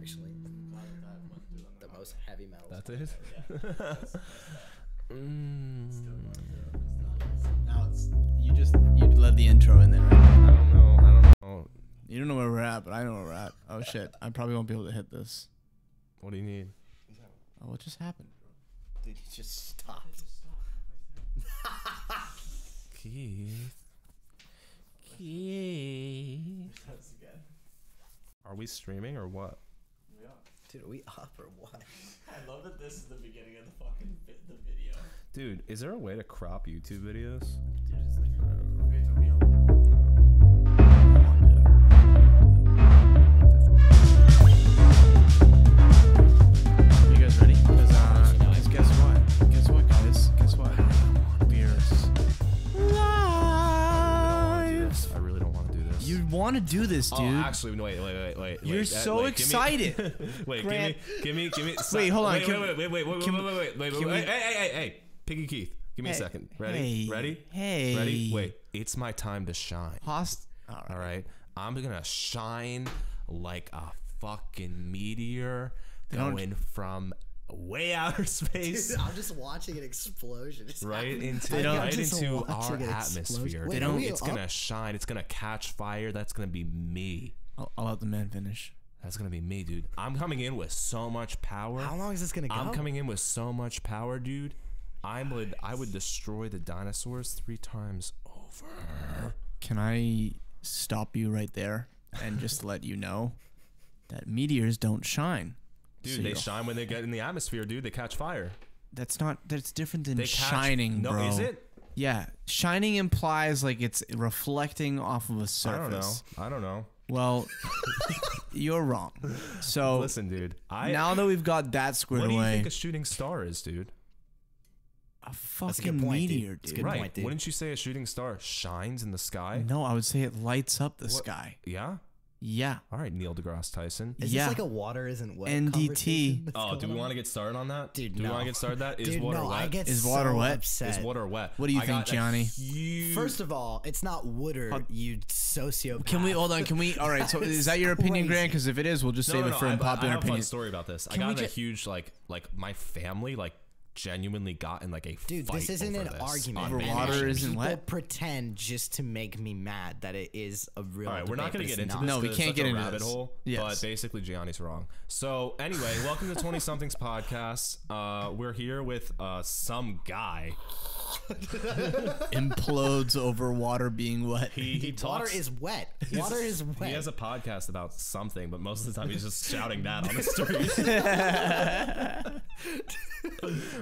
actually. The most heavy metal. That's it? Yeah. Now you led the intro in there. Right? I don't know. You don't know where we're at, but I know where we're at. Oh shit! I probably won't be able to hit this. What do you need? Oh, what just happened? Dude, he just stopped. Keith. Are we streaming or what? We are. Dude, are we up or what? I love that this is the beginning of the fucking the video. Dude, is there a way to crop YouTube videos? Dude, it's like, You guys ready? Because guess what? Guess what, guys? Guess what? We're live. I really don't want to do this. You want to do this, dude? Oh, actually, wait. You're so excited. Wait, Grant. give me. Wait, hold on. Wait. Hey, Piggy Keith, give me a second. Ready? Hey. Ready? Wait, it's my time to shine. All All right, I'm gonna shine like a fucking meteor going from way outer space. dude, I'm just watching an explosion. Right into our atmosphere. It's gonna shine. It's gonna catch fire. That's gonna be me. I'll let the man finish. That's gonna be me, dude. I'm coming in with so much power. How long is this gonna go? I'm coming in with so much power, dude. I would destroy the dinosaurs 3 times over. Can I stop you right there and just let you know that meteors don't shine? Dude, So they you- shine when they get in the atmosphere, dude. They catch fire. That's different than They catch, shining, no, bro. is it? Yeah, shining implies like it's reflecting off of a surface. I don't know. Well, you're wrong. So Listen, dude. now that we've got that squared what do you away, think a shooting star is, dude? a That's a fucking good point, meteor, It's a dude. good Right. point, dude. Wouldn't you say a shooting star shines in the sky? No, I would say it lights up the What? sky. Yeah? Yeah. All right, Neil deGrasse Tyson. Is Yeah. this like a water isn't wet NDT. conversation that's Oh, do going we on? want to get started on that? Dude, do we no. want to get started that? Is Dude, water no, I wet? get Is so water wet? upset. Is water wet? What do you I think, got a Gianni? huge- First of all, it's not water, you sociopath. Can we hold on? Can we? All right. So is that your opinion, crazy. Grant? Because if it is, we'll just save it for I unpopular have a fun opinion. story about this. I Can got we in a ju- huge like my family genuinely got in like a Dude, fight this isn't over an this argument. on Over Vantage. water isn't People wet? pretend just to make me mad that it is a real. All right, we're not going going to to get into this. No, we 'cause can't it's get such a into rabbit this. hole. Yes. But basically, Gianni's wrong. So anyway, welcome to 20 Somethings podcast. We're here with some guy. Implodes over water being wet. He Water talks. is wet. Water is wet. He has a podcast about something, but most of the time he's just shouting that on the street.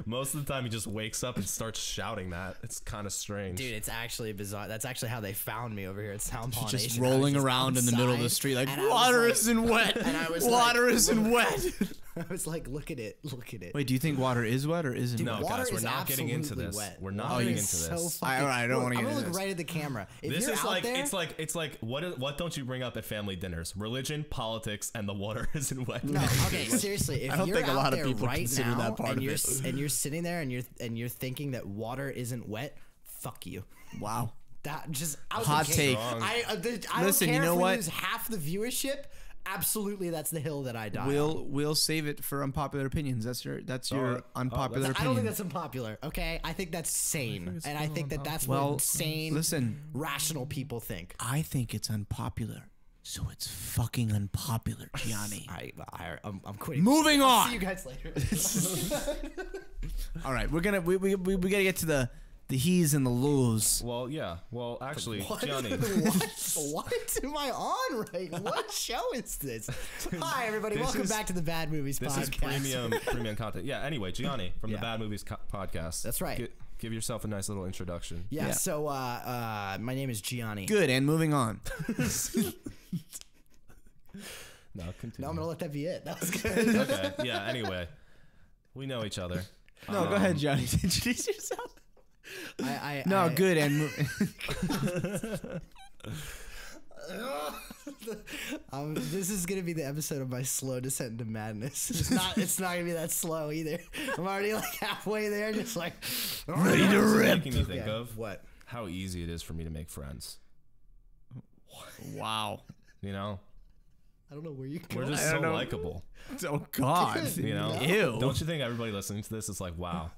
Most of the time he just wakes up and starts shouting that. It's kind of strange. Dude, it's actually bizarre. That's actually how they found me over here at Sound Pond Just Nation. I was rolling just around in the middle of the outside, street like, and I was water like- isn't wet. and I was Water like, isn't wet. I was like, look at it. Look at it. Wait, do you think water is wet or isn't Dude, wet? No, water guys, we're is not getting into absolutely this. wet. We're not Water getting is into so this. fucking- All right, I don't wanna Look, get I'm into gonna look this. right at the camera. If This you're is out like there, it's like what don't you bring up at family dinners? Religion, politics, and the water isn't wet. No, okay, seriously. If I don't you're think a out lot of there people right consider now that part and of you're it. and you're sitting there and you're thinking that water isn't wet, fuck you. Wow. That just out Hot the take. gate. I don't Listen, care you know if we what? lose half the viewership. Absolutely, that's the hill that I die. on. We'll save it for unpopular opinions. That's your unpopular I don't opinion. think that's unpopular. Okay, I think that's sane, it's and I still think that that's Well, what sane, listen. rational people think. I think it's unpopular, so it's fucking unpopular, Gianni. I'm quitting. Moving I'll on. See you guys later. All right, we gotta get to the he's and the lows. Well, yeah. Well, actually, What? Gianni. What am I on right? What show is this? Hi, everybody. This Welcome is- back to the Bad Movies This podcast. is premium content. Yeah. Anyway, Gianni from the Yeah. Bad Movies podcast. That's right. Give yourself a nice little introduction. Yeah. Yeah. So, my name is Gianni. Good, and moving on. No, continue. No, I'm gonna let that be it. That was good. Okay. Yeah. Anyway, we know each other. No, go ahead, Johnny. Introduce yourself. Good, and this is gonna be the episode of my slow descent into madness. It's not. It's not gonna be that slow either. I'm already like halfway there, just like ready to It's rip. making me think Okay, of what? how easy it is for me to make friends. Wow. You know, I don't know where you We're go. just I so don't know. likable. Oh God. You know? No. Ew. Don't you think everybody listening to this is like, wow,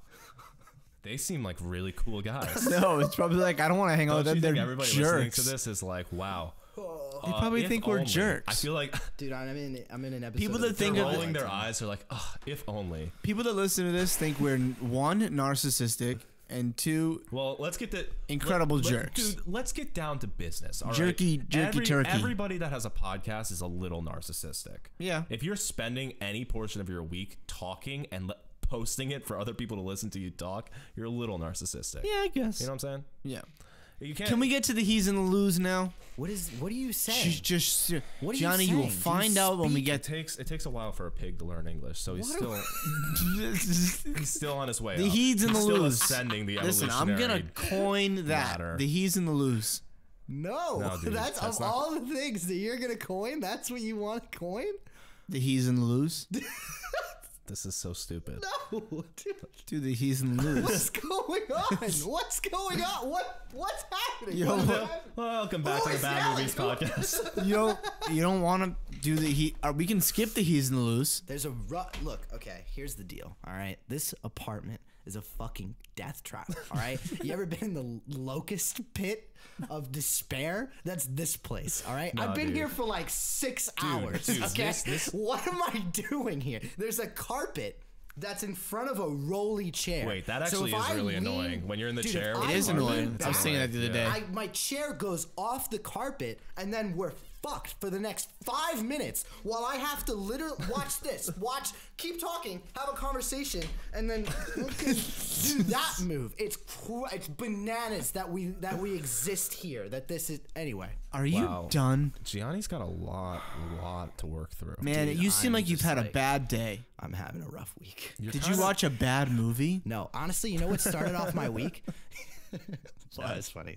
they seem like really cool guys? No, it's probably like I don't want to hang out with Don't them. you They're think everybody listening jerks. to this is like, wow? They probably if think we're only. jerks. I feel like Dude, I'm in an episode. People of that the think they're of- rolling their eyes. They're like, oh, if only. People that listen to this think we're one, narcissistic, and two, Well, let's get to incredible jerks. Dude, let's get down to business. All right? Jerky turkey. Everybody that has a podcast is a little narcissistic. Yeah. If you're spending any portion of your week talking and posting it for other people to listen to you talk, you're a little narcissistic. Yeah, I guess. You know what I'm saying? Yeah. You can't. Can we get to the he's and the lose now? What are you saying? She's just What are you Johnny. You will saying? Do you find out when we speak? get It takes a while for a pig to learn English, so he's he's still on his way. the up. he's and the He's still lose. ascending the Listen, evolutionary. I'm gonna coin that. ladder. The he's and the lose. No, No, dude, that's that's of not- all the things that you're gonna coin. That's what you want to coin? The he's and the lose. This is so stupid. No, dude. Do the he's and the lose. What's going on? What's going on? What's happening? Yo, What what- happened? Welcome back Who to the is Bad yelling? Movies podcast. You don't want to do the he. We can skip the he's and the lose. There's a look. Okay, here's the deal. All right, this apartment is a fucking death trap. All right, you ever been in the locust pit of despair? That's this place. All right, No, I've been dude. here for like 6 hours. dude, okay, this- what am I doing here? There's a carpet that's in front of a rolly chair. Wait, that So actually if is I really lean- annoying. When you're in the Dude, chair if with I It is the carpet, annoying. I was back- saying that the other day. my chair goes off the carpet and then we're fucked for the next 5 minutes while I have to literally watch this, keep talking, have a conversation, and then do that move. It's bananas that we exist here. That this is anyway. Are you Wow. done, Gianni's got a lot to work through. man? Dude, You seem I'm like you've just had a like- bad day. I'm having a rough week. Did you watch a bad movie? No, honestly, you know what started off my week? That was funny.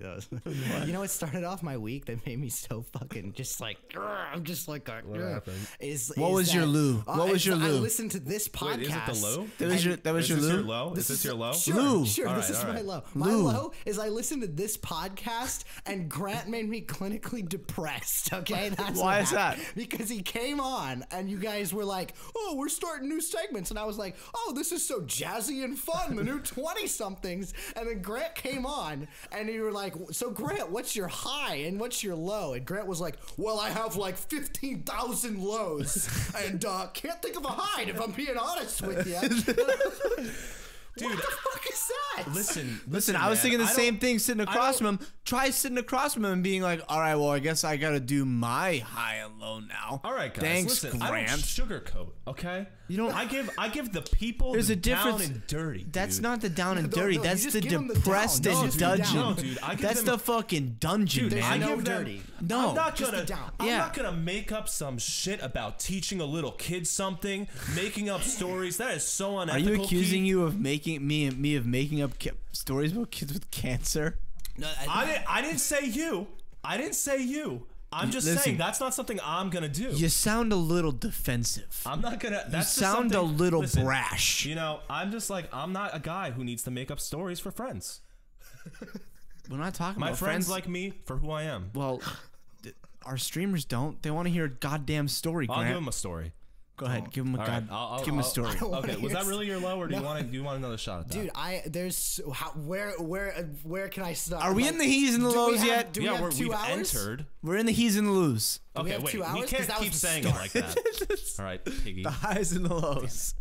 You know what started off my week that made me so fucking just like I'm just like happened? What was your loo? What was your I loo? listened to this podcast. Wait, is it the low? That was Is your this your loo. low? Is this your low? Sure, Lou. sure. All This right, is all my right. low. My Lou. low is I listened to this podcast and Grant made me clinically depressed. Okay, that's Why what is that? happened. Because he came on and you guys were like, "Oh, we're starting new segments," and I was like, "Oh, this is so jazzy and fun, the new 20-somethings." And then Grant came on and you were like, "So Grant, what's your high and what's your low?" And Grant was like, "Well, I have like 15,000 lows and can't think of a high if I'm being honest with you." Dude, what the fuck is that? Listen. I was man, thinking the I same don't- thing sitting across from him. Try sitting across from him and being like, all right, well, I guess I got to do my high and low now. All right, guys. Thanks, listen, Grant. I don't sugarcoat. Okay. You don't- I give the people There's the a difference. down and dirty. That's dude. not the down and No, dirty. no, you That's just the give 'em the depressed down. No, and dude, dungeon. no, dude, I give That's them- the fucking dungeon, Dude, man. I no give them. dirty. No, I'm not just gonna. the down. I'm Yeah. not gonna make up some shit about teaching a little kid something, making up stories. That is so Are unethical. you accusing Keith. you of me of making up stories about kids with cancer? No, I didn't say you. I didn't say you. I'm just Listen. saying that's not something I'm gonna do. You sound a little defensive. I'm not gonna. You That's just sound a something- little listen, brash. You know, I'm just like I'm not a guy who needs to make up stories for friends. We're not talking My about friends like me for who I am. Well, our streamers don't. They want to hear a goddamn story, I'll Grant. give them a story. Go ahead, give him a All right, give him a story. I don't wanna Okay, was hear that really your low, or do you want another shot at that? Dude, there's where can I start? Are we in the he's and the do we lows have- yet? Do we have 2 we've hours? entered. We're in the he's and the lows. we Okay, have wait. 2 hours? We 'Cause can't that keep was the saying it like that. All right, Piggy. The highs and the lows.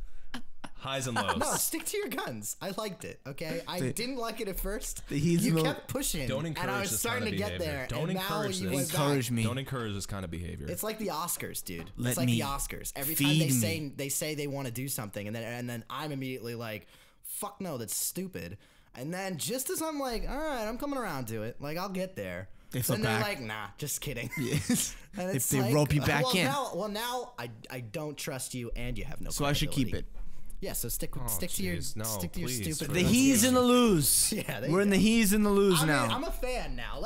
Highs and lows. No, stick to your guns. I liked it. Okay, I didn't like it at first. The he's you and the- kept pushing, Don't and I encourage was this starting kind to of get behavior. there. Don't and encourage now you this. went Encourage back. me. Don't encourage this kind of behavior. It's like the Oscars, dude. Let It's like me the Oscars. Every time feed they say they want to do something, and then I'm immediately like, "Fuck no, that's stupid." And then just as I'm like, "All right, I'm coming around to it. Like I'll get there." They flip then they're back. like, "Nah, just kidding." Yes. And If it's they like, rope you back in. Now I don't trust you, and you have no. So I should keep it. credibility. Yeah, so stick to your jeez, no, stick to your please, stupid. for The That's he's and the loos. Yeah, there We're you in the go. he's and the loos I now. mean, I'm a fan now.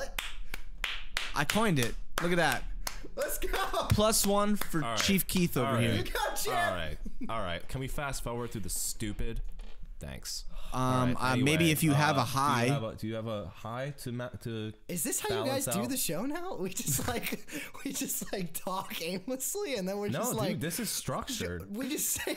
I coined it. Look at that. Let's go. +1 for right. Chief Keith over All here. right. You got All right. Can we fast forward through the stupid? Thanks. All right, Maybe anyway, if you have a high. Do you have a high to Is this how you guys balance do out? the show now? We just like talk aimlessly, and then we're No, just dude, like this is structured. we just say.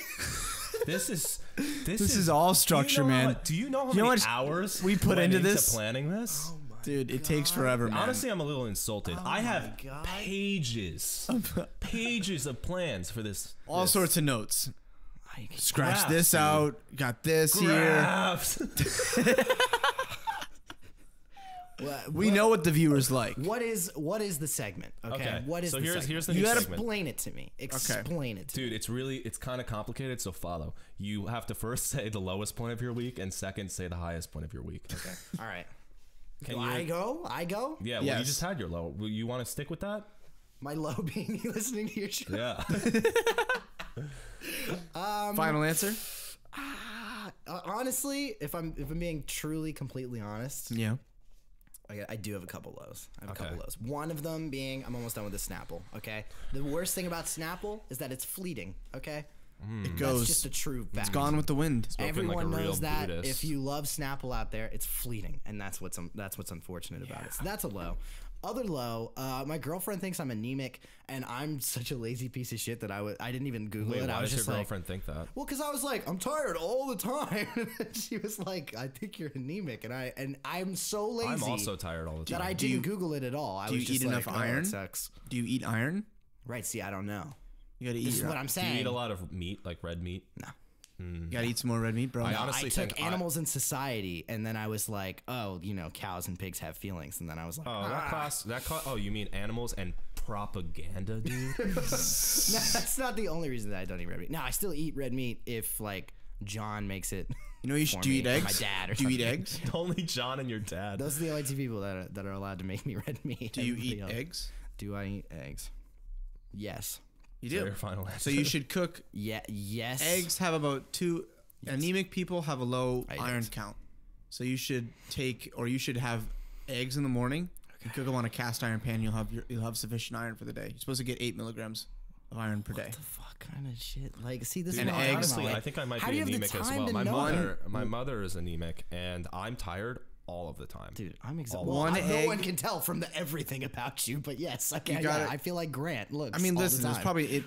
This is all structure, man. Do you know how You know many what hours we put went into this? planning this? Dude, it takes forever, man. Honestly, I'm a little insulted. I have God. pages of plans for this. All sorts of notes. Scratch Graphs, this dude. out. Got this here. Graphs. We know what the viewers like. What is the segment? Okay. What is so the here's segment? the You new gotta segment. Explain it to me. Explain it to me. Dude, it's kind of complicated, so follow. You have to first say the lowest point of your week, and second say the highest point of your week. Okay. All right. Can Do you? I go? Yeah. Well, Yes. you just had your low. You want to stick with that? My low being you listening to your show. Yeah. Final answer? Honestly, if I'm being truly completely honest, Yeah. I do have a couple lows. I have a Okay. couple lows. One of them being I'm almost done with the Snapple. Okay. The worst thing about Snapple is that it's fleeting. Okay. It That's goes. just a true fact. It's gone with the wind. Spoken like a Everyone real knows that Buddhist. if you love Snapple out there, it's fleeting, and that's what's unfortunate about it. So that's a low. Other low, my girlfriend thinks I'm anemic, and I'm such a lazy piece of shit that I didn't even Google Wait, it. I why was does your just like, girlfriend think that? well, because I was like, I'm tired all the time. And she was like, I think you're anemic, and I'm so lazy. I'm also tired all the time. that I didn't Google it at all. I do was you just eat like, enough oh, it iron? sucks. Do you eat iron? Right? See, I don't know. You gotta eat. This is what I'm Do saying. you eat a lot of meat, like red meat? No. You gotta eat some more red meat, bro. I honestly I took think animals in society, and then I was like, oh, cows and pigs have feelings, and then I was like, Oh, that class. Oh, you mean animals and propaganda, dude? No, that's not the only reason that I don't eat red meat. No, I still eat red meat if like John makes it. You know, for do you eat me, or eggs? My dad or do you eat something. eggs? Only John and your dad. Those are the only two people that are allowed to make me red meat. Do you Everybody eat else- eggs? Do I eat eggs? Yes. You So do. your final answer. So you should cook. Yeah. Yes. Eggs have about two. Anemic people have a low I eat iron eggs. count. So you should have eggs in the morning. You cook them on a cast iron pan. You'll have sufficient iron for the day. You're supposed to get 8 milligrams of iron per day. What the fuck kind of shit? Like, see, this Dude, is what I'm talking honestly, about. I think I might how be do you have the anemic as time well. to My know? mother is anemic, and I'm tired all of the time. Dude, I'm exhausted. One No egg- one can tell from the everything about you, but yes, okay, gotta- I feel like Grant. Look, I mean, all listen. the There's time. probably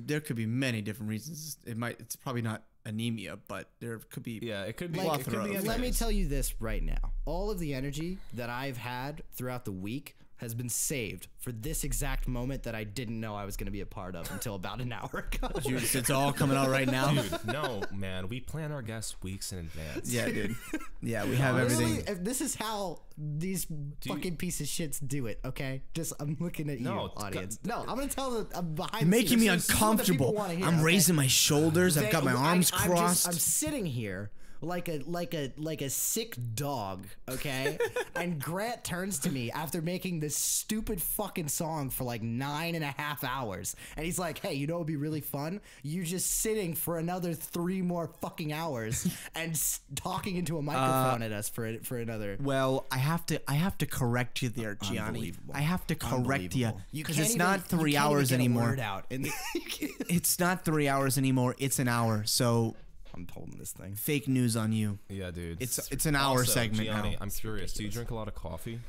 there could be many different reasons. It's probably not anemia, but there could be. Yeah, it could be. Like, it could be Let me anyways. tell you this right now. All of the energy that I've had throughout the week has been saved for this exact moment that I didn't know I was going to be a part of until about an hour ago. Dude, it's all coming out right now. Dude, no, man. We plan our guests weeks in advance. Yeah, dude. Yeah, we have Really? everything. If this is how these fucking piece of shits do it, okay? Just, I'm looking at No, you, audience. No, I'm going to tell the behind You're making me the scenes. This is what the people uncomfortable. wanna hear, I'm okay? raising my shoulders. I've got my arms crossed. I'm sitting here like a sick dog, okay? And Grant turns to me after making this stupid fucking song for like 9.5 hours, and he's like, "Hey, you know what'd be really fun? You just sitting for another 3 more fucking hours and talking into a microphone at us for another." Well, I have to correct you there, Gianni. Unbelievable. I have to correct you Unbelievable. because can't it's even- not you 3 can't even hours get a anymore. word out. It's not 3 hours anymore. It's an hour. So I'm holding this thing. fake news on you. Yeah, dude. It's an hour Also, segment Gianni, now. I'm curious. Do you drink a lot of coffee?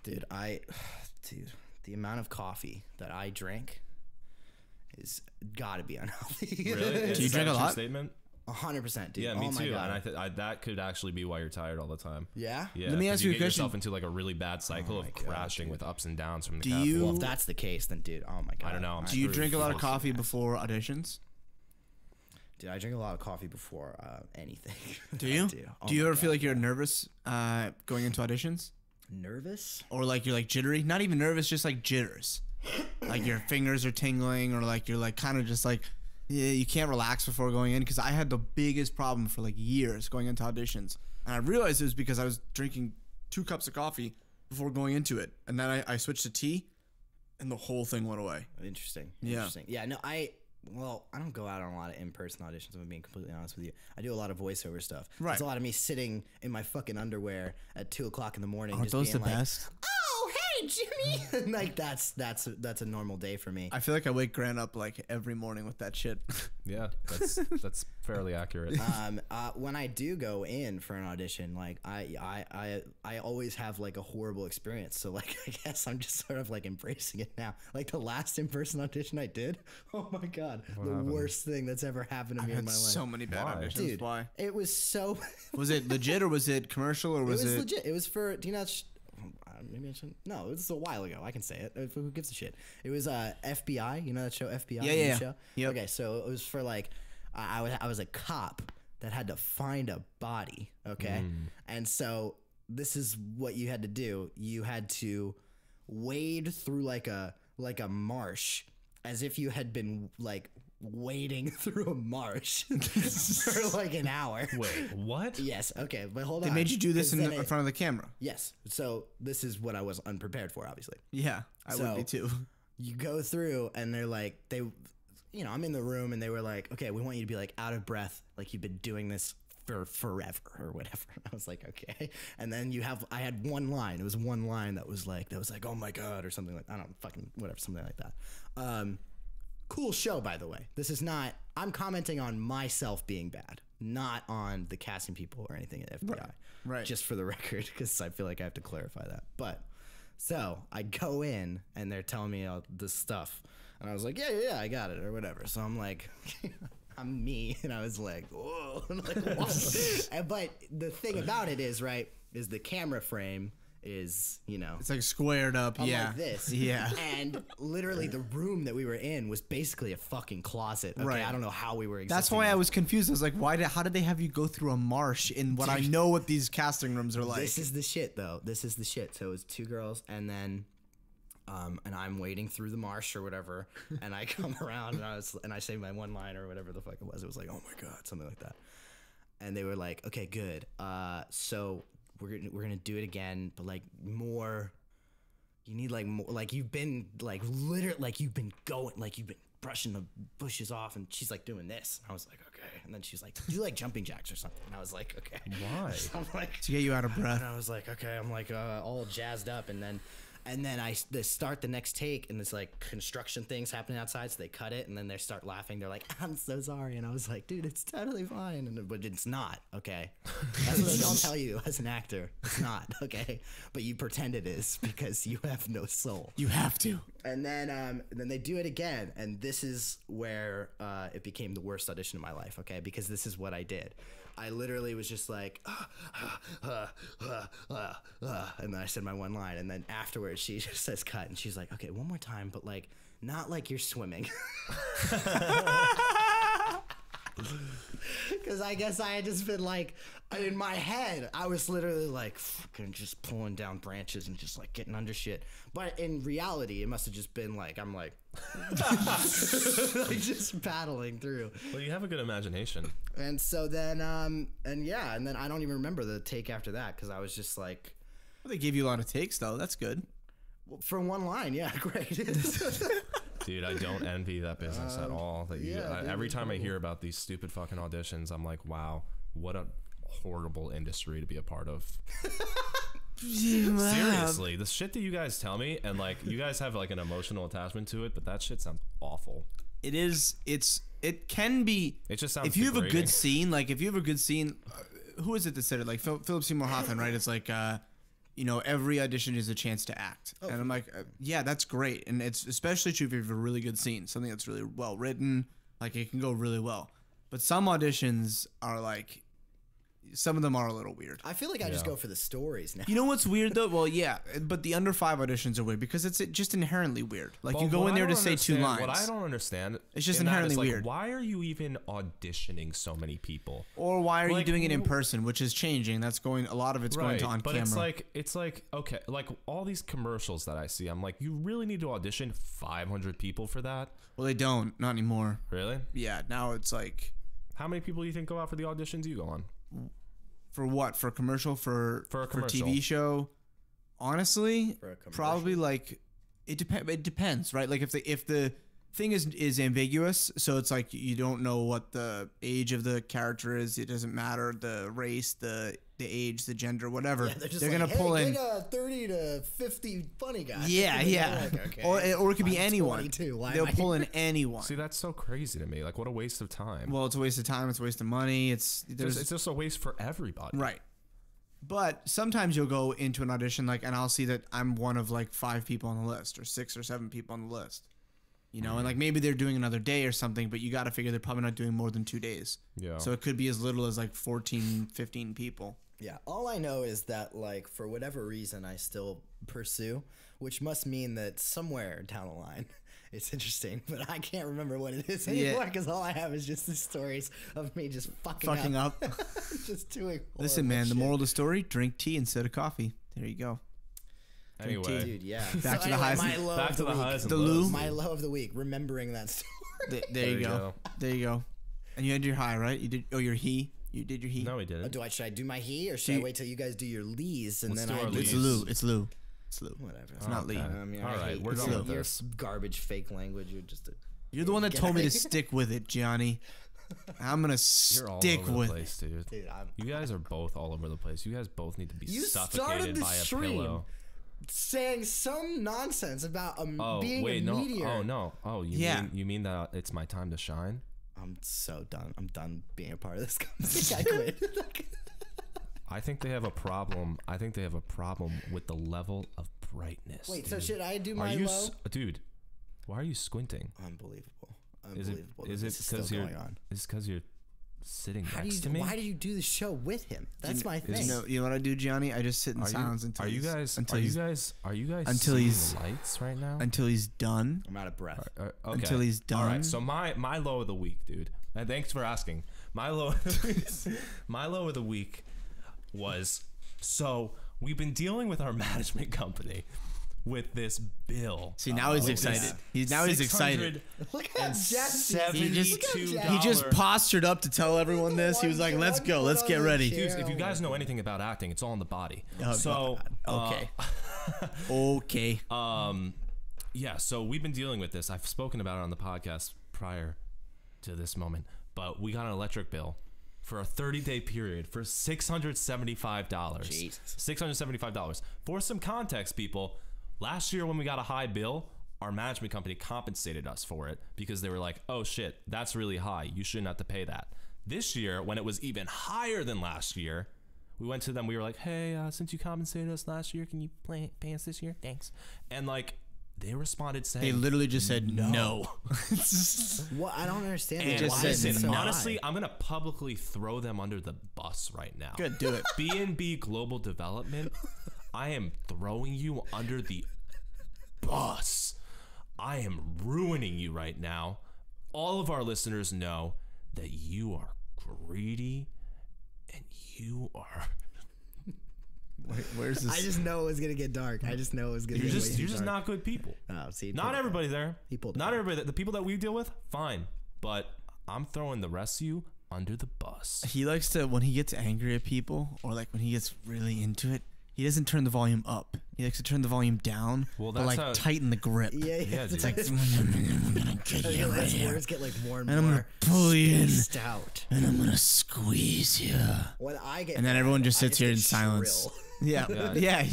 Dude, the amount of coffee that I drink is gotta be unhealthy. Really? Do you drink a lot? Statement? 100%, dude. Yeah, me Oh my too. God. And that could actually be why you're tired all the time. Yeah? Yeah. Let me 'cause ask you a get question. yourself into like a really bad cycle of my God, crashing with ups and downs from the Do caffeine. you- Well, if that's the case, then dude, oh my God. I don't know. I'm Do you screwed. drink a lot of coffee before auditions? Dude, I drink a lot of coffee before anything. Do you? I do. Oh Do you my ever God. feel like you're nervous going into auditions? Nervous? Or like you're like jittery? Not even nervous, just like jitters. Like your fingers are tingling, or like you're like kind of just like, yeah, you can't relax before going in. Because I had the biggest problem for like years going into auditions, and I realized it was because I was drinking 2 cups of coffee before going into it, and then I switched to tea, and the whole thing went away. Interesting. Yeah. Interesting. Yeah, no, I don't go out on a lot of in-person auditions, if I'm being completely honest with you. I do a lot of voiceover stuff. Right. It's a lot of me sitting in my fucking underwear at 2 o'clock in the morning. Aren't just those the being like, best? oh, hey, Hey, Jimmy. Like that's a normal day for me. I feel like I wake Grant up like every morning with that shit. Yeah, that's fairly accurate. When I do go in for an audition, like I always have like a horrible experience. So like I guess I'm just sort of like embracing it now. Like the last in-person audition I did, oh my god, the worst thing that's ever happened to me in my life. So many bad Why? auditions. Dude, Why? it was so. Was it legit or was it commercial or was It was it? legit. It was for. Do you know? Maybe I shouldn't. No, it was a while ago. I can say it. Who gives a shit? It was FBI. You know that show FBI? Yeah. Show? Yep. Okay, so it was for like I was a cop that had to find a body. Okay, and so this is what you had to do. You had to wade through like a marsh as if you had been like wading through a marsh for like an hour. Wait, what? Yes. Okay, but hold on. They made you do this 'Cause in then front of the camera. Yes. So this is what I was unprepared for, obviously. Yeah, I would be too. You go through and they're like, I'm in the room and they were like, okay, we want you to be like out of breath, like you've been doing this for forever or whatever. I was like, okay. And then I had one line. It was one line that was like, oh my God, or something like, I don't fucking, whatever, something like that. Cool show, by the way. This is not, I'm commenting on myself being bad, not on the casting people or anything at FBI. Right. Just for the record, because I feel like I have to clarify that. But, so I go in and they're telling me all this stuff. And I was like, yeah, I got it, or whatever. So I'm like, I'm me. And I was like, whoa. Like, what? But the thing about it is, right, is the camera frame is, it's like squared up. Yeah. like this. Yeah. And literally the room that we were in was basically a fucking closet. Okay, Right. I don't know how we were existing. That's why I was confused. I was like, how did they have you go through a marsh in what I know what these casting rooms are like? This is the shit, though. This is the shit. So it was 2 girls, and then, and I'm wading through the marsh or whatever, and I come around and I say my one line or whatever the fuck it was. It was like, oh my God, something like that. And they were like, okay, good. So we're gonna do it again, but like more. You need like more. Like you've been like literally like you've been brushing the bushes off, and she's like doing this. And I was like, okay. And then she's like, do like jumping jacks or something. And I was like, okay. Why? So I'm like, to get you out of breath. and I was like, okay. I'm like all jazzed up, and then they start the next take, and there's like construction things happening outside, so they cut it, and then they start laughing. They're like, I'm so sorry, and I was like, dude, it's totally fine, but it's not, okay? That's what they don't tell you as an actor. It's not, okay? But you pretend it is because you have no soul. You have to. And then they do it again, and this is where it became the worst audition of my life, okay? Because this is what I did. I literally was just like, and then I said my one line, and then afterwards she just says cut, and she's like, okay, one more time, but like not like you're swimming. Because I guess I had just been like, in my head, I was literally like fucking just pulling down branches and just like getting under shit. But in reality, it must have just been like, I'm like, like just paddling through. Well, you have a good imagination. And so then, and then I don't even remember the take after that because I was just like, Well, they gave you a lot of takes though. That's good. for one line, yeah, great. Dude, I don't envy that business at all. That you, yeah, dude, every it's time I horrible. hear about these stupid fucking auditions, I'm like, wow, what a horrible industry to be a part of. Seriously, the shit that you guys tell me, and like you guys have like an emotional attachment to it, but that shit sounds awful. It is. It can be. It just sounds. If you have a degrading. good scene, who is it that said it? Like Philip Seymour Hoffman, right? It's like, every audition is a chance to act, and I'm like, yeah, that's great, and it's especially true if you have a really good scene, something that's really well written, like it can go really well. But some auditions are like, some of them are a little weird. I feel like I just go for the stories now. You know what's weird though? Well, yeah, but the under 5 auditions are weird because it's just inherently weird. Like Well, you go what in I there to don't say 2 understand- lines. What I don't understand, It's just in that inherently is, like, weird. Why are you even auditioning so many people? Or why are you Like, doing it in person, which is changing? That's going. A lot of it's going to on but camera. it's like okay, like all these commercials that I see, I'm like, you really need to audition 500 people for that? Well, they don't. Not anymore. Really? Yeah, now it's like, How many people do you think go out for the auditions you go on? for what? For a commercial? For a commercial. TV show? Honestly, For a commercial. probably like it depends, right? Like if the thing is ambiguous, so it's like you don't know what the age of the character is. It doesn't matter the race, the age, the gender, whatever. Yeah, they're gonna pull in a 30 to 50 funny guy. Yeah, yeah. Like, okay, or it could be I'm anyone. 22. Why They'll am I pull in anyone. See, that's so crazy to me. Like, what a waste of time. Well, it's a waste of time. It's a waste of money. It's just a waste for everybody. right. But sometimes you'll go into an audition and I'll see that I'm one of like 5 people on the list or 6 or 7 people on the list. You know, and like maybe they're doing another day or something, but you got to figure they're probably not doing more than 2 days. Yeah. So it could be as little as like 14, 15 people. Yeah, all I know is that, like, for whatever reason, I still pursue, which must mean that somewhere down the line, it's interesting, but I can't remember what it is anymore because all I have is just the stories of me just fucking up. Just doing. Listen, man, the shit. moral of the story: drink tea instead of coffee. There you go. Anyway, Dude, yeah. Back to the highs. My low back of to the the week. highs and The lows. Lou. My low of the week. Remembering that story. There you go. There you go. And you had your high, right? You did. Oh, your he. You did your he. No, we didn't. Should I do my he or should I wait till you guys do your lees and Let's then do I our do lees. It's Lou. It's Lou. It's Lou. whatever? It's not Lee. All right, we're done with your this. garbage fake language. You're just a You're the one that told me to stick with it, Gianni. I'm gonna You're all stick over with the place, dude. dude. You guys are both all over the place. You guys both need to be You started suffocated the by a stream pillow. saying some nonsense about Oh being wait, a no. meteor. Oh no. Oh, Yeah. you mean that it's my time to shine? I'm so done. I'm done being a part of this company. I quit. I think they have a problem. I think they have a problem with the level of brightness. Wait, so dude. should I do Are my you, low? dude? Why are you squinting? Unbelievable. Is it Unbelievable. is that it this is still because you're going on? is because you're sitting How do next you, to me? why do you do the show with him? That's my thing. You know what I do, Gianni? I just sit in Are you, silence until are you he's- guys until are you he's guys are you guys until seeing he's- the lights right now? until he's done. I'm out of breath. Okay. Until he's All done. right. So my low of the week, dude. And thanks for asking. My low my low of the week was, so we've been dealing with our management company with this bill. See, now he's excited. He's excited. Look how Jesse. He just postured up to tell everyone this. He was like, "Let's go. Let's get ready." Dude, if you guys know anything about acting, it's all in the body. Oh, So God. Okay. yeah, so we've been dealing with this. I've spoken about it on the podcast prior to this moment, but we got an electric bill for a 30-day period for $675. Jesus. $675. For some context, people, last year when we got a high bill, our management company compensated us for it because they were like, oh shit, that's really high. You shouldn't have to pay that. This year, when it was even higher than last year, we went to them. We were like, hey, since you compensated us last year, can you pay us this year? Thanks. And like, they responded saying, They literally just said no. What? I don't understand. And that. just Why said is it so honestly, high? I'm gonna publicly throw them under the bus right now. Good, do it. B&B Global Development, I am throwing you under the bus. I am ruining you right now. All of our listeners know that you are greedy and you are. Where's this? I just know it was gonna get dark. I just know it was gonna. You're get just way too you're just dark. not good people. Oh, see, Not everybody there. People. Not everybody. The people that we deal with, fine. But I'm throwing the rest of you under the bus. He likes to, when he gets angry at people or like when he gets really into it, he doesn't turn the volume up. He likes to turn the volume down, Well, but that's like how- tighten the grip. Yeah, yeah. Yeah, It's dude. like I'm gonna get you right his here, words get like more and and I'm more gonna pull you in, spaced out. and I'm gonna squeeze you. When I get, And then everyone just I sits here in get silence. shrill. Yeah, yeah.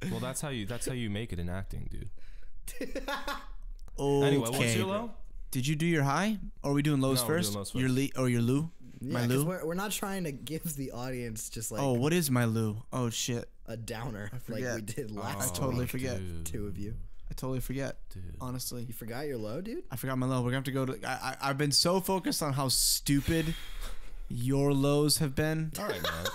Well, that's how you make it in acting, dude. Okay. Anyway, what's your low? Did you do your high? Or are we doing lows No, we're first? doing lows Your first. your Lou? Yeah, My 'cause Lou? we're not trying to give the audience just like Oh, what is my Lou? Oh shit. a downer like forget. we did I last totally week. forget. Dude. Two of you. I totally forget. Dude. Honestly. You forgot your low, dude? I forgot my low. We're gonna have to go to I've been so focused on how stupid your lows have been All right, man.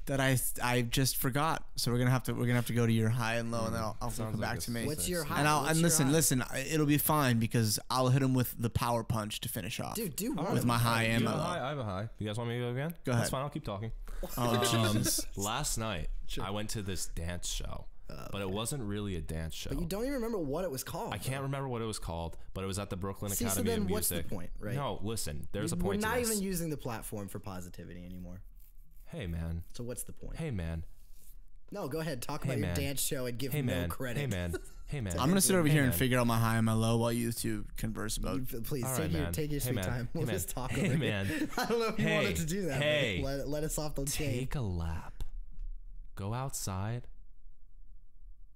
that I just forgot. So we're gonna have to go to your high and low, and then I'll Sounds come like back a to me. What's your high? And What's your listen, high? it'll be fine because I'll hit him with the power punch to finish off. Dude, do one with of my them. high and You my have a low. high, I have a high. You guys want me to go again? Go ahead. That's fine. I'll keep talking. Oh Jesus! Last night, I went to this dance show, but it wasn't really a dance show. But you don't even remember what it was called. I can't remember what it was called, but it was at the Brooklyn See, so Academy then of what's Music. the point, right? No, listen. There's a We're point to not this. even using the platform for positivity anymore. Hey, man. So what's the point? Hey, man. No, go ahead. Talk Hey, about your man. dance show and give Hey, no man. credit. Hey, man. Hey man, I'm gonna sit over here and man. figure out my high and my low while you two converse about. Please All take right, your man. take your Hey, sweet man. time. Hey, We'll man. just talk Hey, over man. here. I don't know if you Hey, wanted to do that. hey. But let us off the chain. Take a lap. Go outside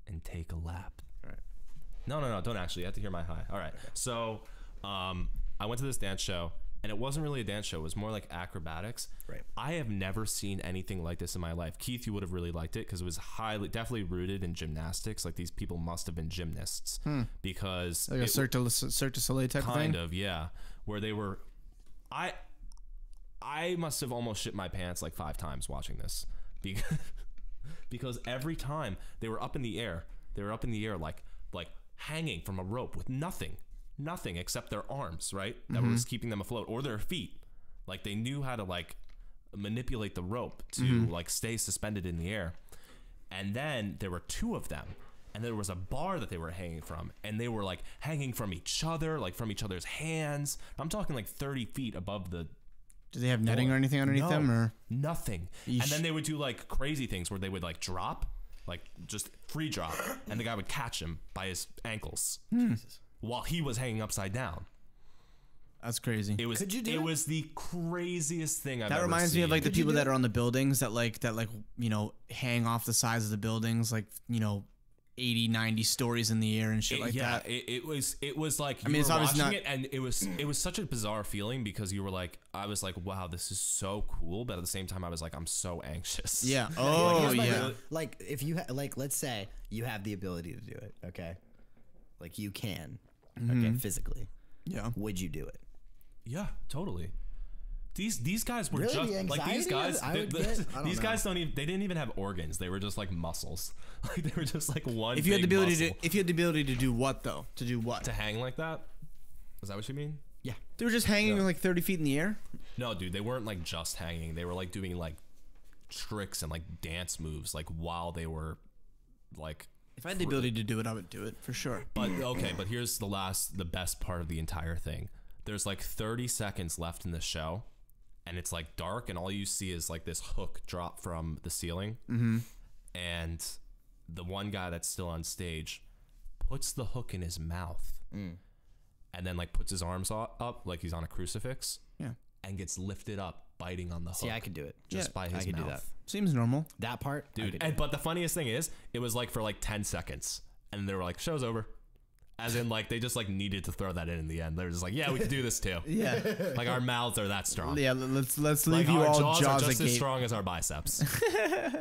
and take a lap. All right. No, don't actually. You have to hear my high. All right. So, I went to this dance show, and it wasn't really a dance show. It was more like acrobatics. Right. I have never seen anything like this in my life. Keith, you would have really liked it because it was definitely rooted in gymnastics. Like these people must have been gymnasts because Like a Cirque du Soleil type of thing. kind of, yeah, where they were. I must have almost shit my pants like 5 times watching this because every time they were up in the air, like hanging from a rope with nothing except their arms, right? That was keeping them afloat, or their feet. Like they knew how to like manipulate the rope to like stay suspended in the air. And then there were 2 of them, and there was a bar that they were hanging from, and they were like hanging from each other, like from each other's hands. I'm talking like 30 feet above the. Do they have netting or anything underneath them, or nothing? And then they would do like crazy things where they would like drop, like just free drop, and the guy would catch him by his ankles while he was hanging upside down. That's crazy. It was. Could you do it it? was the craziest thing I've That ever reminds me of seen. like the Could you people do that it? are on the buildings that hang off the sides of the buildings, 80, 90 stories in the air and shit like yeah, that. it was like you mean, it's were obviously watching not- it, and it was such a bizarre feeling because you were like, I was like, wow, this is so cool, but at the same time, I was like, I'm so anxious. Yeah. Here's Oh my yeah. thing. Like if you let's say you have the ability to do it, okay? Like you can, okay, physically. Yeah. Would you do it? Yeah, totally. These guys were Really? just The like these anxiety guys. I would get? I don't These know. guys they didn't even have organs. They were just like muscles. Like they were just like one. If you had the big ability muscle. if you had the ability to do what though? To do what? to hang like that, is that what you mean? Yeah. They were just hanging like 30 feet in the air. No, dude, they weren't like just hanging. They were like doing like tricks and like dance moves like while they were like. If I had the ability to do it, I would do it for sure. But okay, but here's the best part of the entire thing. There's like 30 seconds left in the show, and it's like dark, and all you see is like this hook drop from the ceiling. And the one guy that's still on stage puts the hook in his mouth, and then like puts his arms up like he's on a crucifix, Yeah. and gets lifted up, biting on the hook. See, I could do it. just Yeah, by his I could mouth. do that. Seems normal. That part, I Dude, could do and, but the funniest thing is, it was like for like 10 seconds, and they were like, "Show's over," as in like they just like needed to throw that in the end. They were just like, "Yeah, we could do this too." Yeah. Like our mouths are that strong. Yeah. Let's Like leave you our all jaws are jaws just as agape. strong as our biceps.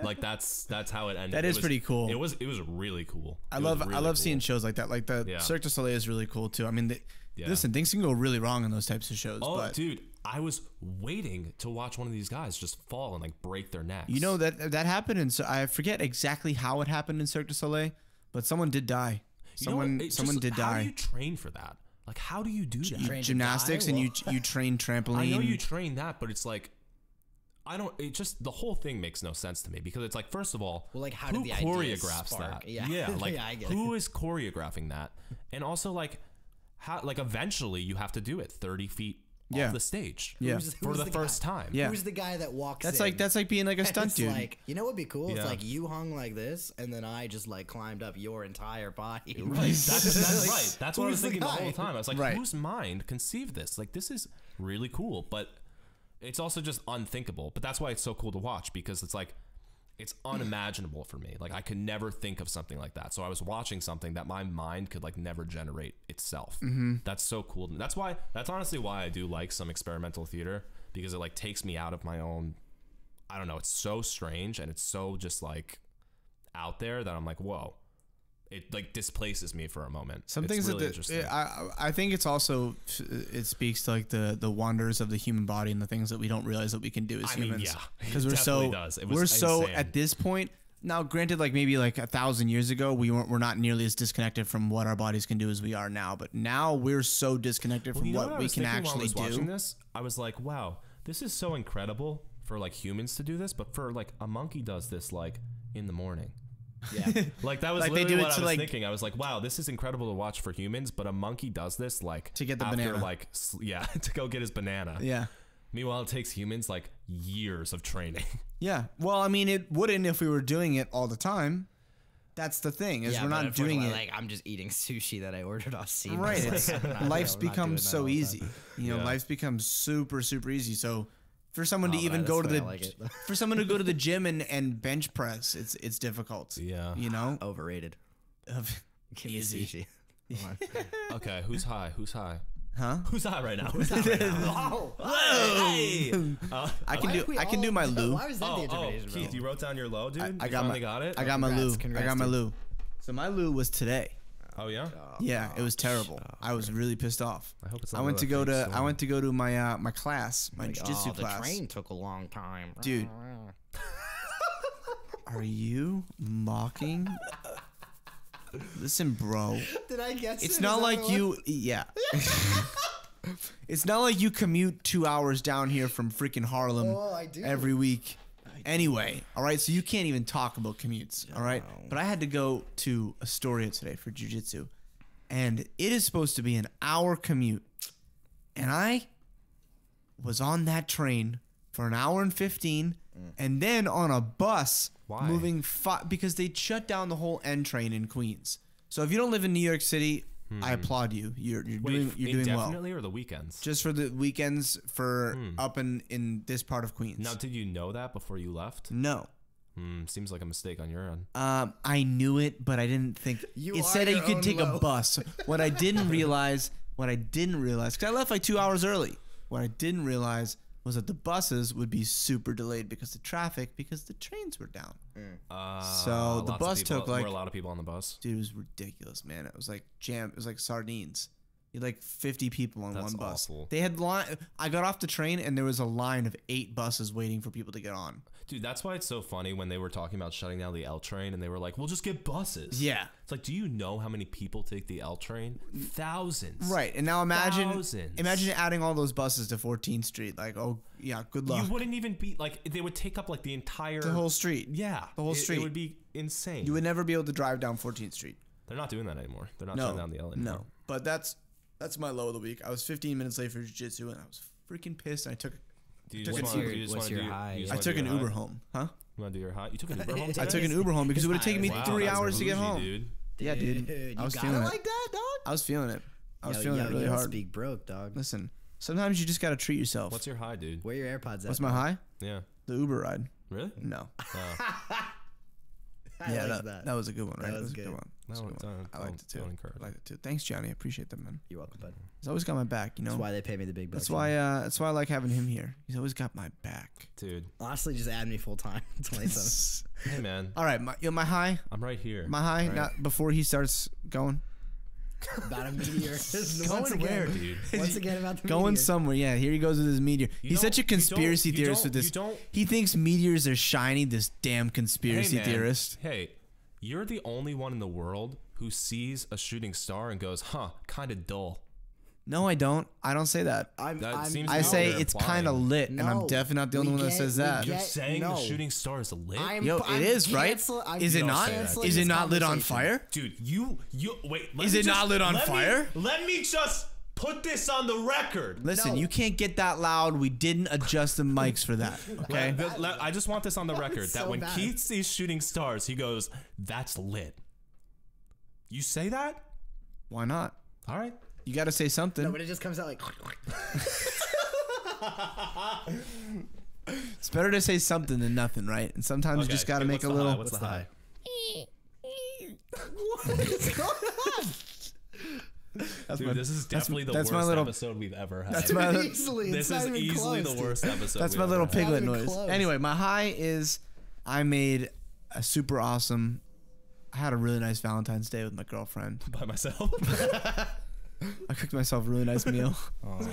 Like that's how it ended. That It is was- pretty cool. It was really cool. I It was love really I love cool. seeing shows like that. Like the Yeah. Cirque du Soleil is really cool too. I mean, Yeah. listen, things can go really wrong in those types of shows. Oh, but dude, I was waiting to watch one of these guys just fall and like break their necks. you know that happened, and so I forget exactly how it happened in Cirque du Soleil, but someone did die. You know what? Someone It someone just- did How do die. you train for that? Like, how do you do that? Train to Gymnastics die? and you train trampoline. I know you train that, but it's like, it just, the whole thing makes no sense to me because it's like, first of all, Well, like, how who did the idea choreographs spark? that? Yeah. like, Yeah, I get it. who is choreographing that? And also, like, how, like, eventually you have to do it 30 feet Yeah. off the stage Yeah. Who's for the first guy? time. Yeah. Who's the guy that walks That's in? like being like a and stunt it's dude. like, you know what'd be cool? It's Yeah. like you hung like this, and then I just like climbed up your entire body. Right. That's Like, right. That's what I was who's the thinking the guy? whole time. I was like, Right. whose mind conceived this? Like, this is really cool, but it's also just unthinkable. But that's why it's so cool to watch because it's like, it's unimaginable for me. Like, I could never think of something like that. So I was watching something that my mind could like never generate itself. That's so cool. That's honestly why I do like some experimental theater because it like takes me out of my own, I don't know. It's so strange and it's so just like out there that I'm like, whoa. It like displaces me for a moment. Some It's things really that interesting. I think it's also it speaks to like the wonders of the human body and the things that we don't realize that we can do as I mean, humans. yeah, because it we're definitely so does. It was we're so insane. at this point now. Granted, like maybe like 1,000 years ago, we're not nearly as disconnected from what our bodies can do as we are now. But now we're so disconnected Well, from you know what I we was can thinking while I actually was watching do. this, I was like, wow, this is so incredible for like humans to do this, but for like a monkey does this like in the morning. Yeah. Like that was Like, they literally do it what I to, was like- thinking. I was like, wow, this is incredible to watch for humans, but a monkey does this like To get the after, banana. like to go get his banana. Yeah. Meanwhile, it takes humans like years of training. Yeah. Well, I mean, it wouldn't if we were doing it all the time. That's the thing is Yeah, we're but not doing unfortunately, it. like I'm just eating sushi that I ordered off Seamless. Right. Like, It's, I'm not- life's I'm not become doing that so all the easy. time. You know, Yeah. life's become super, super easy. So for someone to Oh, but even that's go to why I the like it. for someone to go to the gym and bench press, it's difficult. Yeah. You know? Overrated. Give me Easy. sushi. Come on. Okay, who's high? Who's high? Huh? Who's high right now? Who's high right now? Oh, Hey! I can why do did we I can do all- my Lou. Why was that the interpretation, bro? Keith, you wrote down your low, dude? I You got finally my got it? I got my Lou. Congrats, I got my dude. Lou. So my Lou was today. Oh, yeah? Yeah, it was terrible. I was really pissed off. I hope it's not I went to another go fake to storm. my class, my jiu-jitsu the class. train took a long time. Dude. Are you mocking? Listen, bro. Did I guess It's it? not Is that like what it you. Yeah. It's not like you commute 2 hours down here from freaking Harlem Oh, I do. every week. Anyway, all right. So you can't even talk about commutes. All right. But I had to go to Astoria today for jujitsu, and it is supposed to be an hour commute, and I was on that train for an hour and 15, and then on a bus Why? moving because they shut down the whole N train in Queens. So if you don't live in New York City, I applaud you. You're Wait, doing well. indefinitely or the weekends? Just for the weekends for up in this part of Queens. Now, did you know that before you left? No. Seems like a mistake on your end. I knew it, but I didn't think You it are said that you your could own take low. a bus. What I didn't realize, because I left like 2 hours early. What I didn't realize was that the buses would be super delayed because of traffic, because the trains were down. So the Lots of bus people- took like, were a lot of people on the bus. dude, it was ridiculous, man. It was like jam. It was like sardines. You had like 50 people on That's one bus. awful. They had line. I got off the train and there was a line of 8 buses waiting for people to get on. Dude, that's why it's so funny when they were talking about shutting down the L train and they were like, we'll just get buses. Yeah. It's like, do you know how many people take the L train? Thousands. Right. And now imagine Thousands. adding all those buses to 14th Street. Like, oh yeah, good luck. You wouldn't even be like, they would take up like the entire. The whole street. Yeah. The whole It street. would be insane. You would never be able to drive down 14th Street. They're not doing that anymore. They're not No. shutting down the L anymore. No. But that's my low of the week. I was 15 minutes late for jiu-jitsu and I was freaking pissed. And I took Do you took just it- wanna- do you just what's wanna your do- high? you just I wanna took do an your Uber high? home. Huh? You want to do your high? You took an Uber home today? I took an Uber home because it would have taken me Wow, 3 that's hours to get bougie, home. dude. Yeah, dude. Dude, I you was got feeling it it. like that, dog? I was feeling it. I was Yo, feeling yo, it really you don't hard. Speak broke, dog. Listen, sometimes you just got to treat yourself. What's your high, dude? Wear your AirPods. What's out, my bro. high? Yeah. The Uber ride. Really? No. I Yeah, like that was a good one, right? That was a good good. one. That was a No, good one. don't- I liked it too. don't encourage I liked it too. Thanks, Gianni. I appreciate that, man. You're welcome, bud. He's always got my back, you know. That's why they pay me the big bucks. That's why. That's why I like having him here. He's always got my back. Dude. Honestly, just add me full time. 27. Hey, man. All right, my high. I'm right here. My high. Right. Not before he starts going. About a meteor. Going where, dude? Once again, about the Going meteor. somewhere. Yeah, here he goes with his meteor. You He's such a don't- you conspiracy don't- you theorist don't- with this. you don't- He thinks meteors are shiny. This damn conspiracy Hey, man. theorist. Hey, you're the only one in the world who sees a shooting star and goes, huh, kind of dull. No, I don't. I don't say that. That seems I No, say you're it's implying. kind of lit, and I'm No, definitely not the only we one that get- says we that. get- You're saying no. the shooting star is lit? Yo, it is, right? Is it don't not? say that. canceling Is it this not lit on conversation. fire? Dude, you wait. Is it not lit on fire? Let me just put this on the record. Listen, No. you can't get that loud. We didn't adjust the mics for that. Okay. I just want this on the record that so when bad. Keith sees shooting stars, he goes, "That's lit." You say that? Why not? All right. You got to say something. No, but it just comes out like. It's better to say something than nothing, right? And sometimes you just got to make a little. What's the high? What is going on? Dude, this is definitely the that's worst my little- episode we've ever had. That's my. Easily, This it's not is even easily close, the dude. worst episode. That's we've my ever little had. piglet Not even noise. close. Anyway, my high is I made a super awesome. I had a really nice Valentine's Day with my girlfriend. By myself. I cooked myself a really nice meal. Went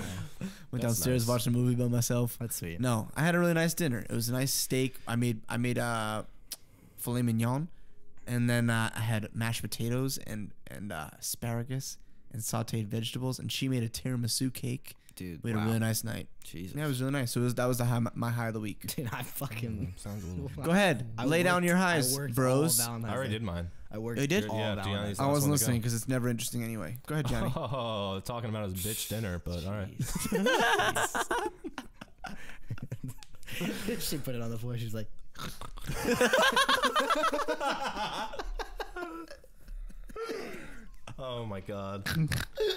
That's downstairs, nice. watched a movie by myself. That's sweet. No, I had a really nice dinner. It was a nice steak. I made filet mignon, and then I had mashed potatoes and asparagus and sautéed vegetables. And she made a tiramisu cake. Dude, We had a really nice night. Jesus. Yeah, it was really nice. So that was my high of the week. Dude, I fucking. Sounds a little. Go ahead, I lay down worked- your I highs, worked bros. all Valentine's I already Day. did mine. I worked. You did? all Yeah, Valentine's Gianni's Day. I last wasn't one to listening go. because it's never interesting anyway. Go ahead, Johnny. Oh, talking about his bitch dinner, but all right. She put it on the floor. She's like, Oh my god.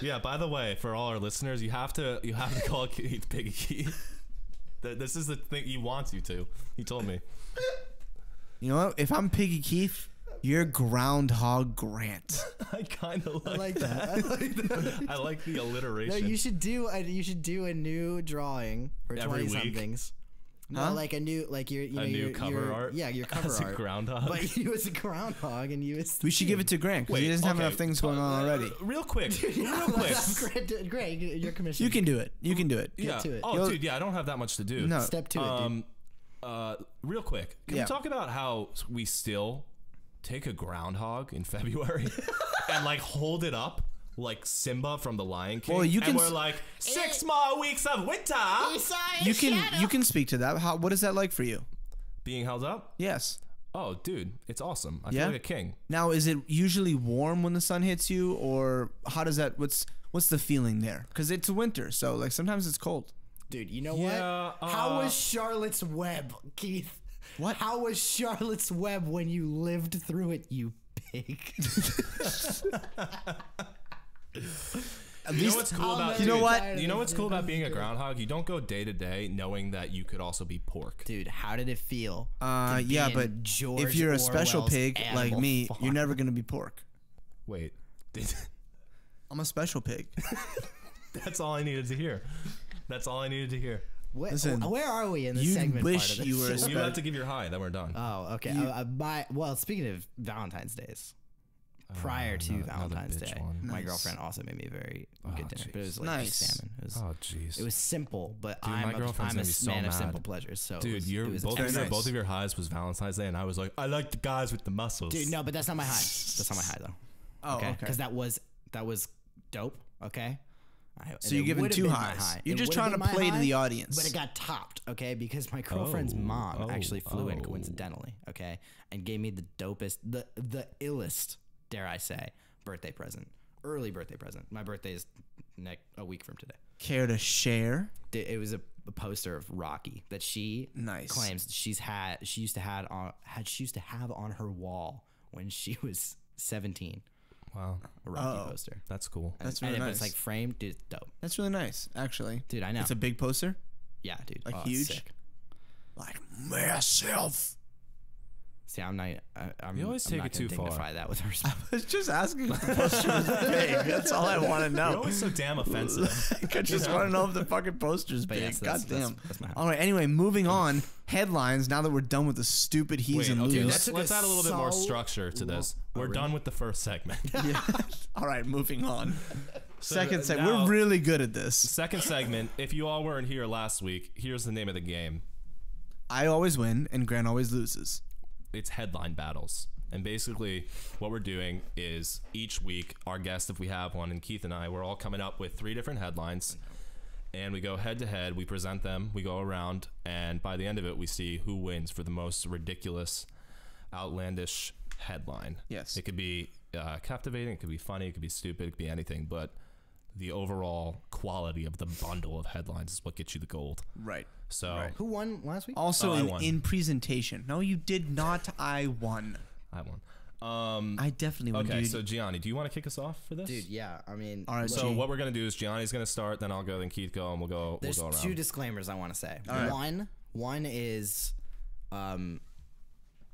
Yeah. By the way, for all our listeners, you have to call Keith Piggy Keith. This is the thing he wants you to. He told me. You know what? If I'm Piggy Keith, you're Groundhog Grant. I kind of I like like that. I like that. I like the No, alliteration. you should do a new drawing for Every 20 week? somethings. No, Huh? like a new new cover art? Yeah, your cover As a art. groundhog. But you as a groundhog and you as We should give it to Grant because he Wait, doesn't have okay. enough things going on already. Real quick. Real quick. Great, your commission. You can do it. You can do it. Yeah. to it. Oh, You'll- dude. Yeah, I don't have that much to do. No. Step to it, dude. Real quick. Can Yeah. we talk about how we still take a groundhog in February and like hold it up like Simba from the Lion King? Well, you and can we're s- like 6 more weeks of winter You can speak to that. How? What is that like for you? being held up. Yes. Oh, dude, it's awesome. I Yeah? feel like a king. Now, is it usually warm when the sun hits you, or how does that? What's the feeling there? Because it's winter, so like sometimes it's cold. Dude, you know Yeah, what? How was Charlotte's Web, Keith? What? How was Charlotte's Web when you lived through it, you pig? You know what's cool about You know what? You know what's cool about being a groundhog? You don't go day to day knowing that you could also be pork. Dude, how did it feel? to be Yeah, in but George if you're a special Orwell's pig like Animal me, Farm? you're never gonna be pork. Wait, I'm a special pig. that's all I needed to hear. That's all I needed to hear. Listen, where are we in the you segment wish part of this? you were a You have to give your hi, then we're done. Oh, okay. Well, speaking of Valentine's Days, prior to another Valentine's bitch Day, one. my Nice. girlfriend also made me a very good dinner. But it was like Nice. beef salmon. Oh, jeez. It was simple, but Dude, my girlfriend's I'm gonna a be so man of mad. simple pleasures. So Dude, it was both Texas. nice. of your highs was Valentine's Day, and I was like, I like the guys with the muscles. Dude, no, but that's not my high. That's not my high though. Oh, okay. Because that was dope. Okay. So you're giving two highs. You're just trying to play to the audience. But it got topped, okay, because my girlfriend's mom actually flew in oh. coincidentally, okay, and gave me the dopest, the illest, dare I say, birthday present. Early birthday present. My birthday is a week from today. Care to share? It was a poster of Rocky that she Nice. claims she used to have on her wall when she was 17. Wow, A Rocky poster. that's cool. That's And really it was nice. like framed, dude. It's dope, That's really nice, actually. dude. I know. It's a big poster. Yeah, dude. Like Oh, huge? sick. Like massive. See, I'm not. I'm, You always I'm take not it gonna too far. dignify that with respect. I was just asking if the poster was big. That's all I want to You're know. always so damn offensive. I just want to know if the fucking poster's But big. yes, God that's damn. my high. All right. Anyway, moving on. Headlines. Now that we're done with the stupid he's Wait, and okay, lose. let's add a little bit more so structure to this. We're done with the first segment. Yeah. All right. Moving on. Second now- segment. We're really good at this. Second segment. If you all weren't here last week, here's the name of the game. I always win and Grant always loses. It's headline battles. And basically, what we're doing is each week, our guest, if we have one, and Keith and I, we're all coming up with 3 different headlines. And we go head to head. We present them. We go around. And by the end of it, we see who wins for the most ridiculous, outlandish headline. Yes. It could be captivating. It could be funny. It could be stupid. It could be anything. But the overall quality of the bundle of headlines is what gets you the gold. Right. So Who won last week? Also I won. in presentation. No, you did not. I won. I won. I definitely won, Okay, dude. so Gianni, do you want to kick us off for this? Dude, yeah. I mean, All right, So G. what we're gonna do is Gianni's gonna start, then I'll go, then Keith go, and we'll go there's around. 2 disclaimers I want to say. right. One is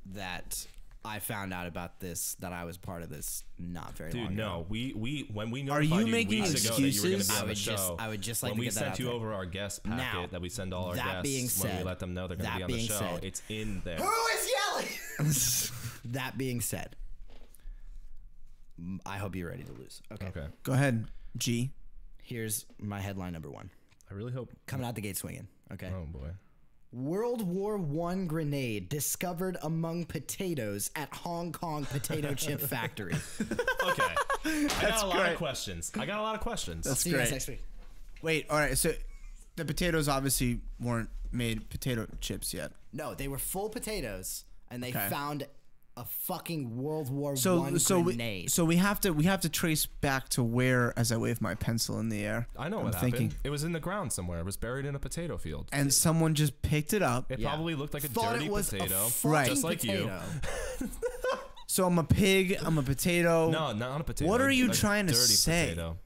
that I found out about this, that I was part of this not very long Dude, ago. no, we when we Are notified you making weeks ago that you were gonna excuses? be on I the would just- show. I would just like when to we get that sent out you there. over our guest packet Now, that we send all our that being guests when we said- let them know they're gonna that be on the being show. said- It's in there. Who is yelling? That being said, I hope you're ready to lose. Okay. Okay. Go ahead, G. Here's my headline number 1. I really hope. Coming out the gate swinging. Okay. Oh boy. World War I grenade discovered among potatoes at Hong Kong potato chip factory. Okay. I got a lot great. of questions. That's See you guys great. next week. Wait, all right. So the potatoes obviously weren't made potato chips yet. No, they were full potatoes, and they Okay. found a fucking World War So I grenade. we have to trace back to where, as I wave my pencil in the air. I know I'm what thinking, happened. It was in the ground somewhere. It was buried in a potato field. and someone just picked it up. It Yeah. probably looked like a Thought dirty it was potato, a fucking Right. just like potato. So I'm a pig. I'm a potato. No, not a potato. What are you a trying to dirty say? Potato.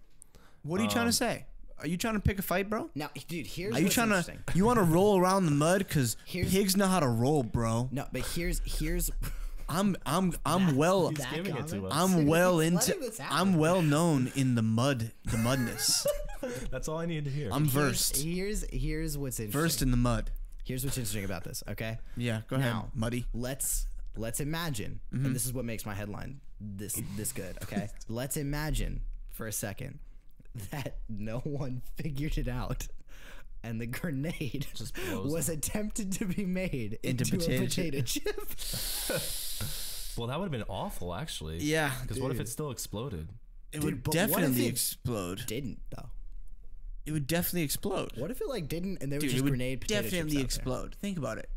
What are you trying to say? Are you trying to pick a fight, bro? Now, dude, here's Are you what's trying to? interesting. You want to roll around the mud? Cause Here's- pigs know how to roll, bro. No, but here's I'm well. He's giving it to us. I'm well He's into. letting this happen. I'm well known in the mudness. That's all I need to hear. I'm versed. Here's what's interesting. Versed in the mud. Here's what's interesting about this. Okay. Yeah, go ahead, Now, muddy. Let's imagine, and this is what makes my headline this good. Okay. Let's imagine for a second that no one figured it out, and the grenade Just blows was attempted to be made Into into a potato potato chip. Well, that would have been awful, actually. Yeah, Because what if it still exploded? it Dude, would but what if definitely it explode. Didn't though. It would definitely explode. What if it like didn't, and there was Dude, just it would grenade potato definitely chips out explode. Think about it.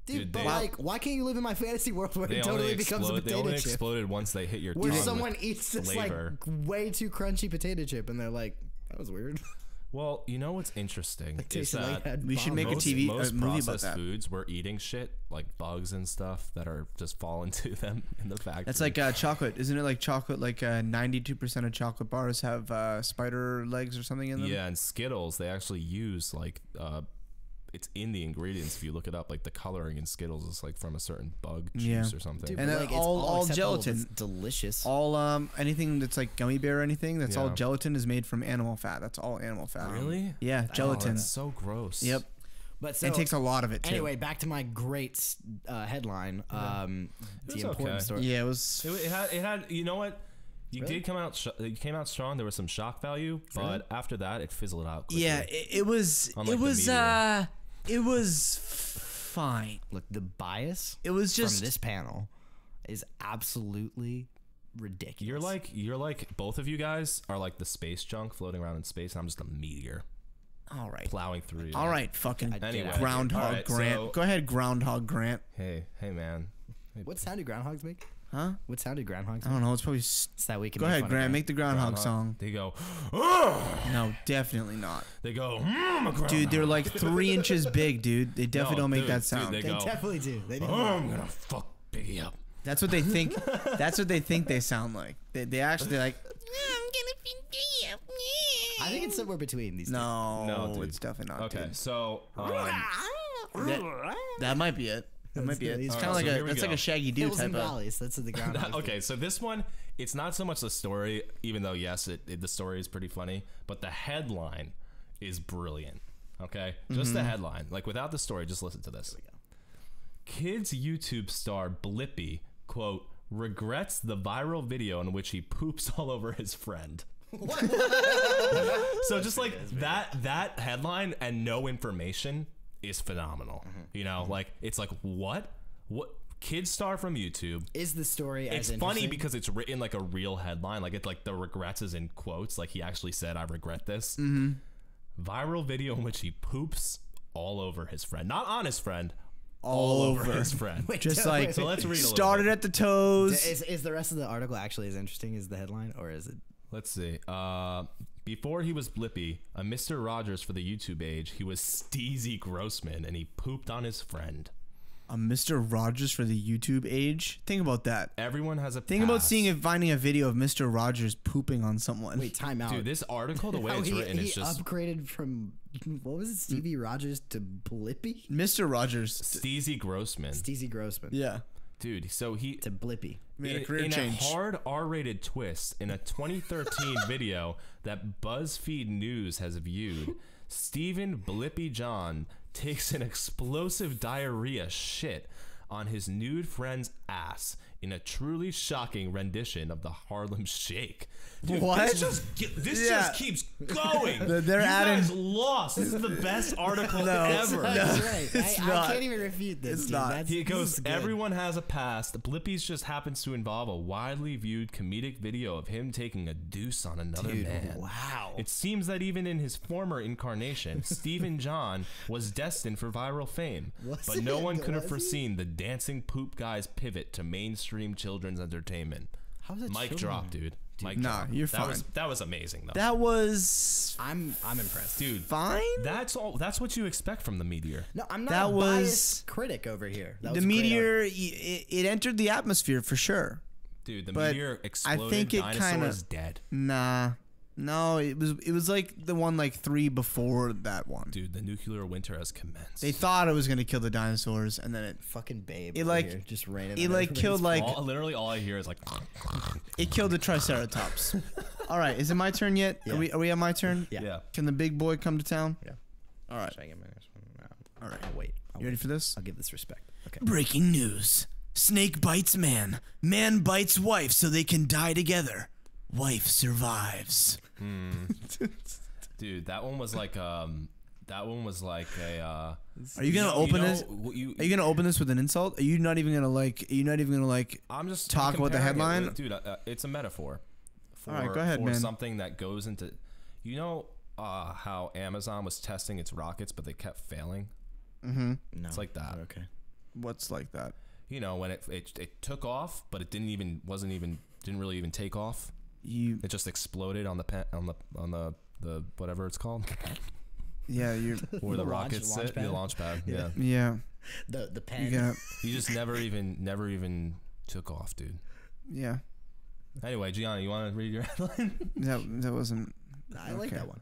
there? Dude, Dude, but they- like, why can't you live in my fantasy world where They it only totally becomes a explode. They potato only chip? exploded once they hit your Where tongue. someone with eats this flavor. like way too crunchy potato chip, and they're like, "That was weird." Well, you know what's interesting is Tasted like that had We should bomb. make a most, TV most movie about processed that. foods we're eating shit like bugs and stuff that are just falling to them in the factory. That's like chocolate, isn't it? Like chocolate, like 92% of chocolate bars have spider legs or something in them. yeah, and Skittles they actually use like it's in the ingredients if you look it up. Like the coloring in Skittles is like from a certain bug juice Yeah. or something. Dude, And but, then like, it's all acceptable if gelatin. it's delicious. All anything that's like gummy bear or anything that's all Yeah. gelatin is made from animal fat. That's all animal fat. Really? Yeah, Oh, gelatin. that's so gross. Yep. But so It takes a lot of it too. anyway, back to my great headline. It The was important okay. story. Yeah, it was. It had you know what? You Really? did come out. You came out strong. There was some shock value, but after that, it fizzled out. Quickly. Yeah, it was. Unlike It the was. meteor. It was fine. Look, the bias It was from just. this panel is absolutely ridiculous. You're like both of you guys are like the space junk floating around in space. And I'm just a meteor all right. plowing through you. All right, fucking Anyway, Groundhog all right, Grant. so- Go ahead, Groundhog Grant. Hey, man. What sound do groundhogs make? Huh? What sound do groundhogs I make? don't know. It's probably. It's that we can Go make ahead, fun of Grant. Grant. Make the Groundhog song. They go. No, definitely not. They go. Dude, they're like 3 inches big, dude. They definitely don't make dude, that sound. Dude, They they go. definitely do. They do. I'm gonna fuck Biggie up. That's what they think. That's what they think they sound like. They actually like. I think it's somewhere between these. No, No, dude. it's definitely not. Okay, Dude. so That might be it. That might be it. It's All kind of right, like so a. here we That's like go. a Shaggy two. Dude Hills type and of. valleys. That's what the groundhogs. okay, so this one, it's not so much the story, even though yes, the story is pretty funny, but the headline is brilliant. Okay, just the headline, like without the story, just listen to this. Kids YouTube star Blippi quote regrets the viral video in which he poops all over his friend. So just like that headline and no information is phenomenal. You know, like it's like what kid star from YouTube. Is the story as It's funny interesting? because it's written like a real headline. Like it's like the regrets is in quotes. Like he actually said, "I regret this." Viral video in which he poops all over his friend, not on his friend, all over his friend. Wait, Just no, like wait, So let's read a little started bit. at the toes. Is the rest of the article actually as interesting as the headline, or is it? Let's see. Before he was Blippi, a Mr. Rogers for the YouTube age, he was Steezy Grossman, and he pooped on his friend. A Mr. Rogers for the YouTube age. Think about that. Everyone has a Think about past. finding a video of Mr. Rogers pooping on someone. Wait, time out. Dude, this article, the way How it's he, written, he is just upgraded from what was it, Stevie Rogers to Blippy? Mr. Rogers. Steezy Grossman. Steezy Grossman Yeah. Dude, so he to Blippy. Made a career in change. a hard R-rated twist in a 2013 video that BuzzFeed News has viewed, Stephen Blippy John takes an explosive diarrhea shit on his nude friend's ass in a truly shocking rendition of the Harlem Shake. Dude, What? This Yeah. just keeps going. They're you adding- guys lost. This is the best article No, ever. That's right. it's I not. can't even refute this. It's dude. not. That's, He this goes, is good. everyone has a past. Blippi's just happens to involve a widely viewed comedic video of him taking a deuce on another Dude, man. wow. It seems that even in his former incarnation, Stephen John was destined for viral fame. Was But no it? one could have Was he? foreseen the dancing poop guy's pivot to mainstream children's entertainment. How is that Mic children? drop, dude. Mike Nah, drop. you're fine. That was amazing though. That was I'm impressed. Dude, fine. that's all. That's what you expect from the meteor. No, I'm not That a was- biased critic over here. That The was a great meteor, it entered the atmosphere for sure. Dude, the But meteor I exploded. think it Dinosaurs kinda- dead. Nah, no, it was like the one like 3 before that one. Dude, the nuclear winter has commenced. They thought it was gonna kill the dinosaurs, and then fucking babe. It, over like- here, just raining. it on like killed everybody's- like Literally all I hear is like. it killed the triceratops. All right, is it my turn yet? Yeah. Are we at my turn? Yeah. Yeah. Can the big boy come to town? Yeah. All right. Should I give my next one? No. All right. I'll wait. You ready for this? I'll give this respect. Okay. Breaking news. Snake bites man. Man bites wife so they can die together. Wife survives. Dude, that one was like a. Are you gonna open this? Are you gonna open this with an insult? Are you not even gonna like? Are you not even gonna like? I'm just talk about the comparing it headline? with- dude. It's a metaphor. For, All right, go ahead, for man. something that goes into, how Amazon was testing its rockets, but they kept failing. No. It's like that. Okay. What's like that? When it took off, but it didn't really even take off. It just exploded on the whatever it's called, Yeah, you're. where the launch- rockets launch sit, pad? the launch pad. Yeah. Yeah. The pen. You got. You just never even took off, dude. Yeah. Anyway, Gianni, you want to read your headline? That wasn't. I like okay. that one.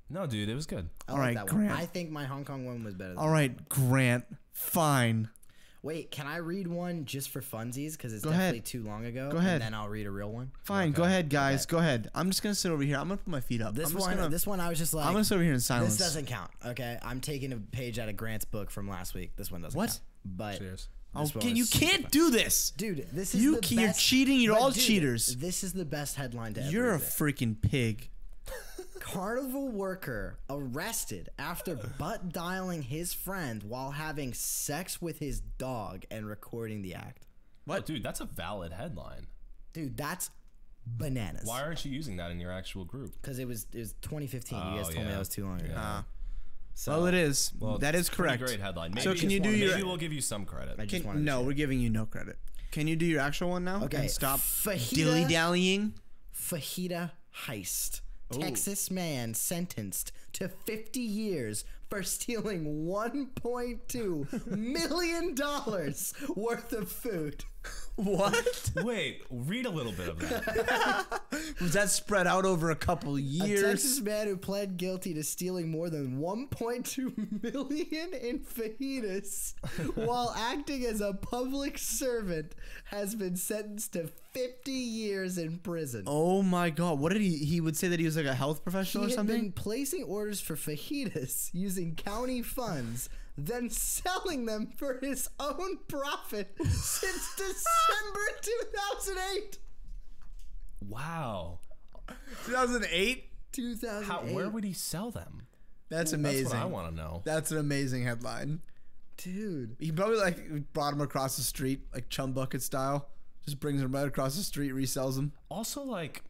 No, dude, it was good. I All like right, that one. Grant. I think my Hong Kong one was better. Than All right, Grant. Fine. Wait, can I read one just for funsies? Because it's Go definitely ahead. too long ago. Go ahead. And then I'll read a real one. Fine. Go ahead, guys. Go ahead. I'm just gonna sit over here. I'm gonna put my feet up. This I'm just one, Gonna, this one, I was just like, I'm gonna sit over here in silence. this doesn't count. Okay, I'm taking a page out of Grant's book from last week. This one doesn't What? count. But Cheers. Oh, this one you was super can't fun. do this. Dude, this is You're the best, cheating. You're but all dude, cheaters. This is the best headline to ever You're a read. freaking pig. Carnival worker arrested after butt dialing his friend while having sex with his dog and recording the act. What, dude? That's a valid headline. Dude, that's bananas. Why aren't you using that in your actual group? Because it was 2015. You Oh, guys told me yeah. that was too long ago. Yeah. So Well, it is. Well, that is it's a pretty correct. Great headline. Maybe So can you do maybe your? we'll give you some credit. I just wanted to No, share. we're giving you no credit. Can you do your actual one now? Okay, And stop fajita- dilly dallying. Fajita heist. Texas man sentenced to 50 years for stealing $1.2 million worth of food. What? Wait, read a little bit of that. Was that spread out over a couple A years? Texas man who pled guilty to stealing more than $1.2 million in fajitas while acting as a public servant has been sentenced to 50 years in prison. Oh my God! What did he would say that he was like a health professional He or had been something? placing orders for fajitas using county funds, then selling them for his own profit since December 2008. Wow. 2008. 2008. Where would he sell them? That's amazing. That's what I want to know. That's an amazing headline. Dude. He probably like brought him across the street, like chum bucket style. Just brings him right across the street, resells them. Also, like,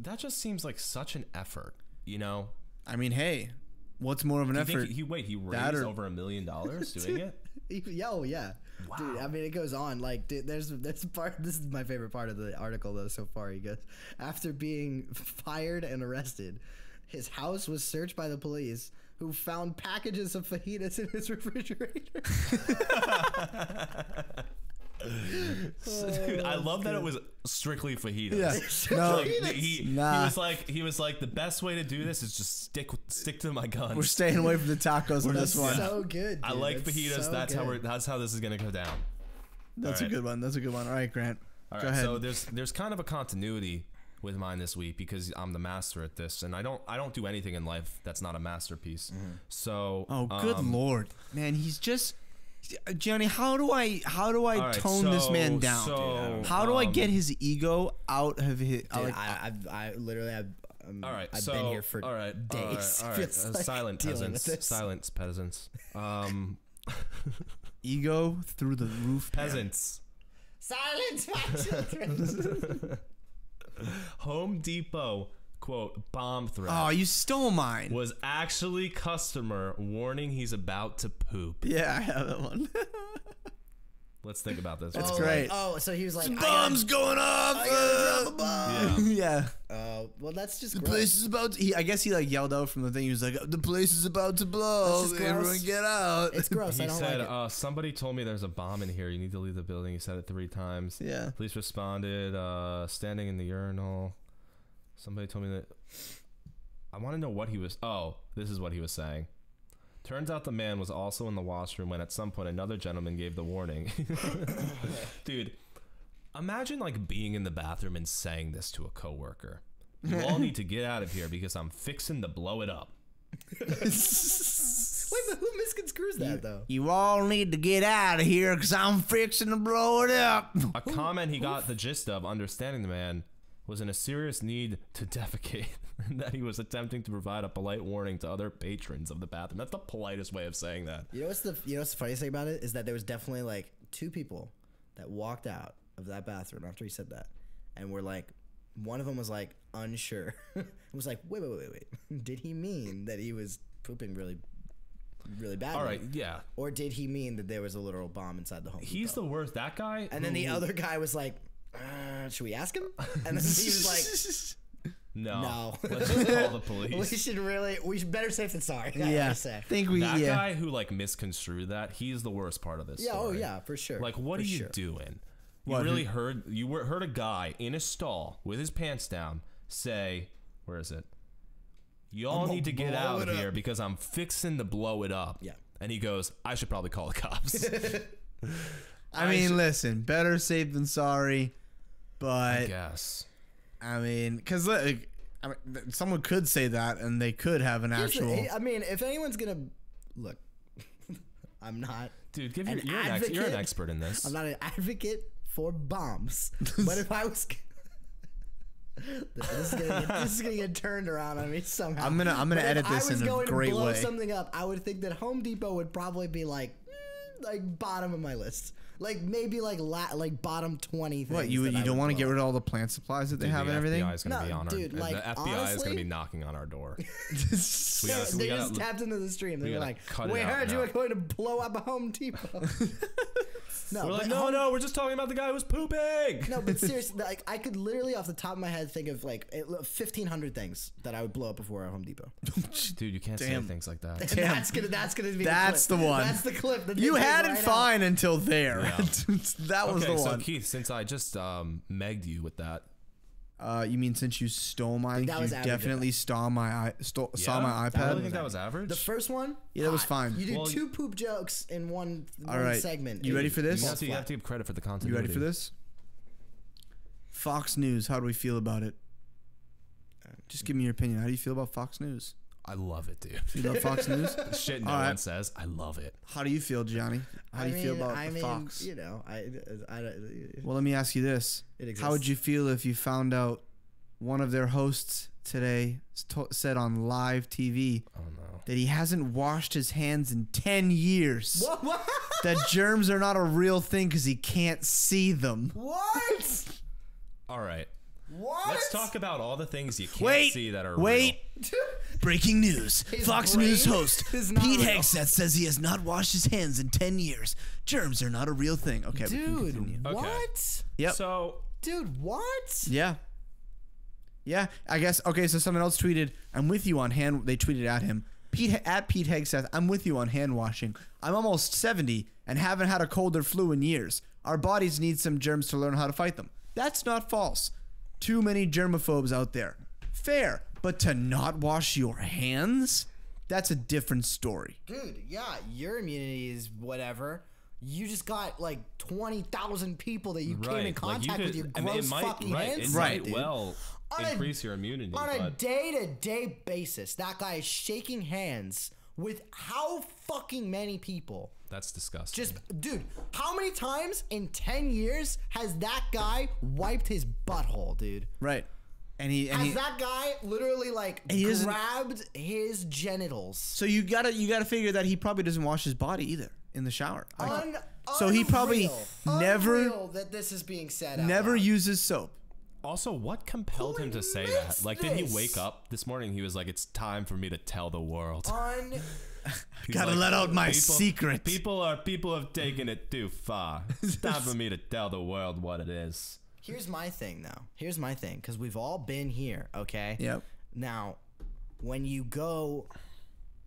that just seems like such an effort, you know? I mean, hey, what's more of an Do you effort? think he That raised or- over $1 million doing it? Yeah, oh yeah. Wow. Dude, I mean, it goes on. Like, dude, there's part. This is my favorite part of the article, though. So far, he goes, after being fired and arrested, his house was searched by the police, who found packages of fajitas in his refrigerator. Dude, I love that it was strictly fajitas. Yeah. No, Like, he Nah. was like the best way to do this is just stick to my guns. we're staying away from the tacos on this just- one. So good. I dude. like It's fajitas. so that's good. how this is gonna go down. That's All right. a good one. That's a good one. All right, Grant. All Go right, ahead. so there's kind of a continuity with mine this week because I'm the master at this, and I don't do anything in life that's not a masterpiece. So Oh, good lord, man, he's just Gianni. How do I all right, tone this so- man down? so, How do I get his ego out of his? Dude, I literally have. All right, I've so, been here for all right, days. All right, Feels like silent dealing with peasants. this. Silence peasants. Ego through the roof. Peasants. Silence, my children. Home Depot quote bomb threat Oh, you stole mine. was actually customer warning he's about to poop. Yeah, I have that one. Let's think about this. It's Oh, great. Oh, so he was like, Bombs going off. I gotta drop a bomb. Yeah. Well, that's just The gross. place is about to, I guess he like yelled out from the thing. He was like, the place is about to blow. That's just gross. Everyone get out. It's gross. I He don't said, like it. somebody told me there's a bomb in here. You need to leave the building. He said it 3 times. Yeah. Police responded, standing in the urinal. Somebody told me that. I want to know what he was. Oh, this is what he was saying. Turns out the man was also in the washroom when at some point another gentleman gave the warning. Dude, imagine like being in the bathroom and saying this to a coworker. You all need to get out of here because I'm fixing to blow it up. Wait, but who misconstrues that though? You all need to get out of here because I'm fixing to blow it up. A comment he got the gist of, understanding the man, was in a serious need to defecate and that he was attempting to provide a polite warning to other patrons of the bathroom. That's the politest way of saying that. You know what's the funniest thing about it is that there was definitely like 2 people that walked out of that bathroom after he said that, and were like, one of them was like unsure. It was like, wait, did he mean that he was pooping really badly? All right, yeah. Or did he mean that there was a literal bomb inside the home? He's the worst. That guy. And then the other guy was like, should we ask him? And then he was like, No. no. Let's just call the police. we should better safe than sorry. I Yeah. gotta say. Think we, That yeah. guy who like misconstrued that, he's the worst part of this Yeah, story. oh yeah, for sure. Like, what For are you sure. doing? You What, really heard a guy in a stall with his pants down say, where is it? Y'all need to get blow out it of here up. because I'm fixing to blow it up. Yeah. And he goes, I should probably call the cops. I mean, listen, better safe than sorry. I But guess. I mean, because like, someone could say that, and they could have an Here's the- actual. I mean, if anyone's gonna look, I'm not. Dude, An you're an advocate. expert in this. I'm not an advocate for bombs, but if I was, this is gonna get turned around on me somehow. I'm gonna But if edit I this was in a going great to blow way. something up, I would think that Home Depot would probably be like bottom of my list, like maybe like bottom 20 things. What, you that I don't would want to blow get up. rid of all the plant supplies that they Dude, have the and everything? FBI is gonna No, be on dude, our, like, the FBI is honestly- gonna be knocking on our door. They just tapped into the stream. They were gotta like, cut it "We out heard you now." were going to blow up a Home Depot." No, We're like, but no, we're just talking about the guy who was pooping. No, but seriously, like I could literally off the top of my head think of like 1,500 things that I would blow up before a Home Depot. Dude, you can't Damn. say things like that. And Damn. that's gonna be That's the the clip. one. That's the clip. that they You take had it right out. fine until there. Yeah. That was Okay, the so one. Keith, since I just megged you with that, You mean since you stole mine? That You was average definitely saw my saw my I iPad. really think that was average. The first one, Yeah, that was hot. fine. You do Well, 2 poop jokes in one All right. segment. You ready for this? you have to give credit for the content. You ready for this? Fox News. How do we feel about it? Just give me your opinion. How do you feel about Fox News? I love it, dude. You love Fox News? The shit no All right. one says. I love it. How do you feel, Johnny? How do you feel about Fox? You know, Well, let me ask you this: It how would exists. you feel if you found out one of their hosts today said on live TV Oh no. that he hasn't washed his hands in 10 years? What? That germs are not a real thing because he can't see them. What? All right. What? Let's talk about all the things you can't Wait, see that are wait. Breaking news. His Fox brain News host is not Pete real. Hegseth says he has not washed his hands in 10 years. Germs are not a real thing. Okay, we can Dude, continue. Okay. what? Yep. So Dude, what? Yeah. Yeah, I guess. Okay, so someone else tweeted, I'm with you on hand. They tweeted at him. Pete Hegseth, I'm with you on hand washing. I'm almost 70 and haven't had a cold or flu in years. Our bodies need some germs to learn how to fight them. That's not false. Too many germaphobes out there. Fair. But to not wash your hands? That's a different story. Dude, yeah, your immunity is whatever. You just got like 20,000 people that you came in contact with your gross fucking hands. It Right, might dude. well On a- increase your immunity. On a but day-to-day basis, that guy is shaking hands with how fucking many people? that's disgusting. Just, dude, how many times in 10 years has that guy wiped his butthole, dude? Right. And he Has that guy literally like he doesn't- grabbed his genitals? so you gotta figure that he probably doesn't wash his body either in the shower. So he probably unreal that this is being said out never loud. uses soap. Also, what compelled him to say missed that? Like, did he this? wake up this morning? He was like, "It's time for me to tell the world." He's Gotta like, let out my people- secret. People have taken it too far. It's time for me to tell the world what it is. Here's my thing, though. Here's my thing, because we've all been here, okay? Yep. Now, when you go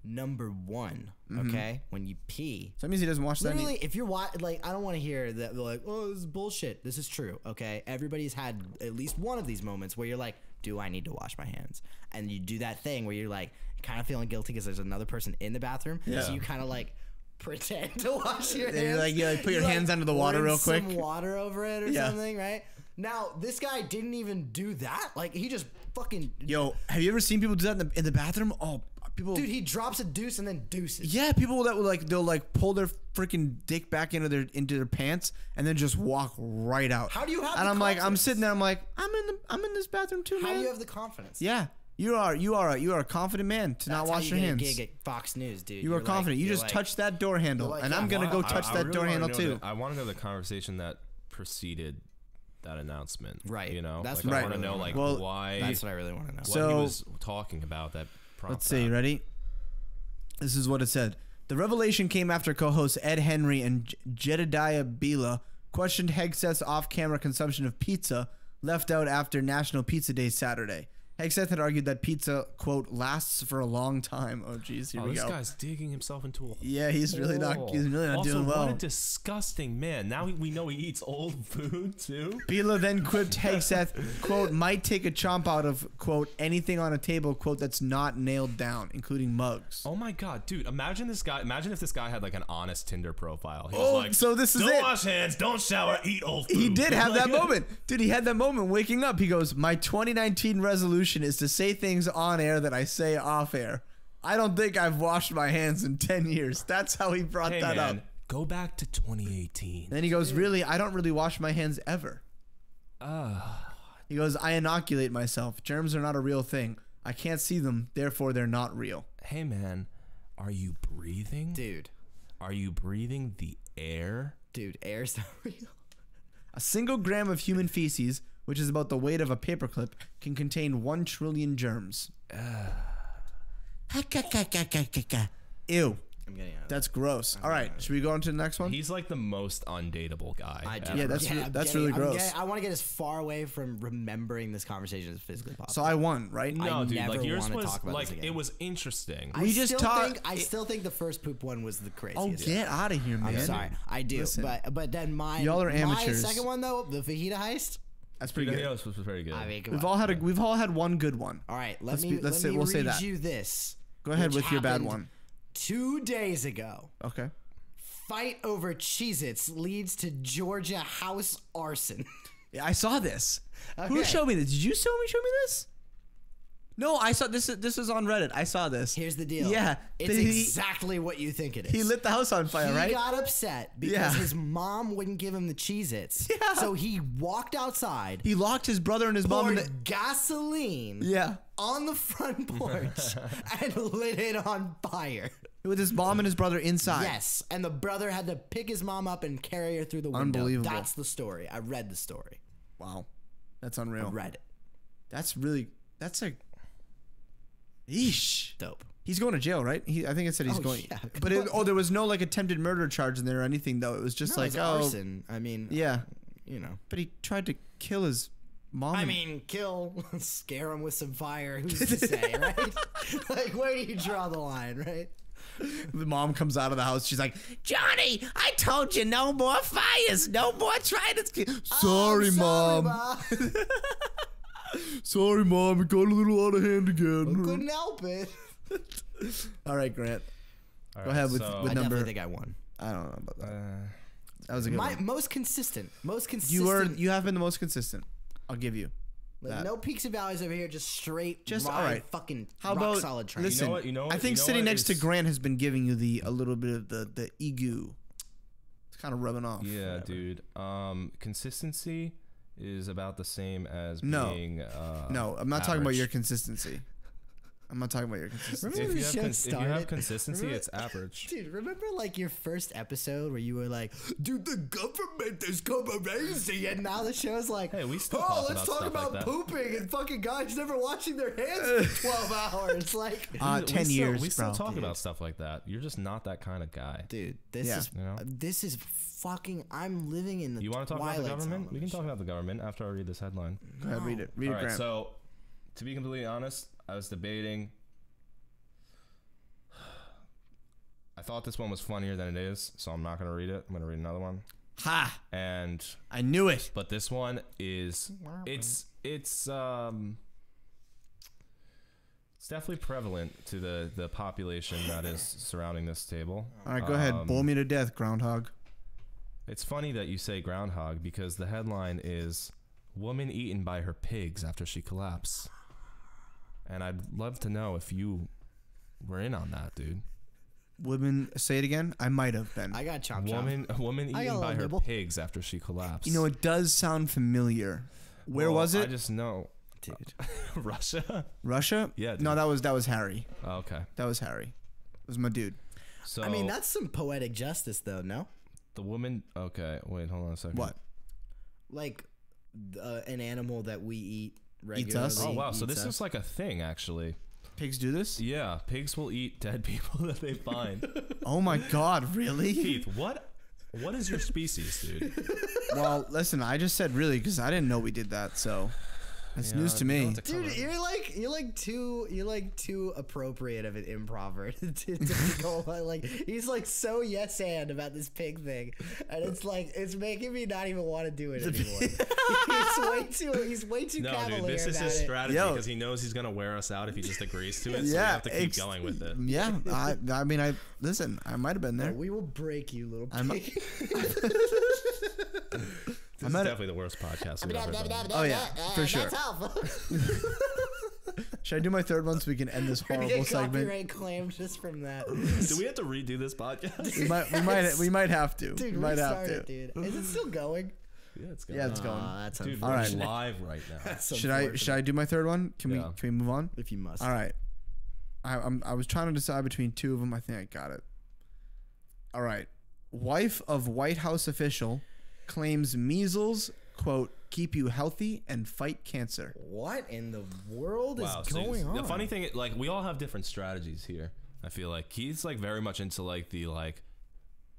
number one, okay, when you pee, So that means he doesn't watch that. literally, if you're like, I don't want to hear that they're like, oh, this is bullshit. This is true, okay? Everybody's had at least one of these moments where you're like, do I need to wash my hands? And you do that thing where you're like, kind of feeling guilty because there's another person in the bathroom. Yeah. So you kind of like pretend to wash your Then hands. you're like, put your You, hands under the water rinse real quick. some water over it or Yeah. something, right? Now, this guy didn't even do that. Like, he just fucking... Yo, have you ever seen people do that in the bathroom? Oh, people. Dude, he drops a deuce and then deuces. Yeah, people that will like they'll like pull their freaking dick back into their pants and then just walk right out. How do you have And the I'm like, I'm confidence? sitting there, I'm like, I'm in this bathroom too, How man. do you have the confidence? Yeah, you are a confident man to not That's wash how your you hands. get a gig at Fox News, dude. You are You're confident. like- You you're just like- touched that door handle, like, and yeah, I'm gonna wow. go touch that door handle too. I want to know the conversation that preceded that announcement. Right. You know, That's like, what I I want to really know wanna like know. Well, why That's what I really want to know. what So- he was talking about that prompted Let's see. that. Ready? This is what it said. The revelation came after co-hosts Ed Henry and Jedediah Bila questioned Hegseth's off-camera consumption of pizza left out after National Pizza Day Saturday. Hegseth had argued that pizza, quote, lasts for a long time. Oh, geez, here Oh, we this go. guy's digging himself into a Yeah, he's really not also, doing well. What a disgusting man. Now we know he eats old food too. Bila then quipped Hegseth, quote, might take a chomp out of, quote, anything on a table, quote, that's not nailed down, including mugs. Oh my god, dude! Imagine this guy. Imagine if this guy had like an honest Tinder profile. He was Oh, like, so this is don't it. wash hands, don't shower, eat old food. He did have that Like- moment. Dude, he had that moment waking up. He goes, my 2019 resolution is to say things on air that I say off air. I don't think I've washed my hands in 10 years. That's how he brought Hey that man, up. go back to 2018. Then he goes, really, I don't really wash my hands ever. He goes, I inoculate myself. Germs are not a real thing. I can't see them, therefore they're not real. Hey man, are you breathing? Dude, Are you breathing the air? air's not real. A single gram of human feces, which is about the weight of a paperclip, can contain 1 trillion germs. Ew. I'm getting out of That's gross. All right, should we go on to the next one? He's like the most undateable guy. I do. ever. Yeah, that's I'm really getting- gross. I want to get as far away from remembering this conversation as physically possible. So I won, right? No, dude, never like yours wanna was talk about like this again. it was interesting. We just talked- I still think the first poop one was the craziest. Oh, get out of here, man. I'm sorry, I do, Listen. but then my Y'all are amateurs. My second one though, the fajita heist. That's pretty good. Yeah, this was very good. I mean, come We've on. all had one good one. All right, Let's let me we'll say read that. you this. Go ahead which with your bad happened one. 2 days ago. Okay. Fight over Cheez-Its leads to Georgia house arson. Yeah, I saw this. Who Okay. showed me this? Did you show me this? No, I saw this. This is on Reddit. I saw this. Here's the deal. Yeah, It's he- exactly what you think it is. He lit the house on fire, He right? got upset because Yeah. his mom wouldn't give him the Cheez-Its. Yeah. So he walked outside, He locked his brother and his mom in poured the. gasoline Yeah, on the front porch, and lit it on fire. with his mom and his brother inside. Yes, and the brother had to pick his mom up and carry her through the window. Unbelievable. That's the story. I read the story. Wow, that's I unreal. read it. That's a. Eesh. Dope. He's going to jail, right? I think it said he's Oh, going. yeah. But there was no like attempted murder charge in there or anything though. It was just No, like it's oh arson. I mean, yeah. you know. But he tried to kill his mom. I and- mean, kill, scare him with some fire. Who's to say, right? Like, where do you draw the line, right? the mom comes out of the house. She's like, Johnny, I told you no more fires, no more trying to. Sorry, I'm mom. Sorry, mom. It got a little out of hand again. Couldn't help it. All right, Grant. All Go right, ahead with so, with I number. definitely think I won. I don't know about that. That was a good My one. most consistent. You have been the most consistent. I'll give you. Like, that. no peaks and valleys over here. Just straight. Just ride, all right. Fucking How rock about solid train. listen? You know what- I think you know sitting what next to is- Grant has been giving you a little bit of the egu. It's kind of rubbing off. Yeah, dude. Consistency is about the same as No. being. No, I'm not talking about average. your consistency. I'm not talking about your consistency. Remember If when you, the have show if you started? have consistency, Remember- it's average. Dude, remember like your first episode where you were like, dude, the government is crazy, and now the show's like, Hey, we still oh, talk let's about talk stuff about like that." pooping and fucking guys never washing their hands for 12 hours. Like, 10 years, We still bro. talk about stuff like that. You're just not that kind of guy. dude, this Yeah. is You know? this is fucking. I'm living in the. You want to talk about the Twilight government? Zone We on can this talk shit. about the government after I read this headline. Go ahead, read it. Read All it, right, Grant. so to be completely honest, I was debating. I thought this one was funnier than it is, so I'm not going to read it. I'm going to read another one. Ha! And I knew it. but this one is it's definitely prevalent to the population that is surrounding this table. All right, go ahead. Bore me to death, groundhog. It's funny that you say groundhog because the headline is woman eaten by her pigs after she collapsed. And I'd love to know if you were in on that, dude. Women, say it again. I might have been. I got chomp chomp. A woman I got a eaten by little her nibble. pigs after she collapsed. You know, it does sound familiar. Where Well, was it? I just know. Dude, Russia? Russia? Yeah, dude. No, that was Harry. Oh, okay. That was Harry. It was my dude. So I mean that's some poetic justice, though. No, the woman. Okay, wait, hold on a second. What? like an animal that we eat regularly. Eats us? Oh wow, so eats this us. is like a thing actually. Pigs do this? Yeah, pigs will eat dead people that they find. Oh my God, really? Keith, what is your species, dude? Well, listen, I just said really because I didn't know we did that. So it's news to you me. don't have to Dude, cover- you're like too appropriate of an improver to go like he's like so yes and about this pig thing, and it's like it's making me not even want to do it anymore. he's way too No, cavalier dude, this is about his it. strategy Yo. because he knows he's gonna wear us out if he just agrees to it. So we Yeah, have to keep going with it. Yeah, I mean, I listen. I might have been there. We will break you, little I'm- pig. This is definitely the worst podcast we've ever done. Oh yeah, for sure. That's all. Should I do my third one so we can end this We're gonna horrible get segment? copyright claimed just from that. Do we have to redo this podcast? We might have to. Dude, we might have restart to. it, dude. Is it still going? Yeah, it's going. Yeah, it's going. That's Dude, unfortunate. we're Alright. live right now. Should I do my third one? Can Yeah. we move on? If you must. All right. I was trying to decide between two of them. I think I got it. All right. Wife of White House official claims measles, quote, keep you healthy and fight cancer. What in the world Wow, is so going on? the funny thing, like, we all have different strategies here. I feel like Keith's like very much into like the like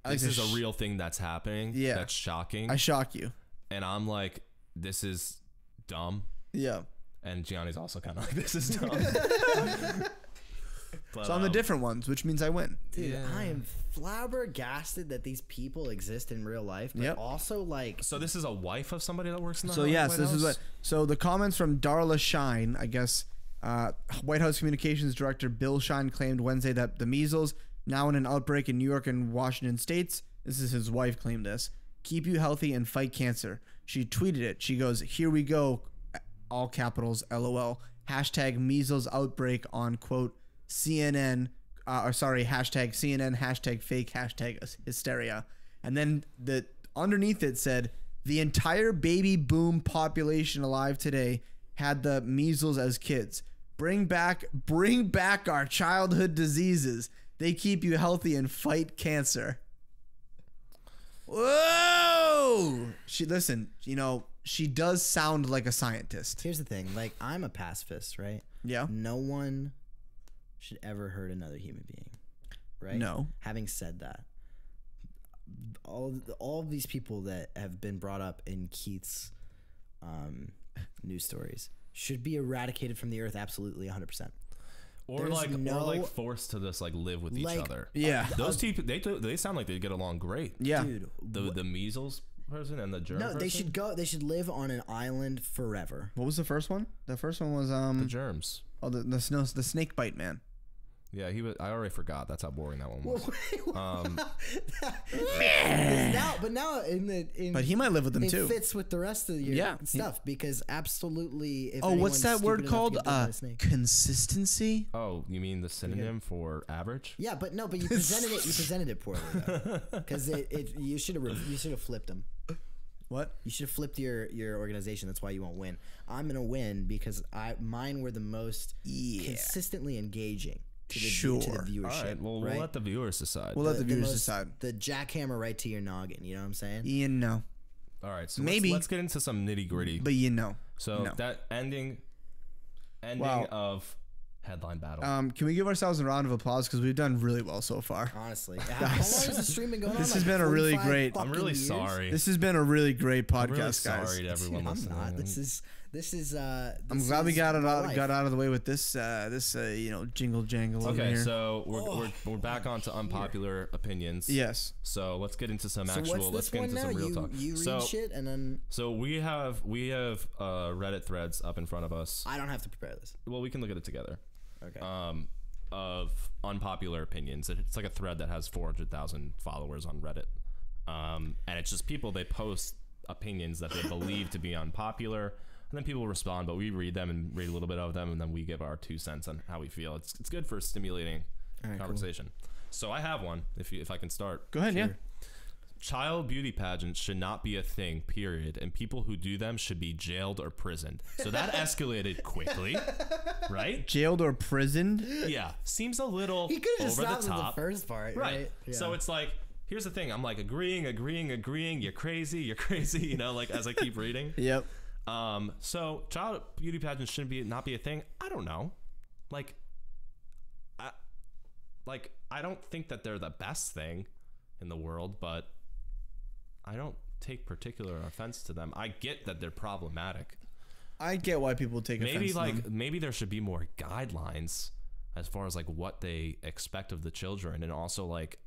I like this to is a real thing that's happening. Yeah. That's shocking. I shock you. And I'm like, this is dumb. Yeah. And Gianni's also kind of like, this is dumb. But, So I'm the different ones, which means I win. Dude, Yeah. I am flabbergasted that these people exist in real life, but Yep. also like So this is a wife of somebody that works in the So White yes, this is House? what. So the comments from Darla Shine, I guess, White House Communications Director Bill Shine claimed Wednesday that the measles, now in an outbreak in New York and Washington states, this is his wife claimed this, keep you healthy and fight cancer. She tweeted it. She goes, "Here we go," all capitals, LOL. Hashtag measles outbreak on quote CNN. Hashtag CNN, hashtag fake, hashtag hysteria. And then the underneath it said, the entire baby boom population alive today had the measles as kids. Bring back our childhood diseases. They keep you healthy and fight cancer. Whoa! She does sound like a scientist. here's the thing, like I'm a pacifist, right? Yeah. No one should ever hurt another human being, right? No. Having said that, all of these people that have been brought up in Keith's news stories should be eradicated from the earth. Absolutely, 100%. or there's like no- forced to just like live with each Like, other. Yeah. Those people, they sound like they get along great. Yeah. Dude, The measles person and the germ no, person? they should go. They should live on an island forever. What was the first one? The first one was the germs. the snake bite man. Yeah, he was. I already forgot. That's how boring that one was. Now in But he might live with them it too. fits with the rest of your Yeah. stuff because absolutely. If Oh, what's anyone's that word stupid enough to called? get bitten by a snake. Consistency. Oh, you mean the synonym for average? Yeah, but no, but you presented it poorly because you should have flipped them. What? You should have flipped your organization. That's why you won't win. I'm gonna win because mine were the most consistently engaging to the viewership. All right, well, right? we'll let the viewers decide. We'll let the viewers decide. The jackhammer right to your noggin. You know what I'm saying? No. All right, so Maybe. let's get into some nitty gritty. But So no. that ending Wow. of headline battle. Can we give ourselves a round of applause because we've done really well so far? Honestly, how long has the stream been going on? This has been a really 45 great- I'm really fucking years? sorry. This has been a really great I'm podcast, really guys. sorry to everyone I'm listening. not. This is. I'm glad we got out of the way with this jingle jangle over Okay, here. so we're back on to unpopular opinions. Yes. So let's get into some So actual. what's Let's this get one into now? some real talk. You read so, shit and then so we have Reddit threads up in front of us. I don't have to prepare this. Well, we can look at it together. Okay. Of unpopular opinions. It's like a thread that has 400,000 followers on Reddit. And it's just people, they post opinions that they believe to be unpopular, and then people respond, but we read them and read a little bit of them, and then we give our 2 cents on how we feel. It's good for stimulating conversation. So I have one, if I can start. Go ahead, yeah. Child beauty pageants should not be a thing, period, and people who do them should be jailed or prisoned. So that escalated quickly, right? Jailed or prisoned? Yeah, seems a little He could have just over the stopped at the top. first part, right? Yeah. So it's like, here's the thing. I'm like agreeing. You're crazy. You know, like as I keep reading. Yep. So child beauty pageants shouldn't not be a thing. I don't know. I don't think that they're the best thing in the world, but I don't take particular offense to them. I get that they're problematic. I get why people take offense to them. Maybe there should be more guidelines as far as like what they expect of the children, and also like,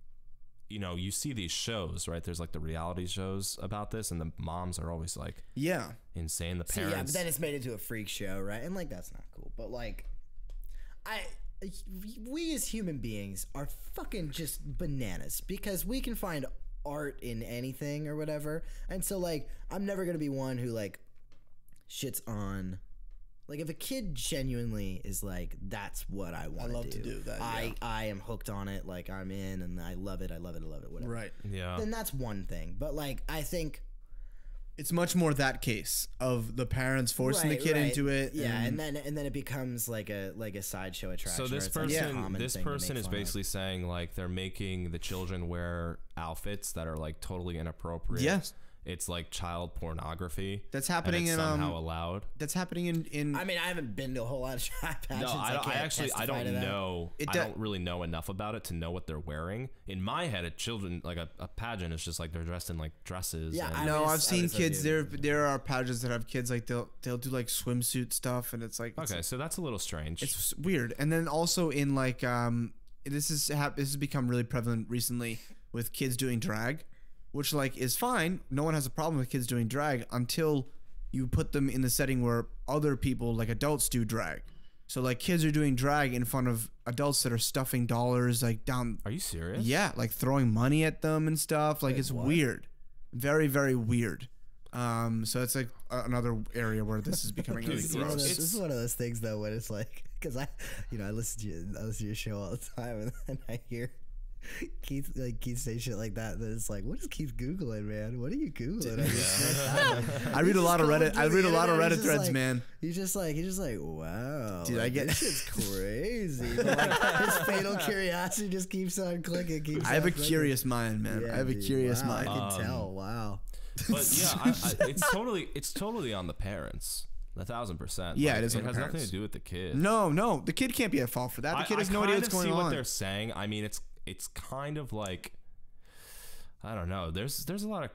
you know, you see these shows, right? There's like the reality shows about this, and the moms are always like, insane. The parents, yeah, but then it's made into a freak show, right? And like that's not cool. But like, we as human beings are fucking just bananas because we can find art in anything or whatever. And so like, I'm never gonna be one who like shits on. Like if a kid genuinely is like, that's what I want to do. That. I am hooked on it. Like I'm in and I love it. Whatever. Right. yeah. Then that's one thing. But like, I think It's much more that case of the parents forcing the kid into it. Yeah, and then it becomes like a sideshow attraction. So this where it's like a person, common this thing to person make is fun of. basically saying like they're making the children wear outfits that are like totally inappropriate. Yes. It's like child pornography. That's happening and it's in somehow allowed. That's happening in I mean, I haven't been to a whole lot of pageants. No, I don't know. It I don't really know enough about it to know what they're wearing. In my head, a pageant is just like they're dressed in like dresses. Yeah, and- No, I I've seen was kids. associated. There are pageants that have kids like they'll do like swimsuit stuff, and it's like okay, so that's a little strange. it's weird. And then also in like this has become really prevalent recently with kids doing drag, which like is fine. No one has a problem with kids doing drag until you put them in the setting where other people like adults do drag. So like kids are doing drag in front of adults that are stuffing dollars like down. Are you serious? Yeah, like throwing money at them and stuff. Like it's weird, very very weird. So it's like another area where this is becoming really gross. This is one of those things though, when it's like, because I listen to your show all the time, and then I hear Keith say shit like that. Then it's like, what is Keith googling, man? What are you googling? I read a lot of Reddit. I read a lot of Reddit threads, like, man. He's just like, wow, Dude, like, I get- this shit's crazy. But like, his fatal curiosity just keeps on clicking. I have a curious mind, man. Yeah, I have a dude, curious wow, mind. I can tell. Wow. But yeah, it's totally on the parents. 1,000%. Yeah, Like, it is on It the has nothing parents. to do with the kid. No, the kid can't be at fault for that. The kid has no idea what's going I see what on. they're saying. I mean, it's kind of like, I don't know. There's a lot of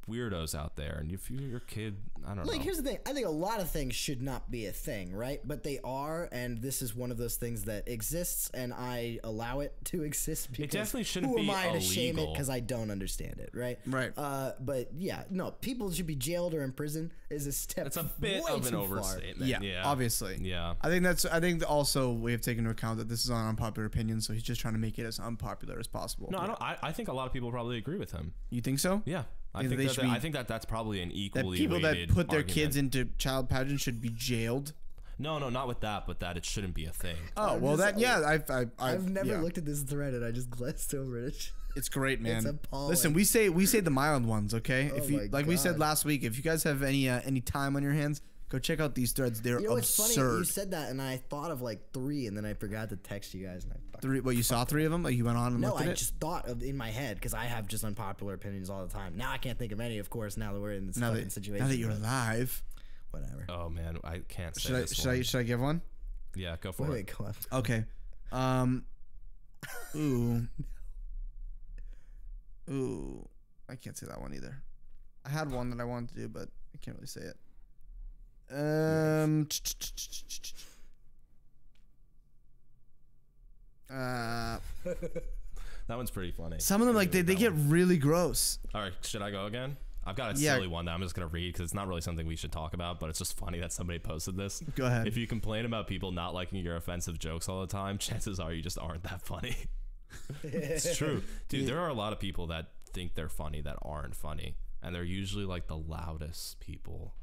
weirdos out there, and if you're your kid, I don't know. Like, here's the thing. I think a lot of things should not be a thing, right? But they are, and this is one of those things that exists, and I allow it to exist because definitely shouldn't who am be I to shame it illegal. because I don't understand it, right? Right. But yeah, no, people should be jailed or in prison is a step. It's a bit way of an too far. overstatement. Yeah, obviously. Yeah. I think also we have taken into account that this is on unpopular opinion, so he's just trying to make it as unpopular as possible. No, I don't. I think a lot of people probably agree with him. You think so? Yeah, I Think think they that, should be- I think that's probably an That equally people that weighted put their argument. kids into child pageants should be jailed. No, not with that, but that it shouldn't be a thing. Oh, well, just- I've I've never yeah. looked at this thread, and I just glanced over it. It's great, man. appalling. Listen, we say the mild ones, okay? If Oh you my like we said God. last week, if you guys have any time on your hands, go check out these threads. They're You know what's funny? absurd. You said that, and I thought of like 3, and then I forgot to text you guys. And I fucking, Three, what you saw 3 of them? Like you went on and no, looked at I it. just thought of in my head because I have just unpopular opinions all the time. Now I can't think of any, of course. Now that we're in this Now fucking that, situation. now that you're but live, whatever. Oh man, I can't say this should one. I give one? Yeah, go for Wait, it. go on. Okay. Ooh. Ooh. I can't say that one either. I had one that I wanted to do, but I can't really say it. That one's pretty funny. Some of them like they get really gross. All right, should I go again? I've got a Yeah. silly one that I'm just gonna read because it's not really something we should talk about, but it's just funny that somebody posted this. Go ahead. If you complain about people not liking your offensive jokes all the time, chances are you just aren't that funny. It's true, dude. There are a lot of people that think they're funny that aren't funny, and they're usually like the loudest people.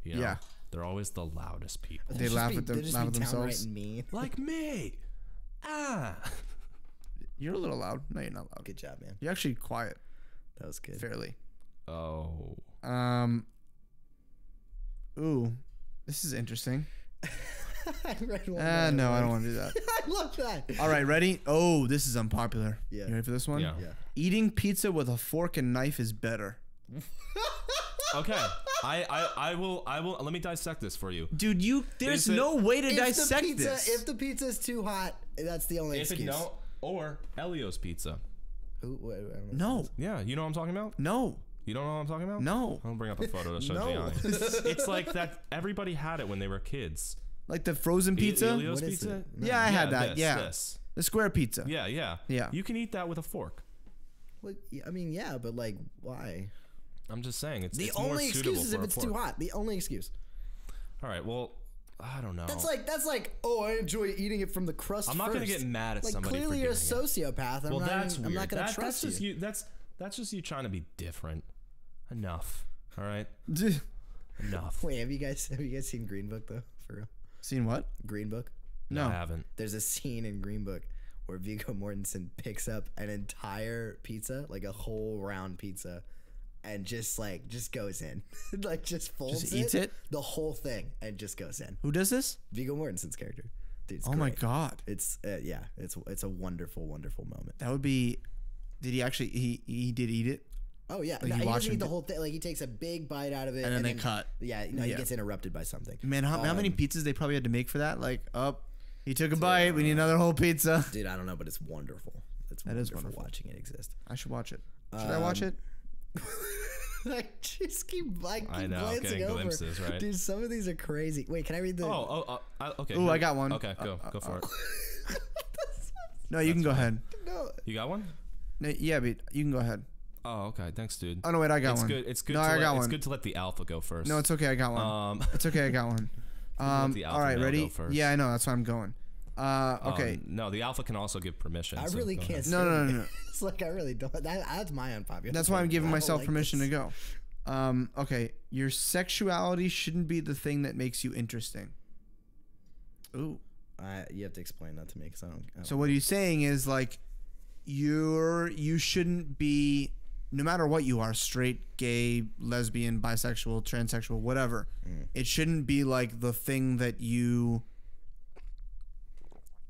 You know? Yeah. They're always the loudest people. They laugh at them, They're just laugh be at downright themselves. mean. Like me. Ah. You're a little loud. No, you're not loud. Good job, man. You're actually quiet, That was good. fairly. Oh. Ooh, this is interesting. I read one. No, I don't want to do that. I love that. All right, ready? Oh, this is unpopular. Yeah. You ready for this one? Yeah. Yeah. Eating pizza with a fork and knife is better. Okay. I will. Let me dissect this for you. Dude, there's Is it- no way to If dissect the pizza, this. If the pizza is too hot, that's the only If it excuse. no, or Elio's Pizza. Who, wait, I don't know. No, Yeah, you know what I'm talking about? no, You don't know what I'm talking about? no. I'll bring up a photo to show No. Gianni. It's like that. Everybody had it when they were kids. Like the frozen pizza? Elio's What is Pizza. it? Yeah, I had that. This, yeah. This. The square pizza. Yeah, yeah. Yeah. You can eat that with a fork. Well, I mean, yeah, but like, why? I'm just saying it's The it's more only suitable excuse is for if a it's fork. too hot. The only excuse. All right. Well, I don't know. That's like, oh, I enjoy eating it from the crust. I'm not gonna get mad at like, somebody clearly for you're a doing it. sociopath. Well, that's weird. I'm not gonna that's trust just you. you. That's just you trying to be different. Enough. All right. Dude. Enough. Wait, have you guys seen Green Book though? For real? Seen what? Green Book. No. I haven't. There's a scene in Green Book where Viggo Mortensen picks up an entire pizza, like a whole round pizza, and just goes in, like just folds Just eats it? the whole thing, and just goes in. Who does this? Viggo Mortensen's character. Dude, it's Oh my great. god. It's yeah, it's a wonderful, wonderful moment. That would be. Did he actually? He did eat it, Oh yeah, Like, no, you he watch doesn't him eat the do- whole thing. Like he takes a big bite out of it, and then they cut. Yeah, no, he Yeah. gets interrupted by something. Man, how many pizzas they probably had to make for that? Like, he took a bite. We need another whole pizza. Dude, I don't know, but it's wonderful. It's That is wonderful wonderful. watching it exist. I should watch it. Should I watch it? I just keep I know, glancing getting over. glimpses, right? Dude, some of these are crazy. Wait, can I read the? Okay. Ooh, I got one. Okay, go for it. No, you can go ahead. No. You got one? No, yeah, but you can go ahead. Oh, okay. Thanks, dude. Oh no, wait, I got It's one. good. It's good. No, to I let, got It's one. good to let the alpha go first. No, it's okay. I got one. It's okay. I got one. the All alpha right, male ready? go first. Yeah, I know. That's why I'm going. Okay. No, the alpha can also give permission. I so really go can't. ahead. Say No. It's like I really don't. That's my unpopular. That's why I'm giving I don't myself like permission this. to go. Okay. Your sexuality shouldn't be the thing that makes you interesting. Ooh. You have to explain that to me because I don't. So what he's saying is like, you shouldn't be, no matter what you are, straight, gay, lesbian, bisexual, transsexual, whatever. It shouldn't be like the thing that you.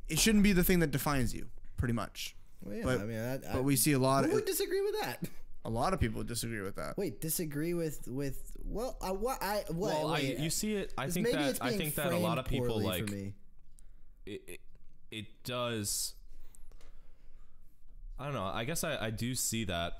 It shouldn't be the thing that defines you, pretty much. Well, yeah, but- I mean, But we see a lot who of would disagree with that? a lot of people disagree with that. Wait, disagree with well, Well, wait, you see it. I 'cause think maybe that it's I being think that a lot of framed people poorly like for me. it does. I don't know. I guess I do see that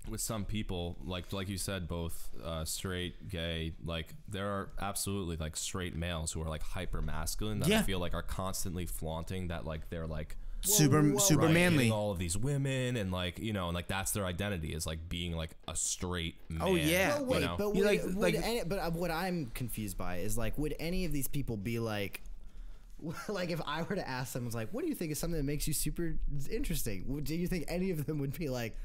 with some people, like you said, both straight, gay. Like there are absolutely like straight males who are like hyper masculine that Yeah. I feel like are constantly flaunting that like they're like Super right, manly. hitting all of these women and like and like that's their identity is like being like a straight man. Oh, yeah. But wait, you know? but You would, like- but what I'm confused by is like, would any of these people be like, like if I were to ask someone, like, what do you think is something that makes you super interesting? Do you think any of them would be like,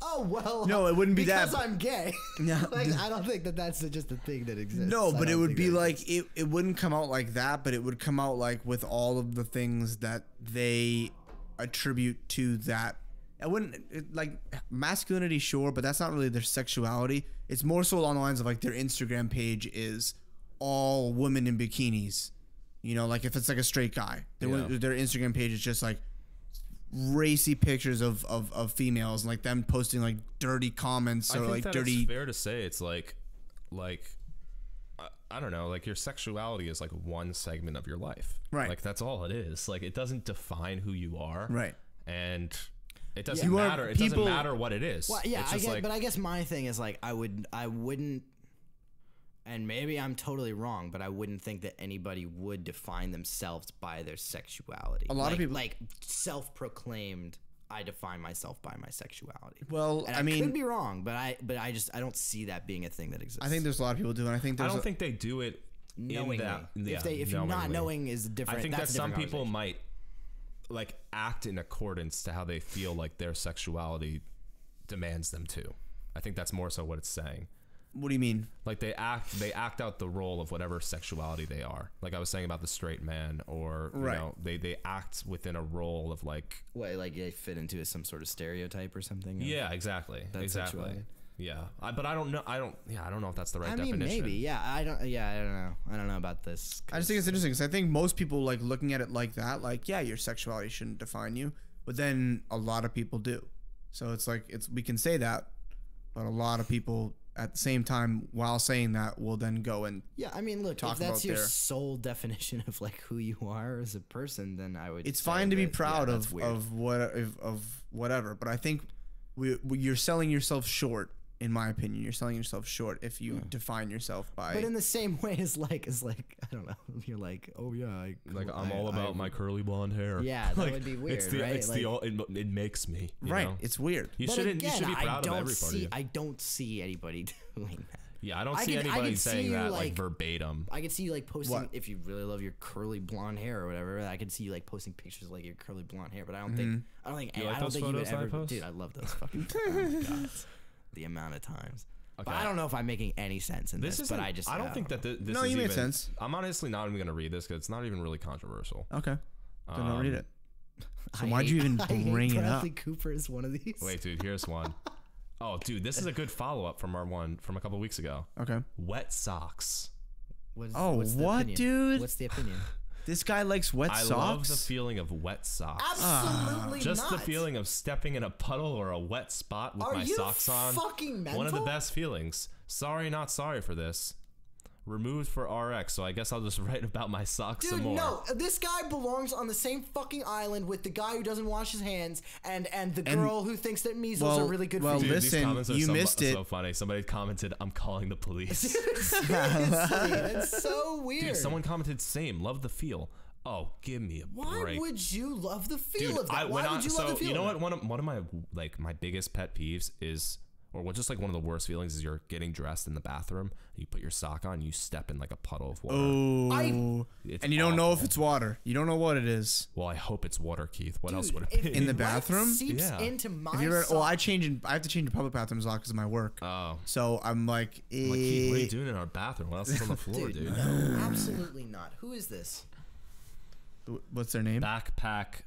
oh well, No, it wouldn't be that, because but- I'm gay. No. Like I don't think that that's just a thing that exists. No, I but it don't would think be that like it wouldn't come out like that, but it would come out like with all of the things that they attribute to that I wouldn't like masculinity, sure, but that's not really their sexuality. It's more so along the lines of like their Instagram page is all women in bikinis. You know, like if it's like a straight guy, their Instagram page is just like racy pictures of females and like them posting like dirty comments or like dirty. It's fair to say it's like I don't know, like your sexuality is like one segment of your life, right? Like that's all it is. Like it doesn't define who you are, right? And it doesn't matter. It doesn't matter what it is. Well, yeah, it's but I guess my thing is like I wouldn't. And maybe I'm totally wrong, but I wouldn't think that anybody would define themselves by their sexuality. A lot of people like self-proclaimed. I define myself by my sexuality. Well, and I mean, could be wrong, but I don't see that being a thing that exists. I think there's a lot of people do, and I think I don't think they do it knowingly. If knowingly. not knowing is different. I think that's that some people conversation. might like act in accordance to how they feel like their sexuality demands them to. I think that's more so what it's saying. What do you mean? Like they act out the role of whatever sexuality they are. Like I was saying about the straight man, or you know, they act within a role of like what, like they fit into some sort of stereotype or something. Yeah, exactly. Sexuality. Yeah, but I don't know. I don't know if that's the right definition. Maybe. Yeah, I don't know. I don't know about this. I just think it's interesting because I think most people like looking at it like that. Like, yeah, your sexuality shouldn't define you, but then a lot of people do. So it's like we can say that, but a lot of people at the same time, while saying that, will then go and I mean, look, if that's your sole definition of like who you are as a person, then I would. It's fine to be proud of whatever, but I think you're selling yourself short. In my opinion, you're selling yourself short if you define yourself by. But in the same way as like I don't know, you're like, oh yeah, I'm all about my curly blonde hair. Yeah, that would be weird, right? It makes me right. know? It's weird. You should be proud of every part of you. I don't see anybody doing that. Yeah, I don't see anybody saying that like verbatim. I could see you like posting What? if you really love your curly blonde hair or whatever. I could see you like posting pictures of like your curly blonde hair, but I don't think I don't think you would ever. Dude, I love those fucking. Oh my god. The amount of times. Okay. But I don't know if I'm making any sense in this, but I don't think that this no, is you even, made sense. I'm honestly not even going to read this because it's not even really controversial. Okay. Then I'll read it. So I why'd you even bring it up? Bradley Cooper is one of these. Wait, dude, here's one. Oh, dude, this is a good follow-up from our one from a couple weeks ago. Okay. Wet socks. What's the opinion? Dude? What's the opinion? This guy likes wet socks? I love the feeling of wet socks. Absolutely Just not. the feeling of stepping in a puddle or a wet spot with Are my you socks on. fucking mental? One of the best feelings. Sorry, not sorry for this. Removed for RX, so I guess I'll just write about my socks some more. No, this guy belongs on the same fucking island with the guy who doesn't wash his hands and the girl who thinks that measles are really good for you. Dude, listen, these comments are you missed it. So funny. Somebody commented, "I'm calling the police." Seriously, that's so weird. Dude, someone commented, "Same, love the feel." Oh, give me a break. Why would you love the feel Dude, of that? Why would you love the feel? You know of what? One of my my biggest pet peeves is, or just like one of the worst feelings is you're getting dressed in the bathroom, you put your sock on, you step in like a puddle of water. Oh, and you don't know if it's water. You don't know what it is. Well, I hope it's water, Keith. What else would it be? In the bathroom? Seeps into my I have to change in public bathrooms a lot because of my work. Oh. So I'm like, Keith, what are you doing in our bathroom? What else is on the floor, dude? No, absolutely not. Who is this? What's their name? Backpack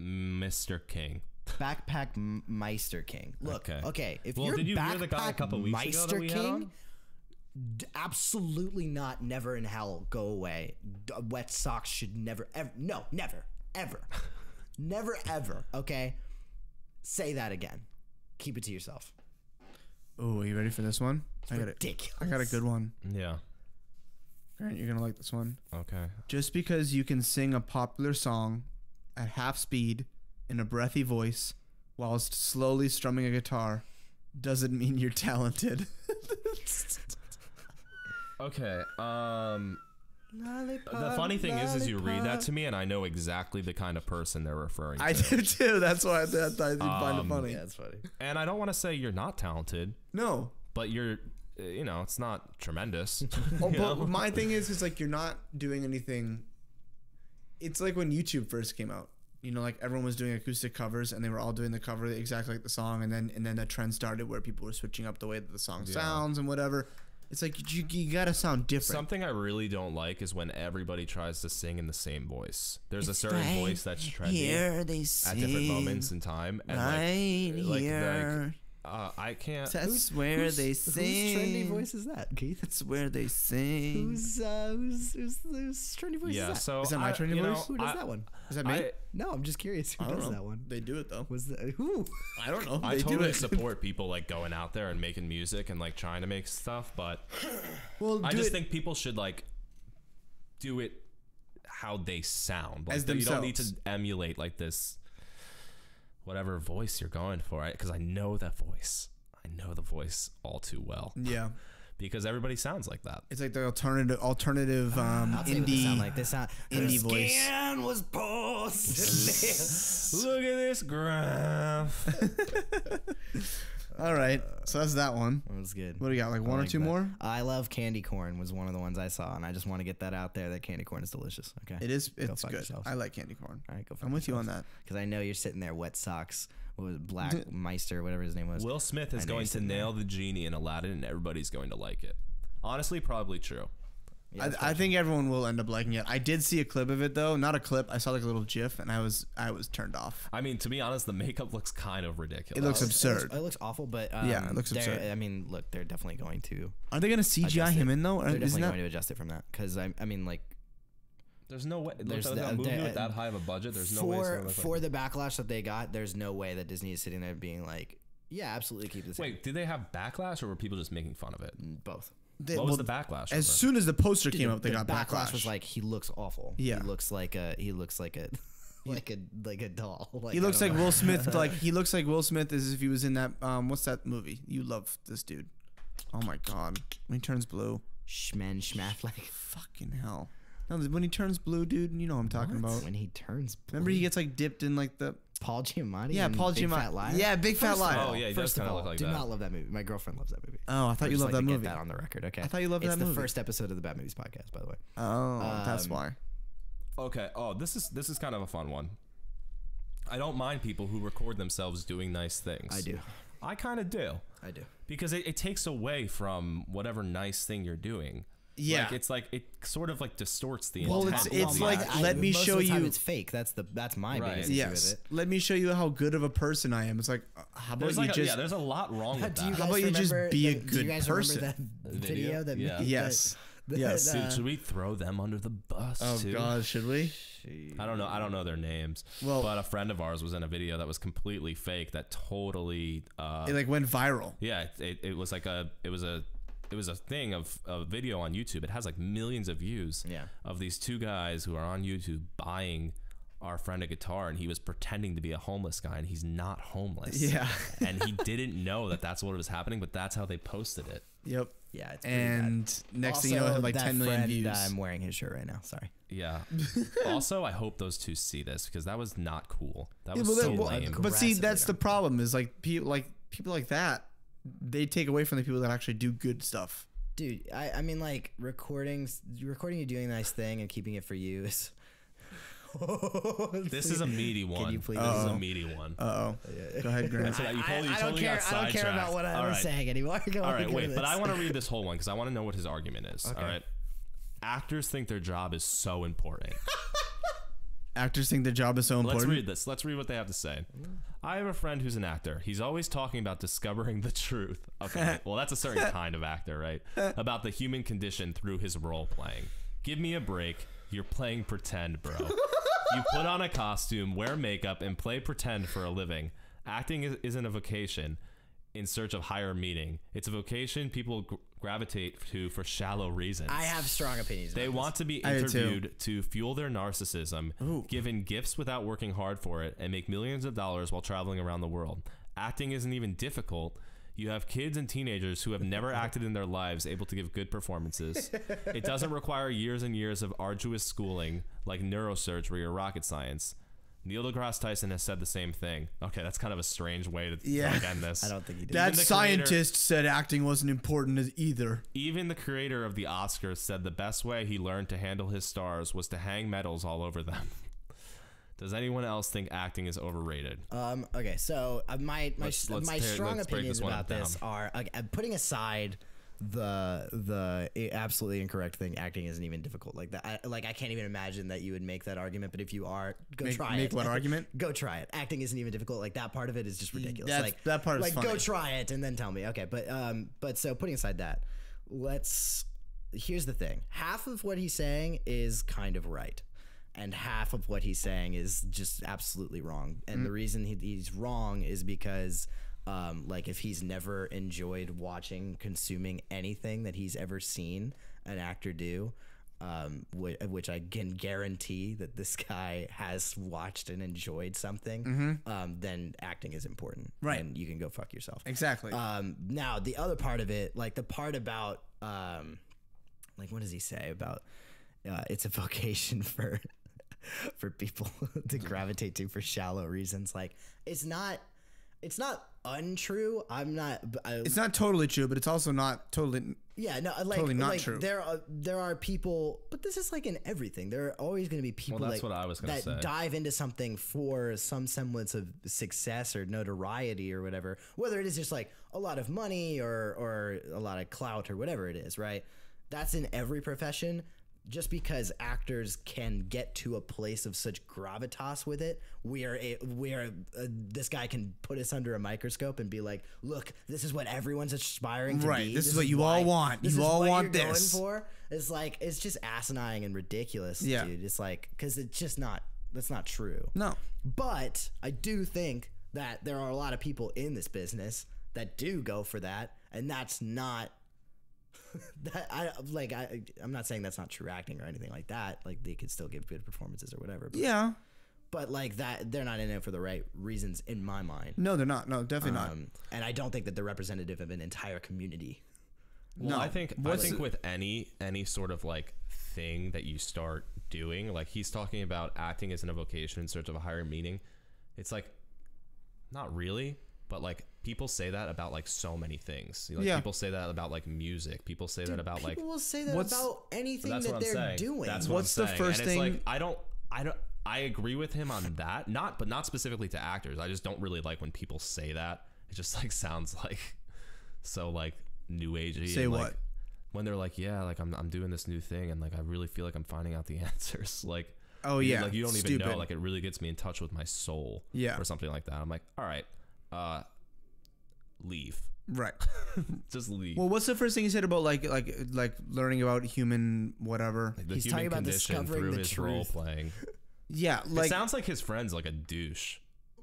Mr. King. Backpack Meister King. Look, okay. If you're did you hear the guy a couple weeks ago Meister that we had King, on? absolutely not. Never in hell. Go away. Wet socks should never, ever. No, never, ever, never, ever. Okay. Say that again. Keep it to yourself. Oh, are you ready for this one? Ridiculous. I got a good one. Yeah. Grant, you're gonna like this one. Okay. Just because you can sing a popular song at half speed in a breathy voice whilst slowly strumming a guitar doesn't mean you're talented. Okay. The funny thing is you read that to me and I know exactly the kind of person they're referring to. I do too. That's why I thought you'd find it funny. Yeah, it's funny. And I don't want to say you're not talented, No. but you're, it's not tremendous. But my thing is like you're not doing anything. It's like when YouTube first came out. You know, like everyone was doing acoustic covers, and they were all doing the cover exactly like the song, and then the trend started where people were switching up the way that the song sounds and whatever. It's like you gotta sound different. Something I really don't like is when everybody tries to sing in the same voice. There's a certain voice that's trendy here they at sing, different moments in time, and here. I can't. That's where they sing. Whose trendy voice is that, Keith? That's where they sing. Whose trendy voice Yeah, is that? so Is that my trendy you know, voice? Who does that one? Is that me? No, I'm just curious. Who I don't does know. that one? They do it though. Was that who? I don't know. I They do totally it. support people like going out there and making music and like trying to make stuff, but Well, I do just it think people should like do it how they sound. Like As you don't need to themselves. emulate like this whatever voice you're going for, right? Because I know that voice. I know the voice all too well Yeah, because everybody sounds like that. it's like the alternative I'll tell you what they indie. sound like. They sound indie voice. Skin was porcelain. Look at this graph. All right, so that's that one. That was good. What do you got? Like one or two that. more? I love candy corn. Was one of the ones I saw, and I just want to get that out there. That candy corn is delicious. Okay, It is. Go It's fuck good. yourselves. I like candy corn. All right, go. I'm with you on that. because I know you're sitting there, wet socks. What was it, Black Meister, whatever his name was. Will Smith is I know going you're to sitting nail the genie in Aladdin, and everybody's going to like it. Honestly, probably true. Yeah, I think everyone will end up liking it. I did see a clip of it though, not a clip. I saw like a little GIF, and I was turned off. I mean, to be honest, the makeup looks kind of ridiculous. It looks absurd. It looks awful, but Yeah, it looks they're- absurd. I mean, look, they're definitely going to. Are they gonna CGI adjust him it. in though? Or They're isn't definitely that going to adjust it from that because I mean, like There's no way. There's There's the- a movie there- with that high of a budget. There's no way. It's gonna look for like the backlash that they got. There's no way that Disney is sitting there being like, yeah, absolutely keep this. Wait, did they have backlash, or were people just making fun of it? Both. What was the backlash? As over? soon as the poster Dude, came up, they the got backlash. was like he looks awful. Yeah. he looks like a like a doll. Like, He looks I like don't know. Will Smith. Like he looks like Will Smith as if he was in that. What's that movie? You love this dude. Oh my god, when he turns blue. Schmen Schmath like Fucking hell. No, when he turns blue, dude, you know what I'm talking about. when he turns. Blue. Remember he gets like dipped in like the Paul Giamatti. yeah in Paul Big Giamatti. Fat Liar? Yeah, Big Fat First of Liar. Oh, yeah, he does First of kinda all, look like do that. not love that movie. My girlfriend loves that movie. Oh, I thought you just loved like that to movie. Get that on the record, okay? I thought you loved it's that the movie. first episode of the Bad Movies podcast, by the way. Oh, that's why. Okay. Oh, this is kind of a fun one. I don't mind people who record themselves doing nice things. I do. I kind of do. I do. Because it takes away from whatever nice thing you're doing. Yeah. Like, it's like it sort of like distorts the Well, intent. it's like, let me most show of the time you- It's fake. That's my Right. biggest issue Yes. with it. Let me show you how good of a person I am. It's like, how about there's you like just? there's a lot wrong with Do you that. How guys about you just remember be a Do good you guys person? remember that video that Yeah. made Yes. that- Yes. Dude, should we throw them under the bus Oh too? God, should we? I don't know their names. Well- but a friend of ours was in a video that was completely fake. That totally. It like went viral. Yeah, it was like it was a thing of a video on YouTube. It has like millions of views. Yeah. Of these two guys who are on YouTube buying our friend a guitar, and he was pretending to be a homeless guy, and he's not homeless. Yeah. And he didn't know that that's what was happening, but that's how they posted it. Yep. Yeah, it's pretty And bad. next thing you know, it had like that 10 million friend, views. I'm wearing his shirt right now. Sorry. Yeah. Also, I hope those two see this because that was not cool. That Yeah, was well, so well, lame. but see, Aggressively that's the not. problem. Is like people like that. They take away from the people that actually do good stuff. Dude, I mean, like recording you doing a nice thing and keeping it for you is. This is a meaty one. you please- This is a meaty one. Go ahead, Grant. So that you totally, I don't totally care. got I don't care about sidetracked. what I All was right. saying anymore. Go All on, right, go wait, with but I this. want to read this whole one because I want to know what his argument is. Okay. All right. Actors think their job is so important. Actors think their job is so important. Let's read this. Let's read what they have to say. I have a friend who's an actor. He's always talking about discovering the truth. Okay. Well, that's a certain kind of actor, right? About the human condition through his role playing. Give me a break. You're playing pretend, bro. You put on a costume, wear makeup, and play pretend for a living. Acting isn't a vocation in search of higher meaning. It's a vocation people gravitate to for shallow reasons. I have strong opinions. They about want to be I do too. interviewed to fuel their narcissism, given gifts without working hard for it, and make millions of dollars while traveling around the world. Acting isn't even difficult. You have kids and teenagers who have never acted in their lives able to give good performances. It doesn't require years and years of arduous schooling like neurosurgery or rocket science. Neil deGrasse Tyson has said the same thing. Okay, that's kind of a strange way to like, end this. I don't think he did. That Even the scientist said acting wasn't important as either. Even the creator of the Oscars said the best way he learned to handle his stars was to hang medals all over them. Does anyone else think acting is overrated? Okay, so my Let's strong break opinions this one about down. this are putting aside absolutely incorrect thing. Acting isn't even difficult like that. I can't even imagine that you would make that argument. But if you are, try it. Make what argument? Go try it. Acting isn't even difficult. Like that part of it is just ridiculous. That part is like funny. go try it and then tell me. Okay, but so putting aside that, here's the thing. Half of what he's saying is kind of right, and half of what he's saying is just absolutely wrong. And the reason he's wrong is because like if he's never enjoyed consuming anything that he's ever seen an actor do, which I can guarantee that this guy has watched and enjoyed something, then acting is important. Right. And you can go fuck yourself. Exactly. Now the other part of it, like the part about, like what does he say about, it's a vocation for people to gravitate to for shallow reasons. Like it's not untrue. It's not totally true, but it's also not totally. Yeah, no, totally not true. There are people, but this is like in everything. There are always going to be people that's what I was gonna say. dive into something for some semblance of success or notoriety or whatever. Whether it is just like a lot of money or a lot of clout or whatever it is, right? That's in every profession. Just because actors can get to a place of such gravitas with it, this guy can put us under a microscope and be like, "Look, this is what everyone's aspiring to be. Right. This is what you all want. You all want this." Going for. It's like it's just asinine and ridiculous, Yeah. dude. It's like because it's just not. That's not true. No. But I do think that there are a lot of people in this business that do go for that, and that's not. I'm not saying that's not true acting or anything like that. Like they could still give good performances or whatever. But like that, they're not in it for the right reasons in my mind. No, they're not. No, definitely not. And I don't think that they're representative of an entire community. Well, I think with any sort of like thing that you start doing, like he's talking about acting isn't a vocation in search of a higher meaning. It's like not really, but like people say that about like so many things. Like people say that about like music. People say that about like people will say that about anything that they're doing. That's what What's I'm the saying. first and thing? It's like I agree with him on that. Not specifically to actors. I just don't really like when people say that. It just like sounds like so like new agey. Say and, what? Like, when they're like, yeah, like I'm doing this new thing and like I really feel like I'm finding out the answers. Like, oh yeah, like you don't stupid. even know. Like it really gets me in touch with my soul. Yeah. Or something like that. I'm like, all right, leave. Right. Just leave. Well, what's the first thing he said about like learning about human whatever? Like the He's human talking about condition discovering through the his truth. role playing. Yeah, like It sounds like his friend's like a douche.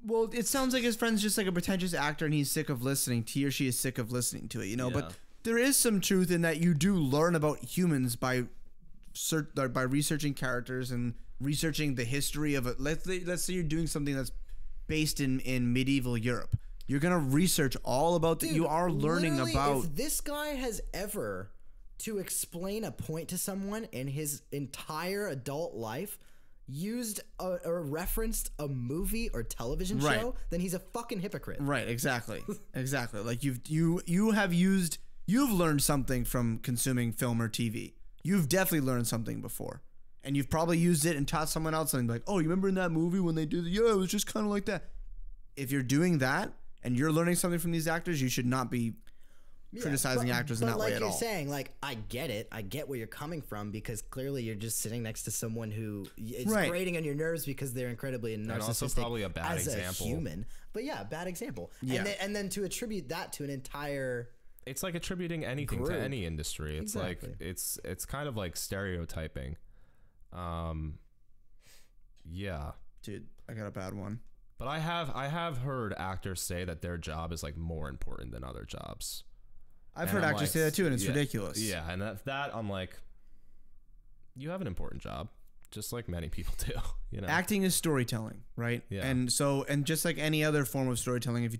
well, it sounds like his friend's just like a pretentious actor, and he's sick of listening. He or she is sick of listening to it, you know. Yeah. But there is some truth in that. You do learn about humans by researching characters and researching the history of it. Let's say you're doing something that's based in medieval Europe. You're gonna research all about that. You are learning literally, about. If this guy has ever to explain a point to someone in his entire adult life used or referenced a movie or television Right. show, then he's a fucking hypocrite. Right, exactly. Exactly. Like you've learned something from consuming film or TV. You've definitely learned something before. And you've probably used it and taught someone else something like, "Oh, you remember in that movie when they did it? Yeah, it was just kind of like that." If you're doing that and you're learning something from these actors, you should not be criticizing actors in that way at all. Like you're saying, like, I get it. I get where you're coming from because clearly you're just sitting next to someone who is Right. grating on your nerves because they're incredibly narcissistic. And also probably a bad as example. a human. But yeah, bad example. Yeah. And then to attribute that to an entire... It's like attributing anything Group. to any industry. It's Exactly. like it's kind of like stereotyping. Yeah. Dude, I got a bad one. But I have heard actors say that their job is like more important than other jobs. I've And heard I'm actors like, say that too, and it's yeah, ridiculous. Yeah, and that I'm like, you have an important job, just like many people do. You know, Acting is storytelling, right? Yeah. And just like any other form of storytelling, if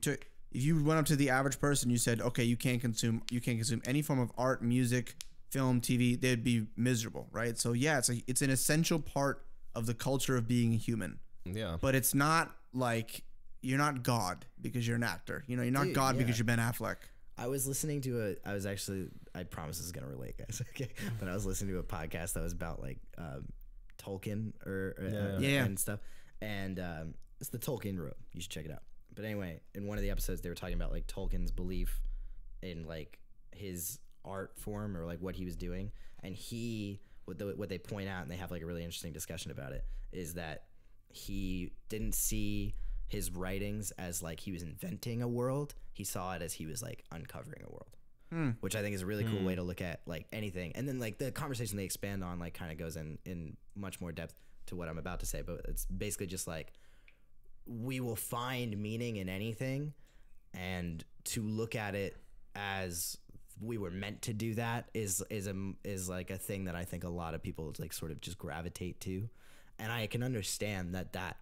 you went up to the average person, you said, "Okay, you can't consume any form of art, music, film, TV," they'd be miserable, right? So yeah, it's an essential part of the culture of being a human. Yeah. But it's not like you're not God because you're an actor. You know, you're not Dude, God yeah. because you're Ben Affleck. I was listening to I promise this is going to relate, guys. Okay. But I was listening to a podcast that was about like Tolkien and stuff. And it's the Tolkien Road. You should check it out. But anyway, in one of the episodes, they were talking about like Tolkien's belief in like his art form or like what he was doing, and what they point out, and they have like a really interesting discussion about it, is that he didn't see his writings as like he was inventing a world. He saw it as he was like uncovering a world, which I think is a really cool way to look at like anything. And then like the conversation they expand on like kind of goes in much more depth to what I'm about to say, but it's basically just like we will find meaning in anything, and to look at it as we were meant to do that is like a thing that I think a lot of people like sort of just gravitate to, and I can understand that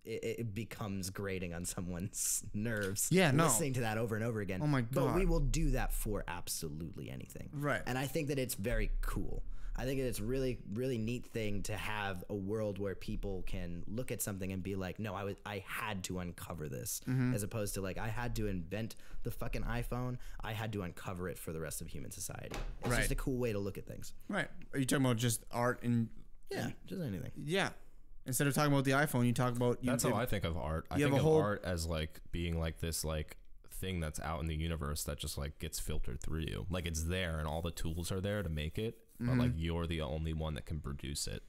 it becomes grating on someone's nerves. Yeah, no. Listening to that over and over again. Oh my But God. we will do that for absolutely anything. Right. And I think that it's very cool. I think it's really, really neat thing to have a world where people can look at something and be like, no, I had to uncover this, as opposed to like, I had to invent the fucking iPhone. I had to uncover it for the rest of human society. It's Right. just a cool way to look at things. Right. Are you talking about just art and Yeah, just anything. yeah? Instead of talking about the iPhone, you talk about That's how I think of art. I you have think a of whole- art as like being like this like thing that's out in the universe that just like gets filtered through you. Like it's there and all the tools are there to make it, but like you're the only one that can produce it.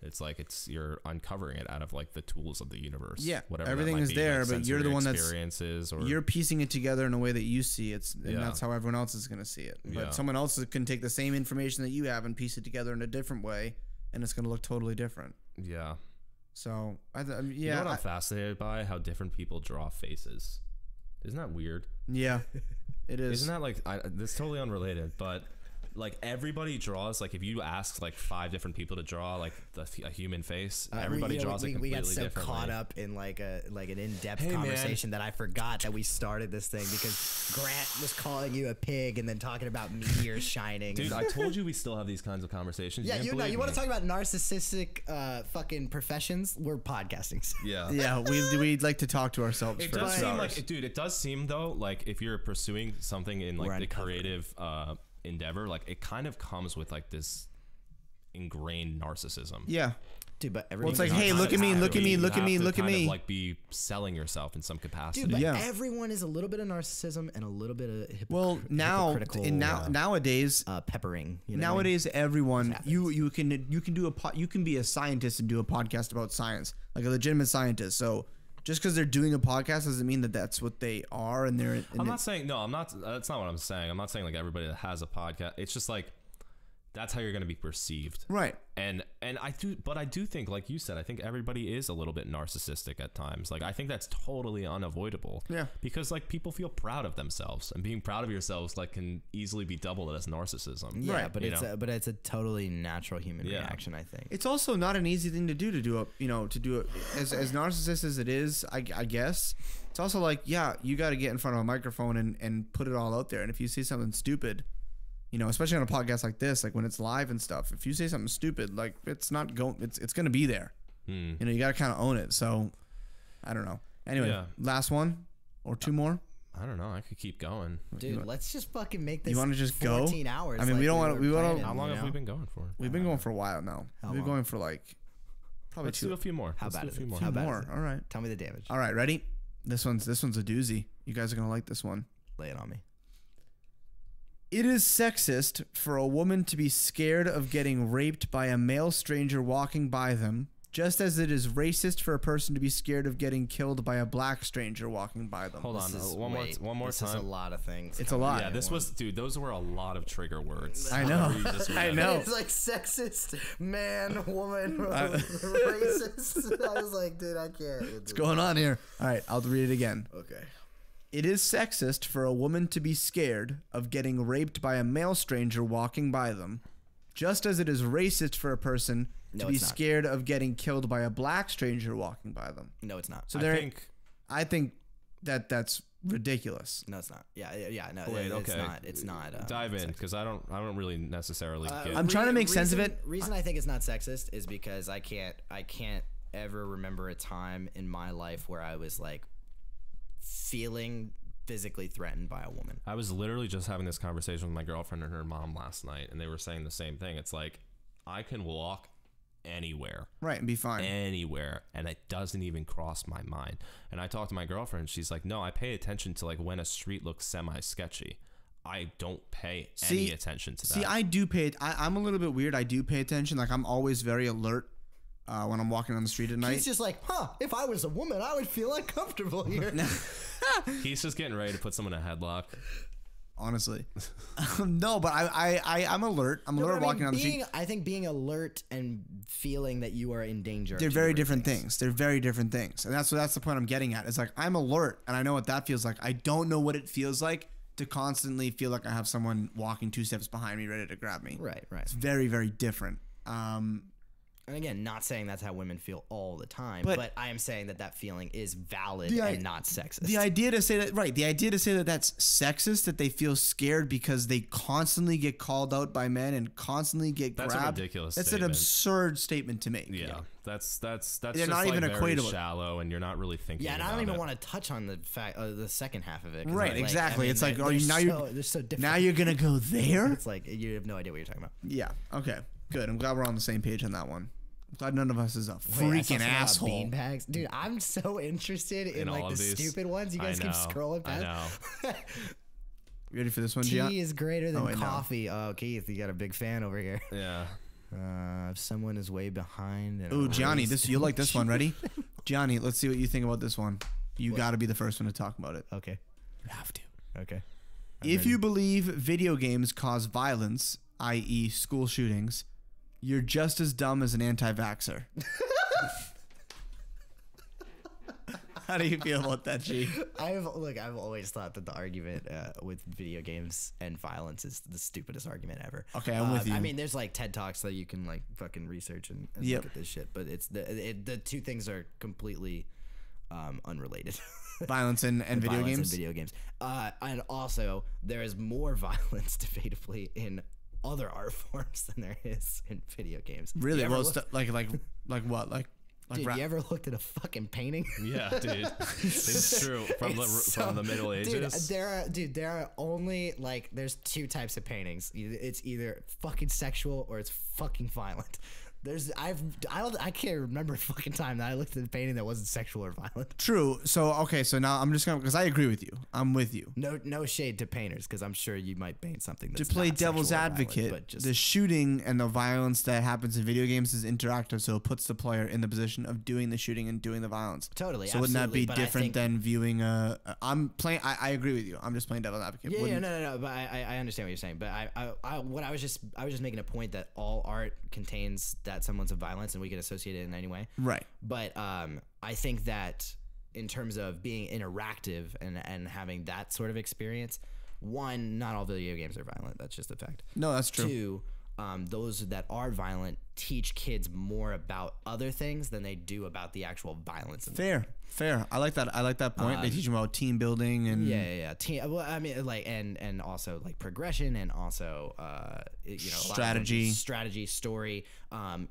It's like you're uncovering it out of like the tools of the universe. Yeah, whatever everything that might is be, there, like but you're the sensory one that's experiences or you're piecing it together in a way that you see it, and Yeah. that's how everyone else is going to see it. But Yeah. someone else can take the same information that you have and piece it together in a different way, and it's going to look totally different. yeah. So, I mean, You know what I'm fascinated by? How different people draw faces. Isn't that weird? yeah, it is. Isn't that like this is totally unrelated, but like everybody draws like if you ask like 5 different people to draw like a human face, everybody draws it completely we got so differently. caught up in like an in-depth Hey, man. conversation that I forgot that we started this thing because Grant was calling you a pig and then talking about meteors shining. Dude, I told you we still have these kinds of conversations. yeah, didn't you know, believe you want me. to talk about narcissistic fucking professions? We're podcasting. Yeah. Yeah, we'd like to talk to ourselves It for does 2 seem hours. like, dude, it does seem though, like if you're pursuing something in like We're the uncovering. creative endeavor, like it kind of comes with like this ingrained narcissism. Yeah, Dude, but well, it's like, everyone's hey, not look at me, kind of look at me, You look at have me, to look at kind of, me. like be selling yourself in some capacity. Dude, but Yeah. everyone is a little bit of narcissism and a little bit of Well, now hypocritical, and nowadays, peppering. You know what I mean? nowadays everyone happens. you can do you can be a scientist and do a podcast about science, like a legitimate scientist. So just because they're doing a podcast doesn't mean that that's what they are, and they're. I'm not saying no. I'm not. That's not what I'm saying. I'm not saying like everybody that has a podcast. It's just like that's how you're going to be perceived. right. And I do think, like you said, I think everybody is a little bit narcissistic at times. Like I think that's totally unavoidable. Yeah. Because like people feel proud of themselves, and being proud of yourselves like can easily be doubled as narcissism. Yeah, Right, but you it's know? but it's a totally natural human Yeah. reaction, I think. It's also not an easy thing to do it as narcissist as it is. I guess it's also like, yeah, you got to get in front of a microphone and put it all out there. And if you say something stupid, especially on a podcast like this, like when it's live and stuff, if you say something stupid, like it's not going, it's going to be there. You got to kind of own it. So I don't know. Anyway, Yeah. last one or 2 more. I don't know. I could keep going. Dude, let's just fucking make this. You wanna just go? 14 hours. I mean, we don't wanna- were we wanna- planning, How long you have we know? been going for? We've been going for a while now. How We've been long? going for like probably Let's do a few more. How Let's bad do a is few it? more. How bad more. is it? All right. Tell me the damage. All right, ready? This one's a doozy. You guys are gonna like this one. Lay it on me. It is sexist for a woman to be scared of getting raped by a male stranger walking by them, just as it is racist for a person to be scared of getting killed by a black stranger walking by them. Hold on. This is- One wait, more this is a time. lot of things. It's a coming lot. at Yeah, this once. was, dude. Those were a lot of trigger words. I know. You just I read. know. It's like sexist, man, woman, racist. I was like, dude, I can't. What's going on here? All right, I'll read it again. Okay. It is sexist for a woman to be scared of getting raped by a male stranger walking by them, just as it is racist for a person to No, be it's not. scared of getting killed by a black stranger walking by them. No, it's not. So I think. I think that's ridiculous. No, it's not. Yeah. No, Wait, it's okay. not. It's not. Dive in because I don't really necessarily get. I'm trying to make sense of it. Reason I think it's not sexist is because I can't ever remember a time in my life where I was like feeling physically threatened by a woman. I was literally just having this conversation with my girlfriend and her mom last night, and they were saying the same thing. It's like I can walk anywhere, Right, and be fine. anywhere, and it doesn't even cross my mind. And I talked to my girlfriend, she's like, no, I pay attention to like when a street looks semi sketchy. I don't pay any attention to that. See, I do pay. I'm a little bit weird. I do pay attention. Like I'm always very alert when I'm walking on the street at night. He's just like, if I was a woman, I would feel uncomfortable here. He's just getting ready to put someone in a headlock. Honestly, no, but I'm alert. I'm alert walking on the street. I think being alert and feeling that you are in danger. They're very different things. They're very different things, and that's the point I'm getting at. It's like I'm alert, and I know what that feels like. I don't know what it feels like to constantly feel like I have someone walking 2 steps behind me, ready to grab me. Right. It's very, very different. And again, not saying that's how women feel all the time, but I am saying that feeling is valid and not sexist. The idea to say that, right? The idea to say that that's sexist, that they feel scared because they constantly get called out by men and constantly get grabbed. That's a ridiculous That's statement. an absurd statement to make. Yeah. That's They're just not even very equatable. shallow, and you're not really thinking. Yeah, and I about don't even it. want to touch on the the second half of it. 'Cause Right, like, exactly. I mean, It's like, they're so different. now you're gonna go there? It's like you have no idea what you're talking about. Yeah. Okay. Good. I'm glad we're on the same page on that one. I'm glad none of us is a Wait, I saw freaking something about asshole. beanbags, dude. I'm so interested in all like the of these. stupid ones. You guys I keep know, scrolling past. I know. You ready for this one, Tea Gian? is greater than wait, no. coffee. Oh, Keith, you got a big fan over here. Yeah. If someone is way behind. And Ooh, Gianni, erased- you'll like this one. Ready? Gianni, let's see what you think about this one. You got to be the first one to talk about it. Okay. You have to. Okay. If you believe video games cause violence, i.e., school shootings, you're just as dumb as an anti-vaxxer. How do you feel about that, G? I've always thought that the argument with video games and violence is the stupidest argument ever. Okay, I'm with you. I mean, there's like TED Talks that you can like fucking research and Yep. look at this shit, but it's the two things are completely unrelated. Violence and video Violence games? and video games. And also, there is more violence, debatably, in other art forms than there is in video games. Really? You ever Well, look- like what? Like dude, you ever looked at a fucking painting? Yeah, dude. It's true. From the Middle Ages. There are only like there's two types of paintings. It's either fucking sexual or it's fucking violent. I can't remember a fucking time that I looked at a painting that wasn't sexual or violent. True. So okay. So now I'm just gonna, because I agree with you. I'm with you. No shade to painters, because I'm sure you might paint something that's To play not devil's sexual or violent, advocate, but just the shooting and the violence that happens in video games is interactive, so it puts the player in the position of doing the shooting and doing the violence. Totally. So wouldn't that absolutely, be but I different think- than viewing a? I'm playing. I agree with you. I'm just playing devil's advocate. Yeah, no. But I understand what you're saying. But I was just making a point that all art contains that semblance of violence, and we can associate it in any way. Right. But I think that in terms of being interactive and having that sort of experience, one, not all video games are violent. That's just a fact. No, that's true. Two, those that are violent teach kids more about other things than they do about the actual violence. Fair. I like that. I like that point. They teach them about team building and Yeah. Well, I mean, like, and also like progression, and also strategy, story,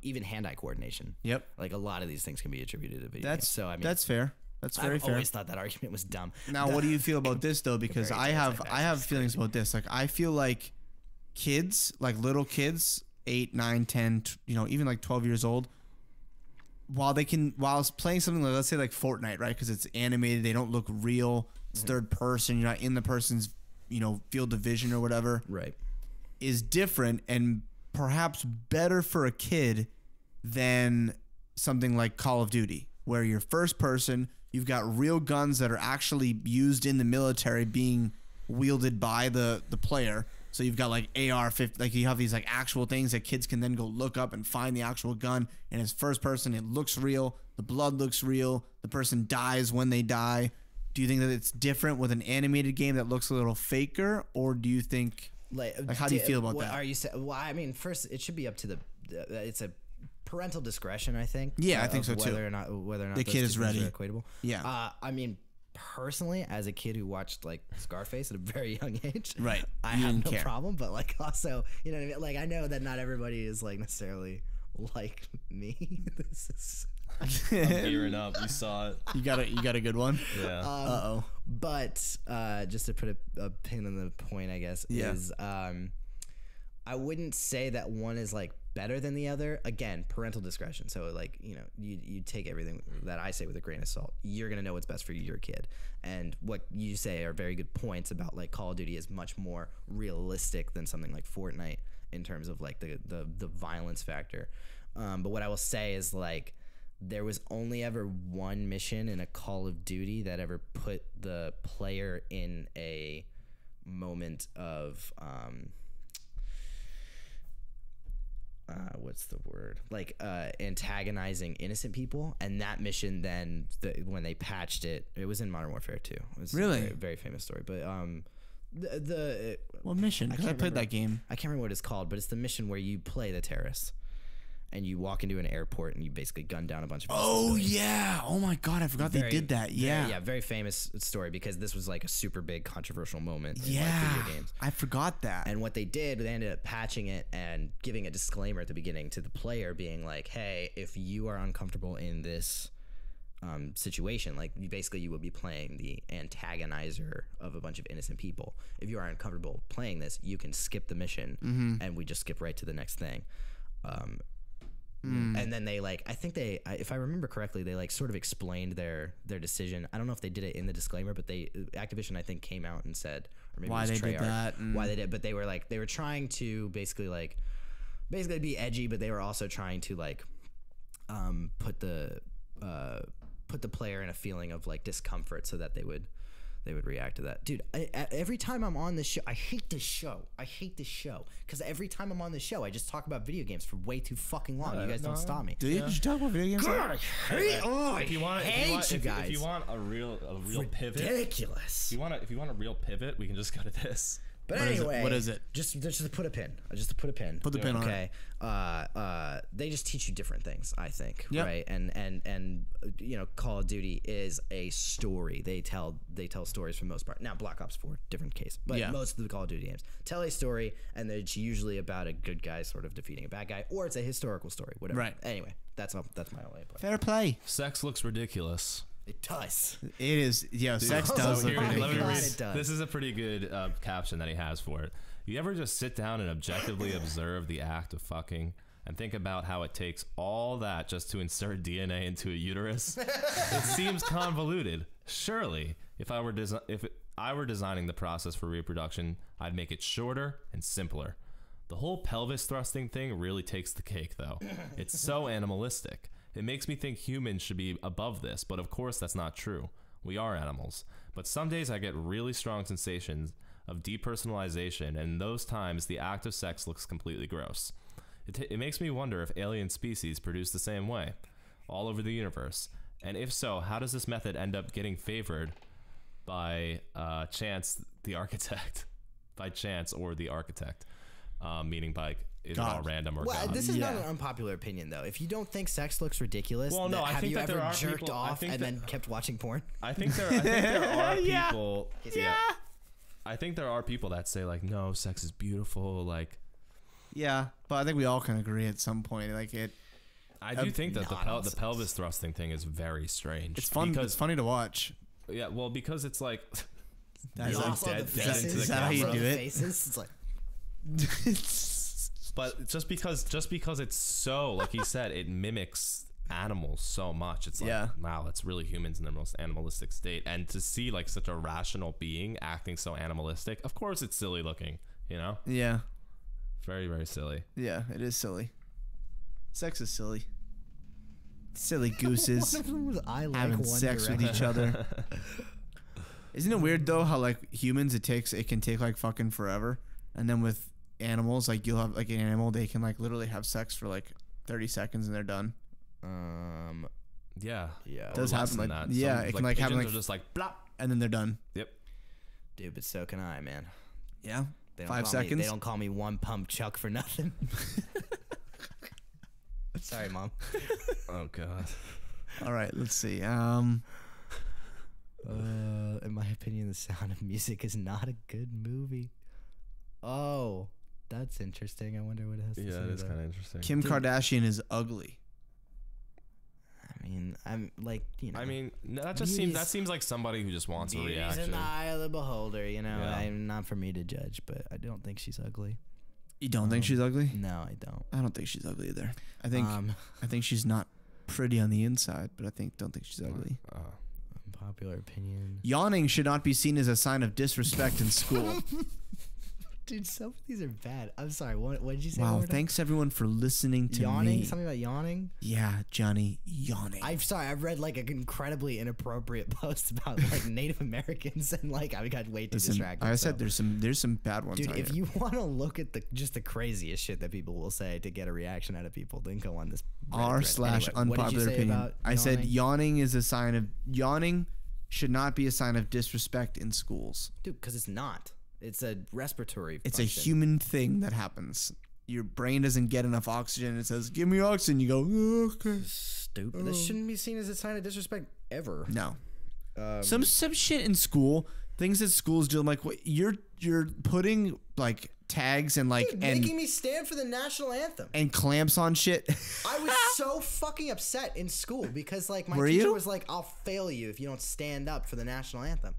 even hand-eye coordination. Yep. Like a lot of these things can be attributed to video games. That's So I mean, that's fair. That's very I've fair. always thought that argument was dumb. Now, what do you feel about this though? Because Very I have anti-vax. feelings about this. Like I feel like kids, like little kids, 8, 9, 10, even like 12 years old, while playing something like, let's say like Fortnite, right? Because it's animated, they don't look real. It's third person. You're not in the person's field of vision or whatever. Right. Is different and perhaps better for a kid than something like Call of Duty, where you're first person, you've got real guns that are actually used in the military being wielded by the player. So you've got like AR-15, like you have these like actual things that kids can then go look up and find the actual gun. And it's first person, it looks real, the blood looks real, the person dies when they die. Do you think that it's different with an animated game that looks a little faker, or do you think like how do you feel about what that? Are you? Well, I mean, first it should be up to the. It's a parental discretion, I think. Yeah, I think so of too. Whether or not The those kid two is things ready. are equatable. Yeah. I mean, personally, as a kid who watched like Scarface at a very young age, Right. I You have didn't no care. problem. But like, also, you know what I mean? Like, I know that not everybody is like necessarily like me. This is. I'm gearing up. You saw it. You got a good one. Yeah. But just to put a pin in the point, I guess, Yeah. is I wouldn't say that one is like better than the other, again, parental discretion. So like, you know, you take everything that I say with a grain of salt. You're gonna know what's best for your kid, and what you say are very good points about like Call of Duty is much more realistic than something like Fortnite in terms of like the violence factor. But what I will say is like, there was only ever one mission in a Call of Duty that ever put the player in a moment of what's the word, like antagonizing innocent people. And that mission then, when they patched it, it was in Modern Warfare 2. It was Really? a very, very famous story. But What mission? Because I played that game. I can't remember what it's called, but it's the mission where you play the terrorists and you walk into an airport and you basically gun down a bunch of Oh civilians. yeah! Oh my god! I forgot they did that. Yeah. Yeah, very famous story, because this was like a super big controversial moment in Yeah. like video games. I forgot that. And what they did, they ended up patching it and giving a disclaimer at the beginning to the player, being like, "Hey, if you are uncomfortable in this situation, like you will be playing the antagonizer of a bunch of innocent people. If you are uncomfortable playing this, you can skip the mission, and we just skip right to the next thing." And then they like, I think if I remember correctly, they like sort of explained their decision. I don't know if they did it in the disclaimer, but Activision I think came out and said, or maybe Why it was they did Treyarch, that, why they did, but they were trying to basically be edgy, but they were also trying to like put the player in a feeling of like discomfort so that they would react to that. Dude, every time I'm on this show, I hate this show because every time I'm on this show, I just talk about video games for way too fucking long. You guys don't stop me. Did you talk about video games? God, I hate, If you want, you guys. if you want a real pivot, Ridiculous. if you want a real pivot, we can just go to this. But What is it? anyway, What is it? Just to put a pin. Just to put a pin. Put the pin on it. Okay. They just teach you different things, I think. Yep. Right. And you know, Call of Duty is a story. They tell stories for the most part. Now, Black Ops 4, different case, but Yeah. most of the Call of Duty games tell a story, and it's usually about a good guy sort of defeating a bad guy, or it's a historical story. Whatever. Right. Anyway, that's my only play. Fair play. Sex looks ridiculous. It does. It is. Yeah, sex does So look here, let me ridiculous. read. It does. This is a pretty good caption that he has for it. You ever just sit down and objectively observe the act of fucking and think about how it takes all that just to insert DNA into a uterus? It seems convoluted. Surely, if I were designing the process for reproduction, I'd make it shorter and simpler. The whole pelvis thrusting thing really takes the cake, though. It's so animalistic. It makes me think humans should be above this, but of course that's not true. We are animals. But some days I get really strong sensations of depersonalization, and in those times the act of sex looks completely gross. It makes me wonder if alien species produce the same way, all over the universe. And if so, how does this method end up getting favored by chance, the architect? By chance or the architect? Meaning by... Is it all random or Well, God? this is not an unpopular opinion, though. If you don't think sex looks ridiculous, Well, no, I have think you that ever there are jerked people- I off think and that- then kept watching porn? I think there are people. Yeah. I think there are people that say like, no, sex is beautiful. Like, Yeah, but I think we all can agree at some point. Like I do think that the nonsense. pelvis thrusting thing is very strange. it's fun. because It's funny to watch. yeah, well, because it's like That's You're like Also, dead- the dead faces, into the Is that how you also do the it? Faces, it's like, but just because it's so, like he said, it mimics animals so much. It's like, Yeah. wow, that's really humans in their most animalistic state. And to see like such a rational being acting so animalistic, of course it's silly looking, you know? Yeah, Very, very silly. yeah, it is silly. Sex is silly. Silly gooses I like having One sex with Direction. each other. Isn't it weird though how like humans it can take like fucking forever, and then with animals like you'll have like an animal they can like literally have sex for like 30 seconds and they're done. Yeah. Yeah. Or Does less happen, than like- that. yeah, Some, it can, like, happen, pigeons like- are just like blop. And then they're done. Yep. Dude, but so can I, man. Yeah. They don't 5 call seconds. Me, they don't call me One Pump Chuck for nothing. Sorry, Mom. Oh god. All right, let's see. In my opinion, The Sound of Music is not a good movie. Oh, that's interesting. I wonder what it has to say Yeah, it with is that. kind of interesting. Kim Kardashian is ugly. I mean, I'm like, you know. I mean, that seems like somebody who just wants a beauty's in reaction. the eye of the beholder, you know. Yeah. I'm not for me to judge, but I don't think she's ugly. You don't think she's ugly? No, I don't. I don't think she's ugly either. I think she's not pretty on the inside, but don't think she's ugly. Unpopular opinion. Yawning should not be seen as a sign of disrespect in school. Dude, some of these are bad. I'm sorry. What did you say? Wow, thanks everyone for listening to yawning? me. Something about yawning? Yeah, Johnny, yawning. I'm sorry. I've read like an incredibly inappropriate post about like Native Americans and like I got way too distracted. Like I said, there's some bad ones. Dude, if you want to look at just the craziest shit that people will say to get a reaction out of people, then go on this r/unpopular opinion. I said yawning is a sign of yawning should not be a sign of disrespect in schools. Dude, because it's not. It's a respiratory It's function. a human thing that happens. Your brain doesn't get enough oxygen. It says, give me oxygen. You go, oh, okay. Stupid. This shouldn't be seen as a sign of disrespect ever. No. Some shit in school, things that schools do, I'm like, what, you're putting like tags and like Dude, making me stand for the national anthem. And clamps on shit. I was so fucking upset in school because like my Were teacher you? was like, I'll fail you if you don't stand up for the national anthem.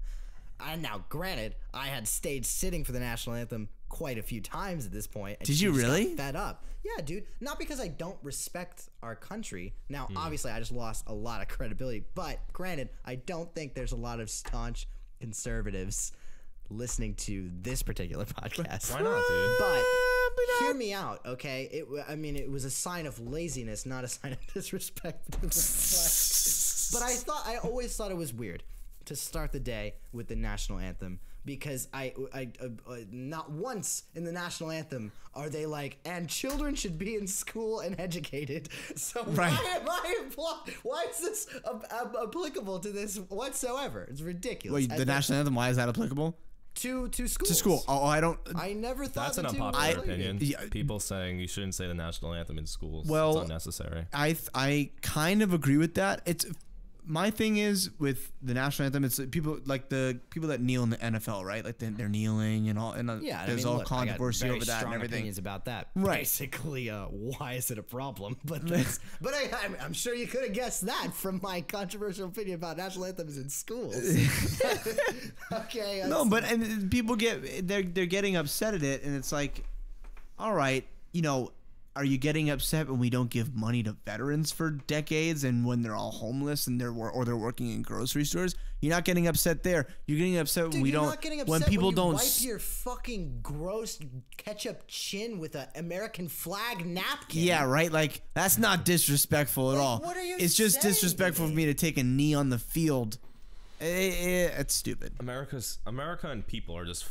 And now, granted, I had stayed sitting for the national anthem quite a few times at this point. And Did you just really? got fed up. Yeah, dude. Not because I don't respect our country. Now, obviously, I just lost a lot of credibility. But granted, I don't think there's a lot of staunch conservatives listening to this particular podcast. Why not, dude? But hear me out, okay? It was a sign of laziness, not a sign of disrespect. But I always thought it was weird to start the day with the national anthem because I not once in the national anthem are they like, and children should be in school and educated. So Right. why is this applicable to this whatsoever? It's ridiculous. Wait, the national anthem, why is that applicable? to schools. To school. Oh, I don't. I never thought That's an the two were unpopular related. opinion. Yeah. People saying you shouldn't say the national anthem in schools. Well, it's unnecessary. I kind of agree with that. It's my thing is with the national anthem. It's people like the people that kneel in the NFL, right? Like they're kneeling and all. And Yeah, there's all controversy over that and everything. Opinions about that. Right. Basically, why is it a problem? But I'm sure you could have guessed that from my controversial opinion about national anthems in schools. Okay. No, but and people they're getting upset at it, and it's like, all right, are you getting upset when we don't give money to veterans for decades and when they're all homeless and they're working in grocery stores? You're not getting upset there. You're getting upset when we don't. When people don't wipe your fucking gross ketchup chin with an American flag napkin. Yeah, right. Like that's not disrespectful at all. what are you It's just saying disrespectful to for me to take a knee on the field. It's stupid. America and people are just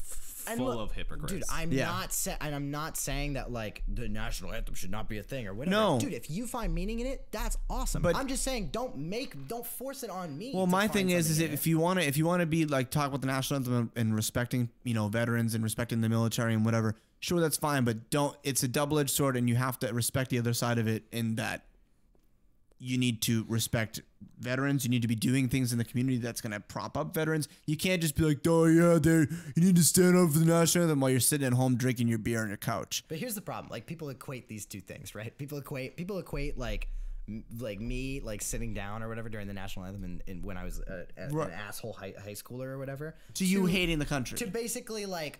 And full look, of hypocrites. Dude, I'm not saying that like the national anthem should not be a thing or whatever. No. Dude, if you find meaning in it, that's awesome. But I'm just saying don't force it on me. Well, to my find thing is something in if it. you want to be like talk about the national anthem and respecting veterans and respecting the military and whatever, sure, that's fine. But it's a double-edged sword, and you have to respect the other side of it. In that you need to respect veterans. You need to be doing things in the community that's going to prop up veterans. You can't just be like, oh yeah, you need to stand up for the national anthem while you're sitting at home drinking your beer on your couch. But here's the problem: like people equate these two things, right? People equate like me like sitting down or whatever during the national anthem and when I was an asshole high schooler or whatever. To you hating the country. To basically like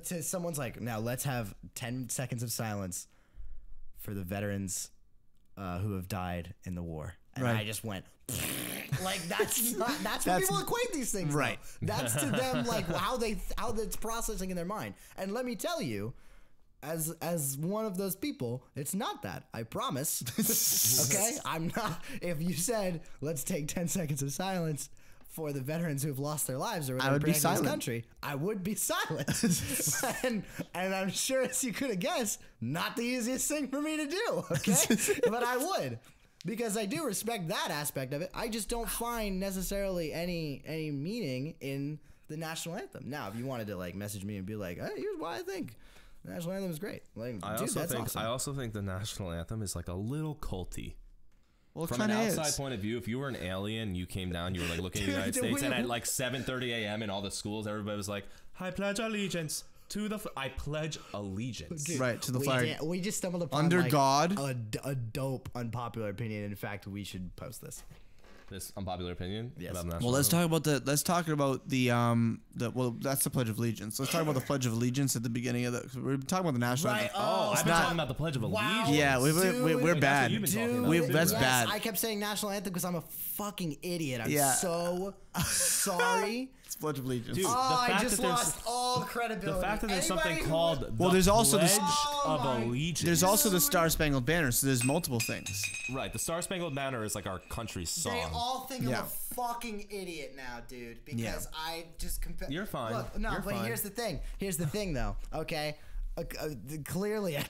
to someone's like, now let's have 10 seconds of silence for the veterans who have died in the war. And Right. I just went like that's what people equate these things. Right. Though. That's to them like how that's processing in their mind. And let me tell you, as one of those people, it's not that. I promise. Okay? I'm not. If you said let's take 10 seconds of silence for the veterans who have lost their lives or I would be protecting this silent. country, I would be silent. and I'm sure, as you could have guessed, not the easiest thing for me to do. Okay, but I would, because I do respect that aspect of it. I just don't find necessarily any meaning in the national anthem. Now, if you wanted to like message me and be like, hey, here's why I think the national anthem is great. Like, I also think the national anthem is like a little culty. Well, it From an kind of outside is. point of view, if you were an alien, you came down, you were like looking at the United States, and at like 7:30 a.m. in all the schools, everybody was like, "I pledge allegiance to the. I pledge allegiance." Right, to the flag. We just stumbled upon Under like, God. a dope unpopular opinion. In fact, we should post this. This unpopular opinion. Yes. About the national Well, let's anthem? talk about the well, that's the Pledge of Allegiance. Let's talk about the Pledge of Allegiance at the beginning of the. Cause we're talking about the national Right. anthem. Oh, I've been not- talking about the Pledge of Allegiance. Yeah, we're Dude, bad. that's what you've been talking about. Dude, That's yes, bad. I kept saying national anthem because I'm a fucking idiot. I'm Yeah. so sorry. It's Pledge of Allegiance. Dude, Oh, the I fact just that there's- lost all credibility. The fact that there's Anybody something who- called Well, the there's also the- Pledge Oh of my- Allegiance. There's also the Star Spangled Banner, so there's multiple things. Right, the Star Spangled Banner is like our country's song. They all think Yeah. I'm a fucking idiot now, dude. Because Yeah. I just compare. You're fine. Look, no, You're but fine. here's the thing. Here's the thing, though. Okay. Clearly, I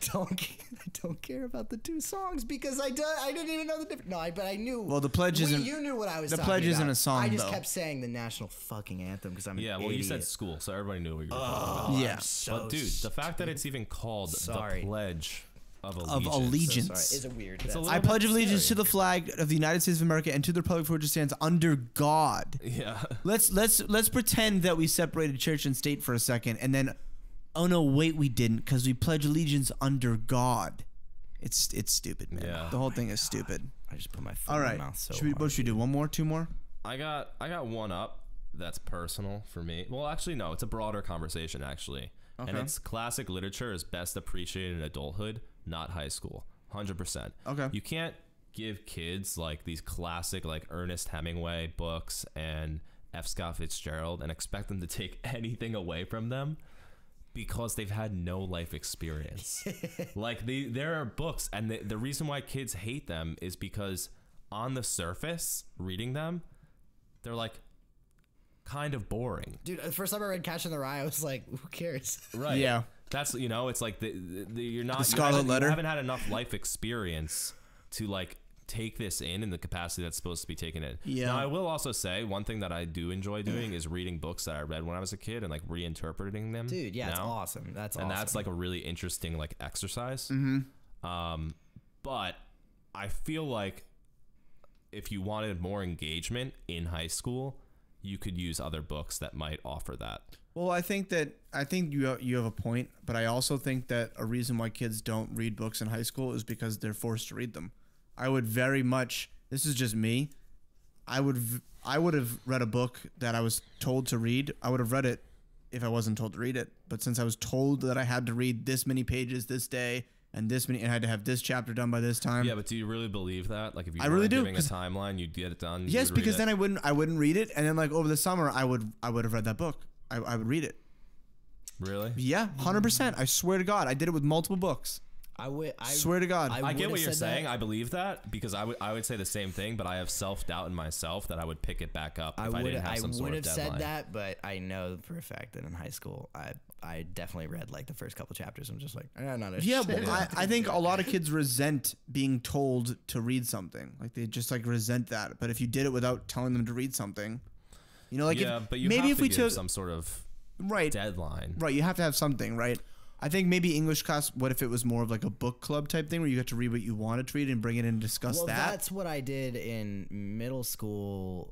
don't care about the two songs because I didn't even know the difference. No, but I knew. Well, the pledge isn't- You knew what I was. the talking pledge isn't about. a song, I just though. kept saying the national fucking anthem because I'm Yeah, an well, you idiot. said school, so everybody knew what you were talking about. Yeah. So But dude, the fact that it's even called Sorry. the Pledge of Of Allegiance. Allegiance. sorry. Is it weird? It's a That's- little I bit pledge allegiance to scary. the flag of the United States of America and to the republic for which it stands under God. Yeah. Let's pretend that we separated church and state for a second, and then, oh no, wait, we didn't, because we pledge allegiance under God. It's stupid, man. Yeah. The whole thing is stupid. I just put my foot All in right, my mouth so what hard. should we do? One more, two more? I got one up that's personal for me. Well, actually, no, it's a broader conversation, actually. And Okay. it's classic literature is best appreciated in adulthood, not high school. 100%. Okay. You can't give kids like these classic like Ernest Hemingway books and F. Scott Fitzgerald and expect them to take anything away from them because they've had no life experience. Like there are books, and the reason why kids hate them is because on the surface, reading them, they're like kind of boring. Dude, the first time I read Catch in the Rye, I was like, who cares? Right. Yeah. That's, you know, it's like you're not The Scarlet Letter. You haven't had enough life experience to like take this in the capacity that's supposed to be taken in. Yeah. Now, I will also say one thing that I do enjoy doing is reading books that I read when I was a kid and like reinterpreting them. Dude, yeah, it's now. awesome. That's And awesome. that's like a really interesting like exercise. Mm-hmm. But I feel like if you wanted more engagement in high school, you could use other books that might offer that. Well, I think you have a point, but I also think that a reason why kids don't read books in high school is because they're forced to read them. I would very much. This is just me. I would have read a book that I was told to read. I would have read it if I wasn't told to read it. But since I was told that I had to read this many pages this day and this many, and I had to have this chapter done by this time. Yeah, but do you really believe that? Like, if you I were really do, giving a 'cause- timeline, you'd get it done. Yes, because then I wouldn't read it, and then like over the summer I would have read that book. I would read it. Really? Yeah, 100%. I swear to God, I did it with multiple books. I Swear to God. I get would've what you're said that. saying. I believe that because I would say the same thing, but I have self-doubt in myself that I would pick it back up if I didn't have some sort of deadline. said that, but I know for a fact that in high school, I definitely read like the first couple chapters. I'm just like, not a Yeah, shit. but I think a lot of kids resent being told to read something. Like they just like resent that. But if you did it without telling them to read something, you know, like yeah, if, but you maybe have if to we give took some sort of right, deadline. right, you have to have something, right? I think maybe English class. What if it was more of like a book club type thing where you got to read what you wanted to read and bring it in and discuss Well, that? that's what I did in middle school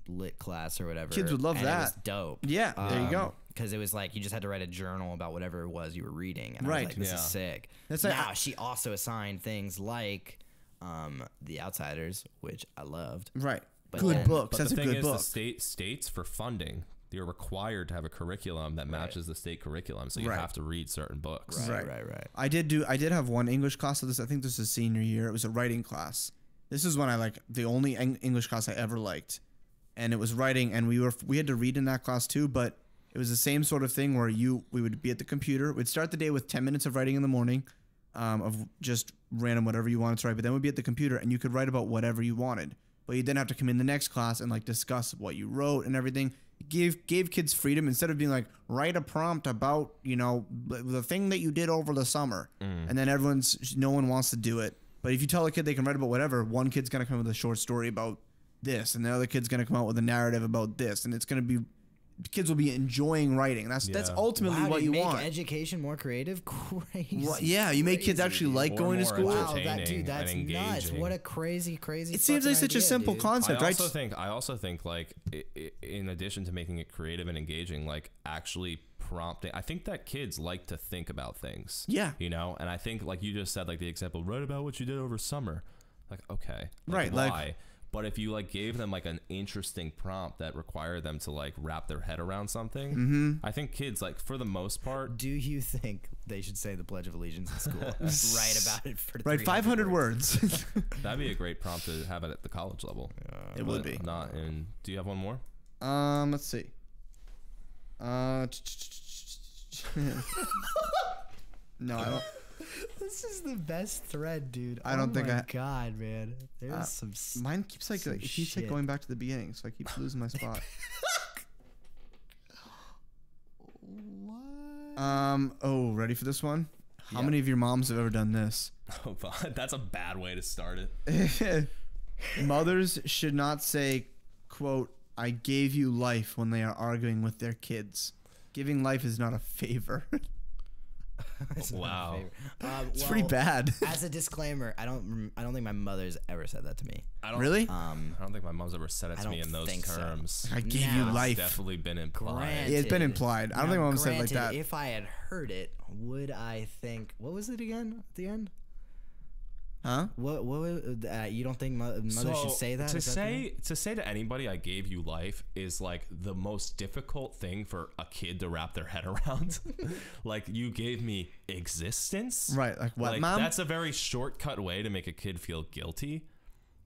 lit class or whatever. Kids would love and It was that. dope. Yeah, there you go. Because it was like you just had to write a journal about whatever it was you were reading, and I Right. was like, "This Yeah. is sick." That's like- now she also assigned things like The Outsiders, which I loved. Right, But good then- books. But That's the a thing good is, book. the states for funding, you're required to have a curriculum that matches the state curriculum, so you Right. have to read certain books. Right. Right. I did have one English class of this. I think this was senior year. It was a writing class. This is when I like the only English class I ever liked, and it was writing. And we had to read in that class too. But it was the same sort of thing where we would be at the computer. We'd start the day with 10 minutes of writing in the morning, of just random whatever you wanted to write. But then we'd be at the computer and you could write about whatever you wanted. But you then have to come in the next class and like discuss what you wrote and everything. Gave kids freedom instead of being like write a prompt about the thing that you did over the summer, and then no one wants to do it. But if you tell a kid they can write about whatever, one kid's gonna come up with a short story about this, and the other kid's gonna come out with a narrative about this, and it's gonna be kids will be enjoying writing. That's Yeah. ultimately Wow, what to you make want. education more creative, crazy. Well, yeah, you make kids actually like Or going to more school. Wow, entertaining that's and nuts. engaging. What a crazy. It seems like fucking such a idea, simple dude. concept, I right? also think like in addition to making it creative and engaging, like actually prompting. I think that kids like to think about things. Yeah. And I think like you just said, like the example, write about what you did over summer. Like, okay, like, Right, like- why? But if you like gave them like an interesting prompt that required them to like wrap their head around something, I think kids, like, for the most part, Do you think they should say the Pledge of Allegiance in school? Write about it for Right, 500 words. that'd be a great prompt to have it at the college level. It would But be. not in. Do you have one more? Let's see. No, I don't. This is the best thread, dude. I don't think Oh my I- God, man. There's some. Mine keeps like some it keeps like shit. going back to the beginning, so I keep losing my spot. Oh, ready for this one? How many of your moms have ever done this? Oh, that's a bad way to start it. Mothers should not say, quote, "I gave you life" when they are arguing with their kids. Giving life is not a favor. It's not my Wow. favorite. It's pretty bad. As a disclaimer, I don't think my mother's ever said that to me. I don't Really? I don't think my mom's ever said it I to me don't in those think so. terms. I gave Now- you It's life. definitely been implied. Yeah, it's been implied. I don't think my mom said it like Granted, that. If I had heard it, would I think? What was it again at the end? Huh? What you don't think mother should say that? To Is that the end? say to anybody, "I gave you life," is like the most difficult thing for a kid to wrap their head around. Like, you gave me existence, Right, like what, Like, Mom? that's a very shortcut way to make a kid feel guilty,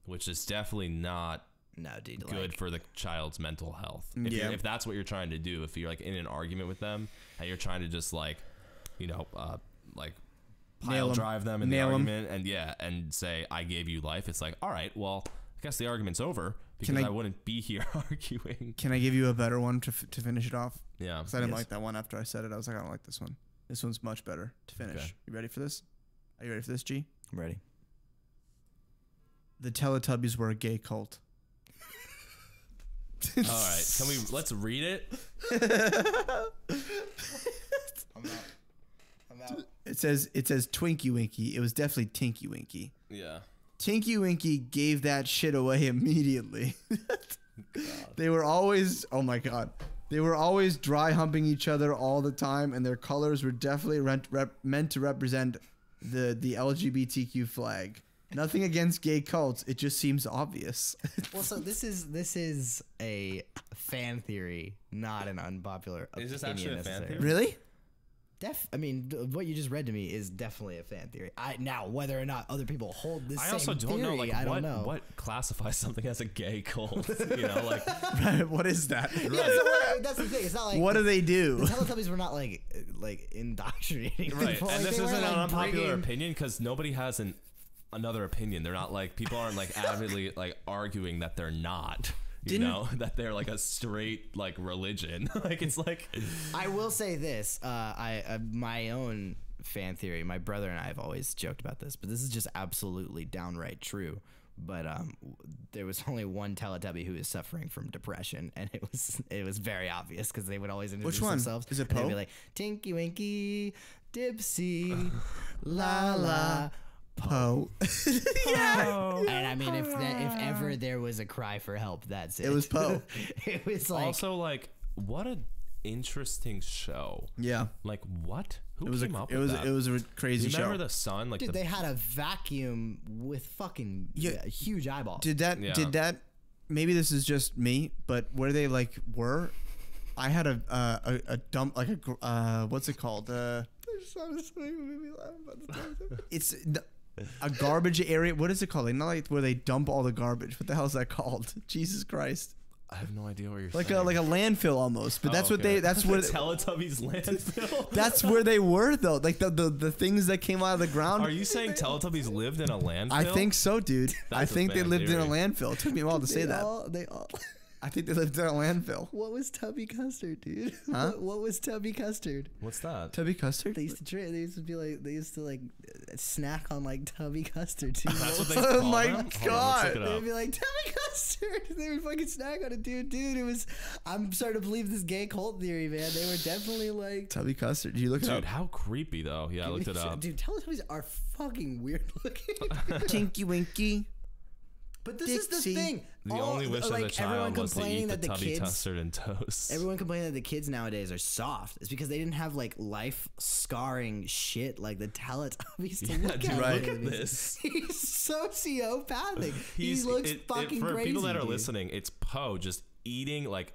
which is definitely not No, dude. good like, for the child's mental health. Yeah. If that's what you're trying to do, if you're like in an argument with them and you're trying to just like, like Nail pile 'em. drive them in the Nail 'em. argument and say, "I gave you life," it's like, all right, well, I guess the argument's over because Can I- I wouldn't be here arguing. Can I give you a better one to finish it off? Yeah. Because I didn't Yes. like that one after I said it. I was like, I don't like this one. This one's much better to finish. Okay. You ready for this? Are you ready for this, G? I'm ready. The Teletubbies were a gay cult. All right. Let's read it? I'm out. It says Twinkie Winkie. It was definitely Tinky Winkie. Yeah. Tinky Winkie gave that shit away immediately. They were always, oh my God. They were always dry humping each other all the time, and their colors were definitely meant to represent the LGBTQ flag. Nothing against gay cults. It just seems obvious. Well, so this is a fan theory, not an unpopular opinion. Is this actually a fan necessarily. theory? Really? I mean, what you just read to me is definitely a fan theory. Now, whether or not other people hold this I same also don't theory, know, like, I don't know. what classifies something as a gay cult. You know, like, Right. What is that? Yeah, so that's the thing. It's not like What do they the do? Teletubbies were not like indoctrinating right. people. And Like, this they isn't weren't, an like, unpopular bringing- opinion because nobody has another opinion. They're not like, people aren't like avidly like arguing that they're not. You know, that they're like a straight like religion. Like, it's like, I will say this: my own fan theory. My brother and I have always joked about this, but this is just absolutely downright true. But there was only one Teletubby who was suffering from depression, and it was very obvious because they would always introduce one? themselves. Is it and they'd Poe? be like Tinky Winky, Dipsy, La La. Poe. And I mean, if ever there was a cry for help, that's it. It was Poe. It was like also like, what an interesting show. Yeah. Like, what? Who It was came up it with was that? it was a crazy You remember show. the sun? Like, dude, the, they had a vacuum with fucking huge eyeballs. Did that maybe this is just me, but where they like were, I had a dump like a what's it called? It's a garbage area. What is it called? Like, not like where they dump all the garbage. What the hell is that called? Jesus Christ! I have no idea where you're Like saying. a landfill almost. But that's what okay. they. That's where. Teletubbies landfill. That's where they were though. Like the things that came out of the ground. Are you saying Teletubbies lived in a landfill? I think so, dude. I That's a think they fan lived in a theory. landfill. It took me a while to say that. They all. I think they lived in a landfill. What was Tubby Custard, dude? Huh? What was Tubby Custard? What's that? Tubby custard. They used to be like they used to like snack on like Tubby Custard, dude. That's what they Oh call my them? Hold on, let's God. look it They'd up. be like Tubby Custard. They would fucking snack on it, dude. It was. I'm starting to believe this gay cult theory, man. They were definitely like. Tubby custard. Did you look it Dude, up? how creepy though. Yeah, I looked it up. Dude, Teletubbies are fucking weird looking. Tinky Winky. But this is the Dixie. thing. The only wish like, as a everyone child was to complaining eat the that the tubby kids, custard and toast. everyone complaining that the kids nowadays are soft. It's because they didn't have like life scarring shit like the Teletubbies to look dude, at. Right. look at this. He's sociopathic. He looks fucking for crazy. people that are dude. listening, it's Poe just eating like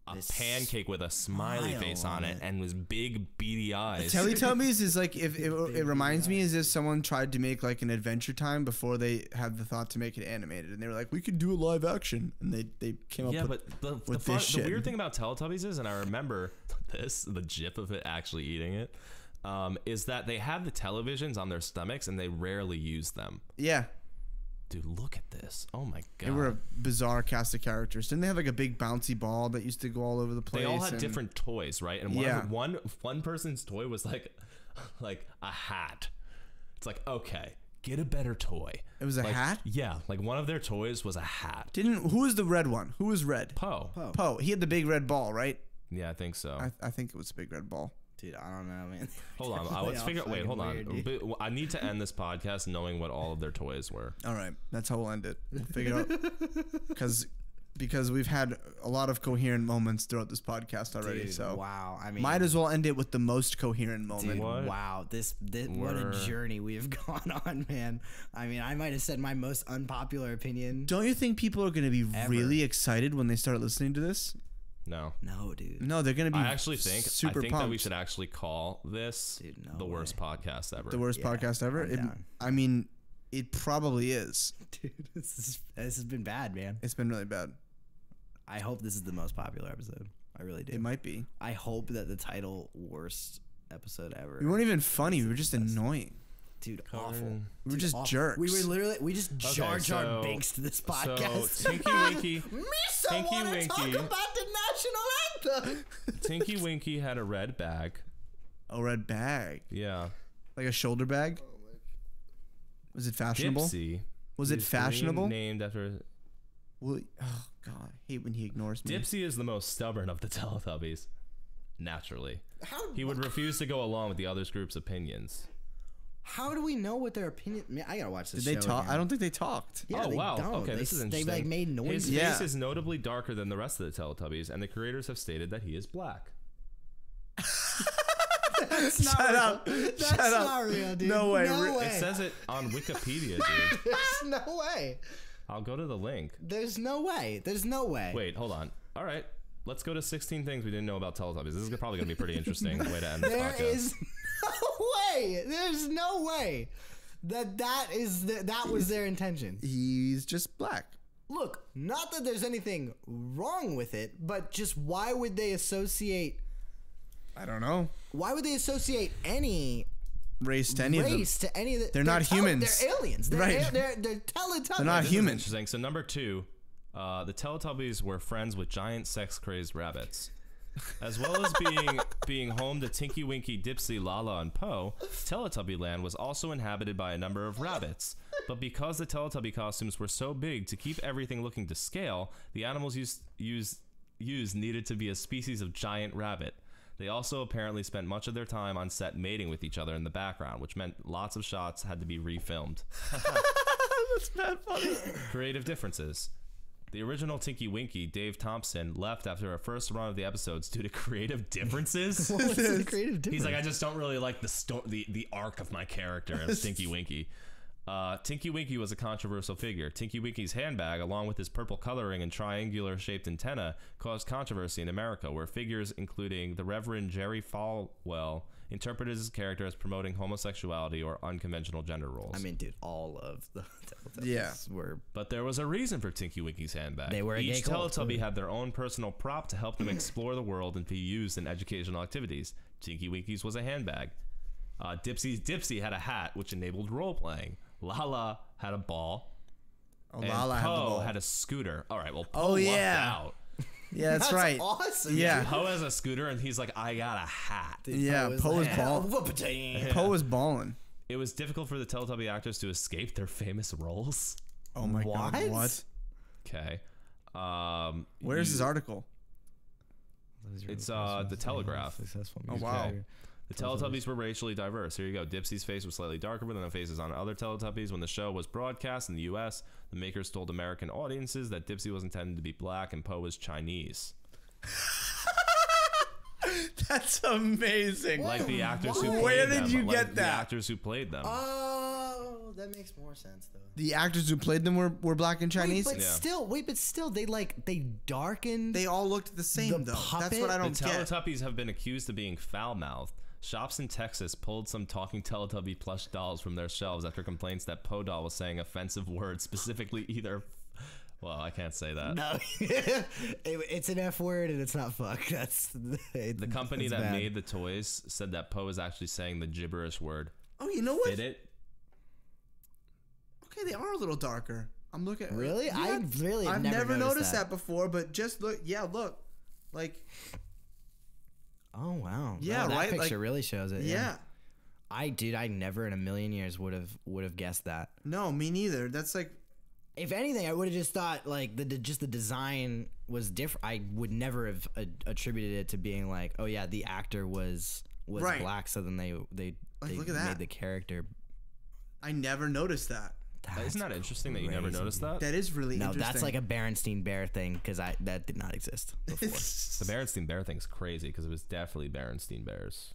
a This pancake with a smiley smile face on on it it. and with big beady eyes. Teletubbies is like if it reminds me as if someone tried to make like an Adventure Time before they had the thought to make it animated, and they were like, we could do a live action, and they came up Yeah, with but with the this shit. weird thing about Teletubbies is, and I remember the gif of it actually eating it, is that they have the televisions on their stomachs and they rarely use them. yeah. Dude, look at this. Oh my god. They were a bizarre cast of characters. Didn't they have like a big bouncy ball that used to go all over the place? They all had and- different toys, right? And Yeah. one person's toy was like a hat. It's like, okay, get a better toy. It was a Like, hat? Yeah, like one of their toys was a hat. Who was the red one? Who was red? Poe. Poe. He had the big red ball, right? Yeah, I think so. I think it was a big red ball. Dude, I don't know, man. Hold on, They let's all figure. Wait, fucking hold on. weird, dude. But I need to end this podcast knowing what all of their toys were. All right, that's how we'll end it. We'll figure out because we've had a lot of coherent moments throughout this podcast already. Dude, so wow. I mean, might as well end it with the most coherent moment. dude, What? wow. This what a Were- journey we have gone on, man. I mean, I might have said my most unpopular opinion. Don't you think people are going to be Ever. really excited when they start listening to this? No. No, dude. No, they're going to be. I actually think super that we pumped. should actually call this Dude, no the worst way. podcast ever. The worst Yeah, podcast ever. I'm down. I mean, it probably is. Dude, this has been bad, man. It's been really bad. I hope this is the most popular episode. I really do. It might be. I hope that the title worst episode ever. We weren't even funny. We were just annoying. Dude, awful. We were Dude, just awful. jerks. We were literally Jar Jar so- Binks to this podcast. So Tinky Winky, Me so Tinky want to talk Winky. about the national anthem. Tinky Winky had a red bag. A red bag, Yeah. like a shoulder bag. Was it fashionable? Dipsy. Was it is fashionable? Named after Well, oh god, I hate when he ignores me. Dipsy is the most stubborn of the Teletubbies. Naturally, How, he would refuse to go along with the other group's opinions. how do we know what their opinion? Man, I gotta watch this. Did they show talk? again. I don't think they talked. Yeah, oh they wow. don't. Okay, They, this is they interesting. like made His noises. Yeah. face is notably darker than the rest of the Teletubbies, and the creators have stated that he is black. That's not Shut real. up. That's Shut up. not real, dude. No way. No Re- way. It says it on Wikipedia, dude. There's no way. I'll go to the link. There's no way. There's no way. Wait, hold on. All right, let's go to 16 things we didn't know about Teletubbies. This is probably gonna be a pretty interesting way to end this There podcast. is no way. There's no way that was their intention. He's just black. Look, not that there's anything wrong with it, but just why would they associate? I don't know. Why would they associate any Race to any of them. race to any of the? They're not humans. They're aliens. They're Right. They're Teletubbies. They're not This is humans. interesting. So number 2, the Teletubbies were friends with giant sex-crazed rabbits. As well as being home to Tinky Winky, Dipsy, Lala, and Poe, Teletubby Land was also inhabited by a number of rabbits. But because the Teletubby costumes were so big to keep everything looking to scale, the animals used needed to be a species of giant rabbit. They also apparently spent much of their time on set mating with each other in the background, which meant lots of shots had to be refilmed. That's not funny. Creative differences. The original Tinky Winky, Dave Thompson, left after a first run of the episodes due to creative differences. What's the creative difference? He's like, I just don't really like the arc of my character as Tinky Winky. Tinky Winky was a controversial figure. Tinky Winky's handbag, along with his purple coloring and triangular-shaped antenna, caused controversy in America, where figures including the Reverend Jerry Falwell interpreted his character as promoting homosexuality or unconventional gender roles. I mean, dude, all of the Teletubbies Yeah. were. But there was a reason for Tinky Winky's handbag. They were a Each gay cult, Teletubby too. had their own personal prop to help them explore the world and be used in educational activities. Tinky Winky's was a handbag. Dipsy had a hat, which enabled role-playing. Lala had a ball. Oh, And Lala had the Poe ball. had a scooter. All right, well, Poe Oh, lucked yeah. out. Yeah, that's right. Awesome. Yeah. Poe has a scooter, and he's like, I got a hat. Yeah, Poe was ball. Whoop-a-dang. Poe was balling. It was difficult for the Teletubby actors to escape their famous roles. Oh my god, What? what? Okay. Where's his article? It's the Telegraph. Successful Oh, music wow. career. The Teletubbies were racially diverse. Here you go. Dipsy's face was slightly darker than the faces on other Teletubbies. When the show was broadcast in the U.S., the makers told American audiences that Dipsy was intended to be black and Poe was Chinese. That's amazing. Like the actors who Why? played Where them. did you like get the that? actors who played them. Oh, that makes more sense though. The actors who played them were black and Chinese. Wait, but still, they darkened. They all looked the same The though. That's puppet? what I The don't get. Teletubbies have been accused of being foul-mouthed. Shops in Texas pulled some talking Teletubby plush dolls from their shelves after complaints that Poe doll was saying offensive words, specifically either... Well, I can't say that. No, it's an F word and it's not fuck. That's The company that made the toys said that Poe is actually saying the gibberish word. Oh, you know what? Fit it? Okay, they are a little darker. I'm looking. Really? Yeah, I've never noticed that before. But just look. Yeah, look. Like. Oh wow. Yeah, No, that right? picture Like- really shows it. Yeah. I never in a million years would have guessed that. No, me neither. That's like. If anything, I would have just thought like the design was different. I would never have attributed it to being like, oh yeah, the actor was Right. black, so then they look at that. made the character. I never noticed that. Isn't that interesting that you never crazy. noticed that? That is really No, interesting. that's like a Berenstein Bear thing because that did not exist before. The Berenstein Bear thing's crazy because it was definitely Berenstein Bears.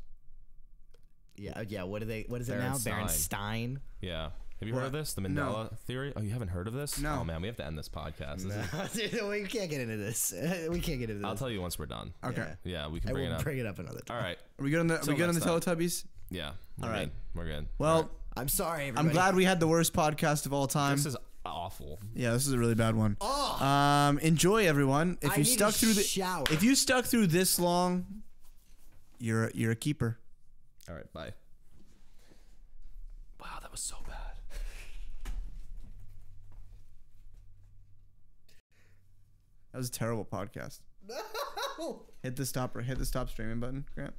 yeah. What is it now? Berenstein. Berenstein. Yeah. Have you heard of this? The Mandela theory? Oh, you haven't heard of this? No. Oh, man, we have to end this podcast. This is- We can't get into this. We can't get into this. I'll tell you once we're done. Okay. Yeah, we can I bring it will up. bring it up another time. All right. Are we good on the Till next time. Teletubbies? Yeah. All right. We're good. Well, I'm sorry, everybody. I'm glad we had the worst podcast of all time. This is awful. Yeah, this is a really bad one. Oh, Enjoy, everyone. If I you need stuck to through shower. if you stuck through this long, you're a keeper. All right. Bye. Wow, that was so bad. That was a terrible podcast. No. Hit the stop streaming button, Grant.